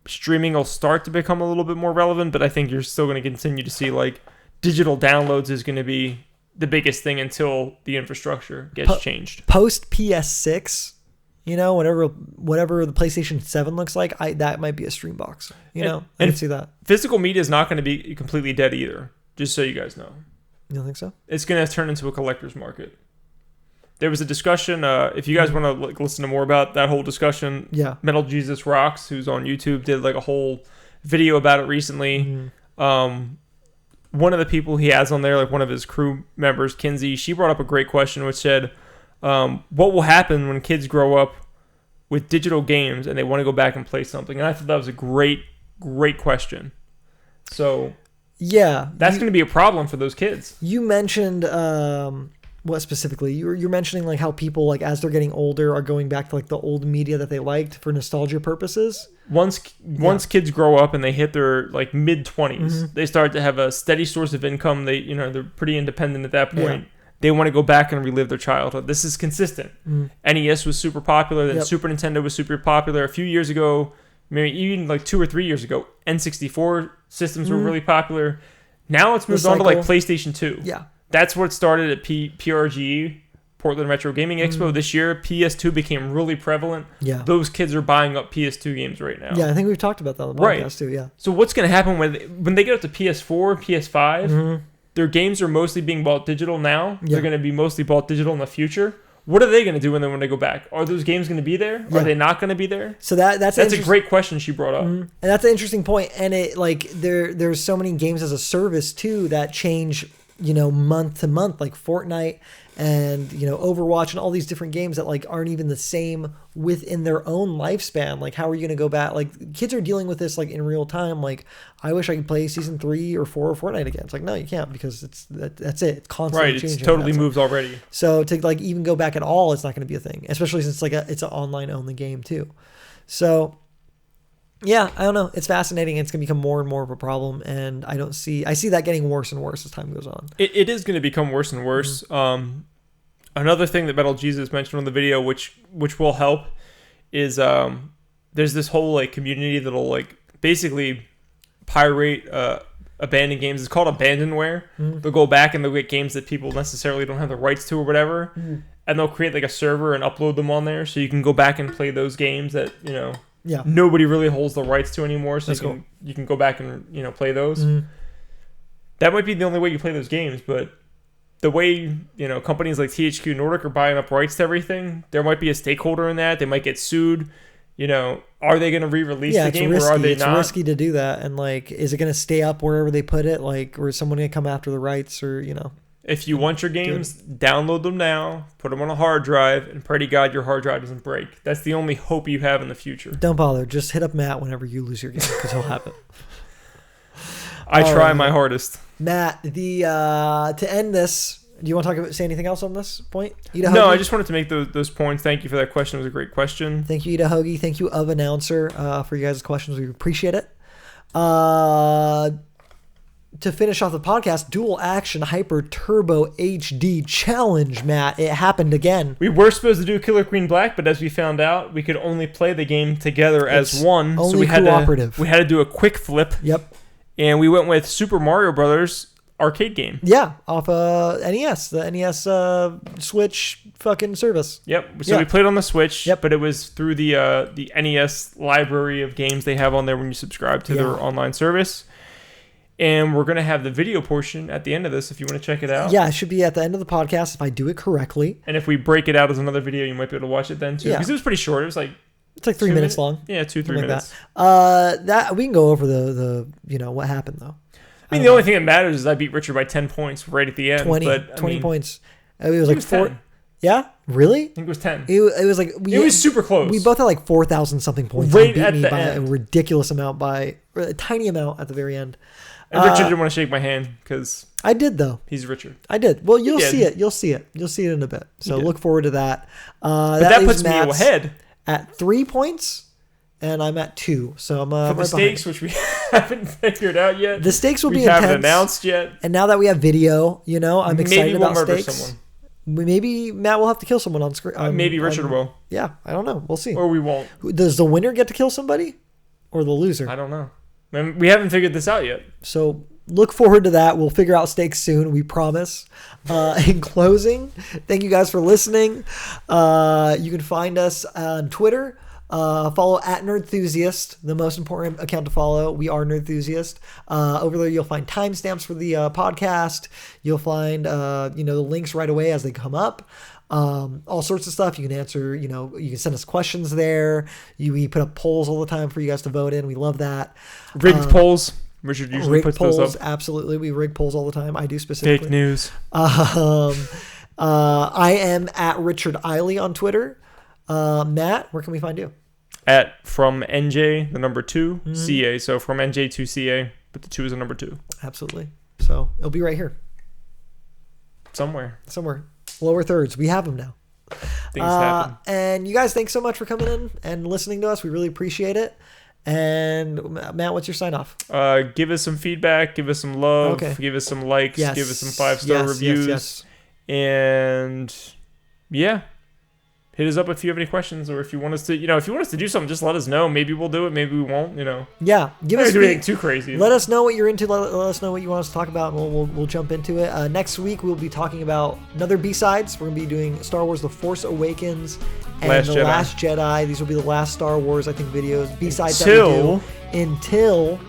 Speaker 2: Streaming will start to become a little bit more relevant, but I think you're still going to continue to see like digital downloads is going to be the biggest thing until the infrastructure gets changed.
Speaker 1: Post PS6, whatever the PlayStation 7 looks like, that might be a stream box. I can see that.
Speaker 2: Physical media is not going to be completely dead either, just so you guys know.
Speaker 1: You don't think so?
Speaker 2: It's going to turn into a collector's market. There was a discussion, if you guys want to listen to more about that whole discussion, Metal Jesus Rocks, who's on YouTube, did like a whole video about it recently. One of the people he has on there, like one of his crew members, Kinsey, she brought up a great question, which said, what will happen when kids grow up with digital games and they want to go back and play something? And I thought that was a great question. So that's going to be a problem for those kids.
Speaker 1: You mentioned... what specifically? You're mentioning like how people like as they're getting older are going back to like the old media that they liked for nostalgia purposes.
Speaker 2: Once kids grow up and they hit their like mid 20s, they start to have a steady source of income. They're pretty independent at that point. They want to go back and relive their childhood. This is consistent. NES was super popular. Then Super Nintendo was super popular. A few years ago, maybe even like 2 or 3 years ago, N64 systems were really popular. Now it's moved on to like PlayStation 2.
Speaker 1: Yeah.
Speaker 2: That's what started at PRGE, Portland Retro Gaming Expo. This year, PS2 became really prevalent.
Speaker 1: Yeah.
Speaker 2: Those kids are buying up PS2 games right now.
Speaker 1: Yeah, I think we've talked about that on the podcast too, yeah.
Speaker 2: So what's going to happen when they get up to PS4, PS5, their games are mostly being bought digital now. They're going to be mostly bought digital in the future. What are they going to do when they go back? Are those games going to be there? Are they not going to be
Speaker 1: So that's
Speaker 2: a great question she brought up.
Speaker 1: And that's an interesting point. And it like there's so many games as a service too that change month to month, like Fortnite and Overwatch and all these different games that like aren't even the same within their own lifespan. Like, how are you going to go back? Like, kids are dealing with this like in real time. Like, I wish I could play season 3 or 4 of Fortnite again. It's like, no, you can't, because that's it. It's constantly changing.
Speaker 2: Right, it's totally moved already.
Speaker 1: So to like even go back at all, it's not going to be a thing, especially since it's an online only game too. So yeah, I don't know. It's fascinating. It's going to become more and more of a problem, and I see that getting worse and worse as time goes on.
Speaker 2: It is going to become worse and worse. Mm-hmm. Another thing that Metal Jesus mentioned on the video, which will help, is there's this whole like community that'll like basically pirate abandoned games. It's called abandonware. Mm-hmm. They'll go back and they'll get games that people necessarily don't have the rights to or whatever, and they'll create like a server and upload them on there, so you can go back and play those games that nobody really holds the rights to anymore. So you can go back and play those. Mm-hmm. That might be the only way you play those games, but the way companies like THQ Nordic are buying up rights to everything, there might be a stakeholder in that. They might get sued. Are they going to re-release the game, or are they not?
Speaker 1: It's risky to do that, and like, is it going to stay up wherever they put it? Like, or is someone going to come after the rights, or
Speaker 2: If you want your games, download them now, put them on a hard drive, and pray to God your hard drive doesn't break. That's the only hope you have in the future.
Speaker 1: Don't bother. Just hit up Matt whenever you lose your game, because he'll have it.
Speaker 2: I try my hardest.
Speaker 1: Matt, to end this, do you want to say anything else on this point?
Speaker 2: No, I just wanted to make those points. Thank you for that question. It was a great question.
Speaker 1: Thank you, Ida Hoagie. Thank you, Of Announcer, for you guys' questions. We appreciate it. To finish off the podcast, Dual Action Hyper Turbo HD Challenge, Matt. It happened again.
Speaker 2: We were supposed to do Killer Queen Black, but as we found out, we could only play the game together as one.
Speaker 1: Only
Speaker 2: so we
Speaker 1: cooperative.
Speaker 2: We had to do a quick flip.
Speaker 1: Yep.
Speaker 2: And we went with Super Mario Brothers arcade game.
Speaker 1: Yeah, off NES, the NES Switch fucking service.
Speaker 2: Yep. So we played on the Switch, but it was through the NES library of games they have on there when you subscribe to their online service. And we're going to have the video portion at the end of this if you want to check it out.
Speaker 1: Yeah, it should be at the end of the podcast if I do it correctly.
Speaker 2: And if we break it out as another video, you might be able to watch it then too. Because it was pretty short. It was like...
Speaker 1: It's like 3 minutes long.
Speaker 2: Yeah, 2-3 minutes.
Speaker 1: That we can go over the what happened though.
Speaker 2: I mean, the only thing that matters is I beat Richard by 10 points right at the end.
Speaker 1: 20 points. It was like 4. 10. Yeah, really?
Speaker 2: I think it was 10.
Speaker 1: It was like
Speaker 2: it was super close.
Speaker 1: We both had like 4,000 something points.
Speaker 2: Right at
Speaker 1: me
Speaker 2: the
Speaker 1: by
Speaker 2: end.
Speaker 1: a ridiculous amount, by a tiny amount at the very end.
Speaker 2: And Richard didn't want to shake my hand because
Speaker 1: I did though.
Speaker 2: He's Richard.
Speaker 1: I did. Well, you'll see it. You'll see it in a bit. So look forward to that.
Speaker 2: But that puts me ahead
Speaker 1: at 3 points. And I'm at 2, so I'm
Speaker 2: for the stakes, which we haven't figured out yet.
Speaker 1: The stakes will be intense.
Speaker 2: We haven't announced yet.
Speaker 1: And now that we have video, I'm excited about stakes.
Speaker 2: Someone.
Speaker 1: Maybe Matt will have to kill someone on screen.
Speaker 2: Maybe Richard will.
Speaker 1: Yeah, I don't know. We'll see.
Speaker 2: Or we won't.
Speaker 1: Does the winner get to kill somebody, or the loser?
Speaker 2: I don't know. We haven't figured this out yet.
Speaker 1: So look forward to that. We'll figure out stakes soon. We promise. In closing, thank you guys for listening. You can find us on Twitter. Follothe Nerdthusiast, the most important account to follow. We are Nerdthusiast. Over there, you'll find timestamps for the podcast. You'll find, the links right away as they come up. All sorts of stuff. You can answer, you can send us questions there. We put up polls all the time for you guys to vote in. We love that.
Speaker 2: Rigged polls. Richard usually puts
Speaker 1: polls,
Speaker 2: those up.
Speaker 1: Absolutely. We rig polls all the time. I do specifically.
Speaker 2: Fake news.
Speaker 1: I am at Richard Eiley on Twitter. Matt, where can we find you?
Speaker 2: At from NJ, the number 2, CA. So from NJ to CA, but the 2 is the number 2.
Speaker 1: Absolutely. So it'll be right here.
Speaker 2: Somewhere.
Speaker 1: Lower thirds. We have them now.
Speaker 2: Things happen.
Speaker 1: And you guys, thanks so much for coming in and listening to us. We really appreciate it. And Matt, what's your sign off?
Speaker 2: Give us some feedback. Give us some love. Give us some likes.
Speaker 1: Yes.
Speaker 2: Give us some 5-star reviews.
Speaker 1: Yes.
Speaker 2: And yeah. Hit us up if you have any questions, or if you want us to, do something, just let us know. Maybe we'll do it, maybe we won't.
Speaker 1: Yeah, give us
Speaker 2: anything too crazy.
Speaker 1: Let us know what you're into. Let us know what you want us to talk about, and we'll jump into it. Next week we'll be talking about another B-sides. We're gonna be doing Star Wars: The Force Awakens and Last Jedi. These will be the last Star Wars, I think, videos B-sides until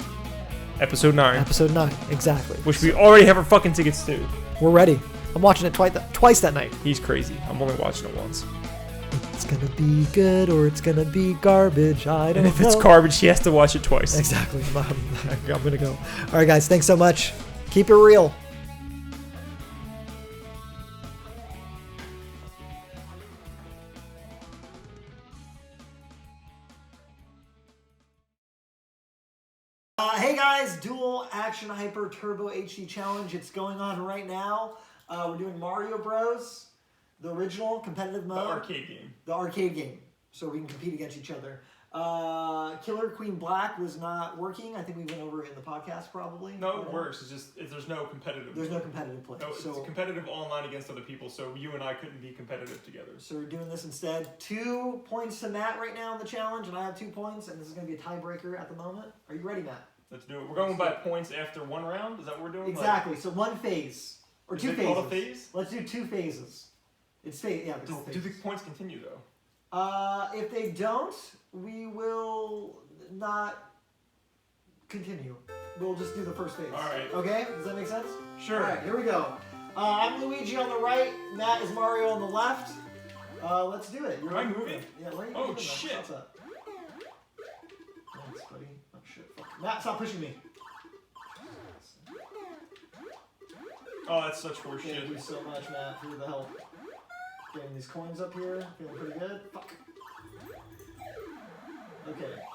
Speaker 2: Episode 9.
Speaker 1: Episode 9, exactly.
Speaker 2: Which we already have our fucking tickets to.
Speaker 1: We're ready. I'm watching it twice that night.
Speaker 2: He's crazy. I'm only watching it once.
Speaker 1: It's gonna be good or it's gonna be garbage. I don't know.
Speaker 2: And if it's garbage, he has to watch it twice.
Speaker 1: Exactly. I'm gonna go. All right, guys. Thanks so much. Keep it real. Action Hyper Turbo HD Challenge. It's going on right now. We're doing Mario Bros. The original competitive mode. The arcade game. So we can compete against each other. Killer Queen Black was not working. I think we went over it in the podcast probably.
Speaker 2: No, it works. It's just there's no competitive.
Speaker 1: There's no competitive play.
Speaker 2: No, it's competitive online against other people. So you and I couldn't be competitive together.
Speaker 1: So we're doing this instead. 2 points to Matt right now in the challenge, and I have 2 points, and this is going to be a tiebreaker at the moment. Are you ready, Matt?
Speaker 2: Let's do it. We're going by points after 1 round. Is that what we're doing?
Speaker 1: Exactly. So 1 phase or 2 phases.
Speaker 2: Called a phase?
Speaker 1: Let's do 2 phases. It's phase. Yeah.
Speaker 2: Do the points continue though?
Speaker 1: If they don't, we will not continue. We'll just do the first phase.
Speaker 2: All right.
Speaker 1: Okay? Does that make sense?
Speaker 2: Sure.
Speaker 1: All right, here we go. I'm Luigi on the right. Matt is Mario on the left. Let's do it.
Speaker 2: Am I moving?
Speaker 1: Yeah, where are you
Speaker 2: Oh,
Speaker 1: moving?
Speaker 2: shit.
Speaker 1: What's up? Thanks, buddy. Oh, shit. Fuck. Matt, stop pushing me.
Speaker 2: Oh, that's such horse shit.
Speaker 1: Thank you so much, Matt, for the help. Getting these coins up here. Feeling pretty good. Fuck.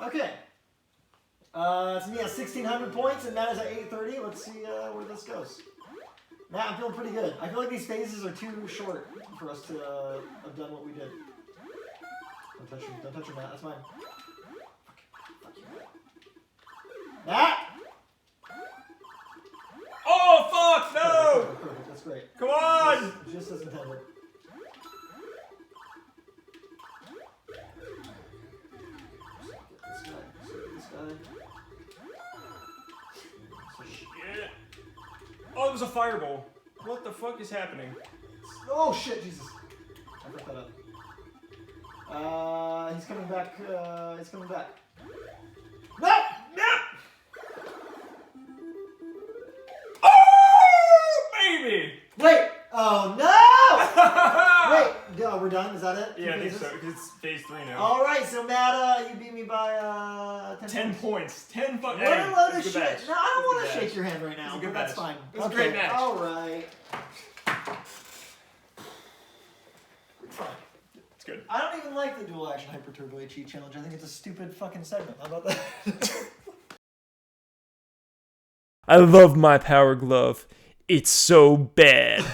Speaker 1: Okay. It's me at 1,600 points, and Matt is at 830. Let's see where this goes. Matt, I'm feeling pretty good. I feel like these phases are too short for us to have done what we did. Don't touch him. Don't touch him, Matt. That's mine. Fuck you, Matt!
Speaker 2: Oh, fuck! No!
Speaker 1: Perfect. That's great.
Speaker 2: Come on!
Speaker 1: Just as intended. This guy.
Speaker 2: Shit. Oh, it was a fireball. What the fuck is happening?
Speaker 1: Oh shit, Jesus. I fucked that up. He's coming back. He's coming back. No! No!
Speaker 2: Oh, baby!
Speaker 1: Wait! Oh no! Wait, we're done? Is that it?
Speaker 2: Yeah, I think so, because it's phase 3 now.
Speaker 1: Alright, so Matt, you beat me by 10
Speaker 2: points. 10 fucking.
Speaker 1: What a load of shit. No, I don't want to shake your hand right now, but that's fine.
Speaker 2: It was a great match.
Speaker 1: Alright. It's fine.
Speaker 2: It's good.
Speaker 1: I don't even like the Dual Action Hyper Turbo HD Challenge. I think it's a stupid fucking segment. How about that?
Speaker 2: I love my Power Glove. It's so bad.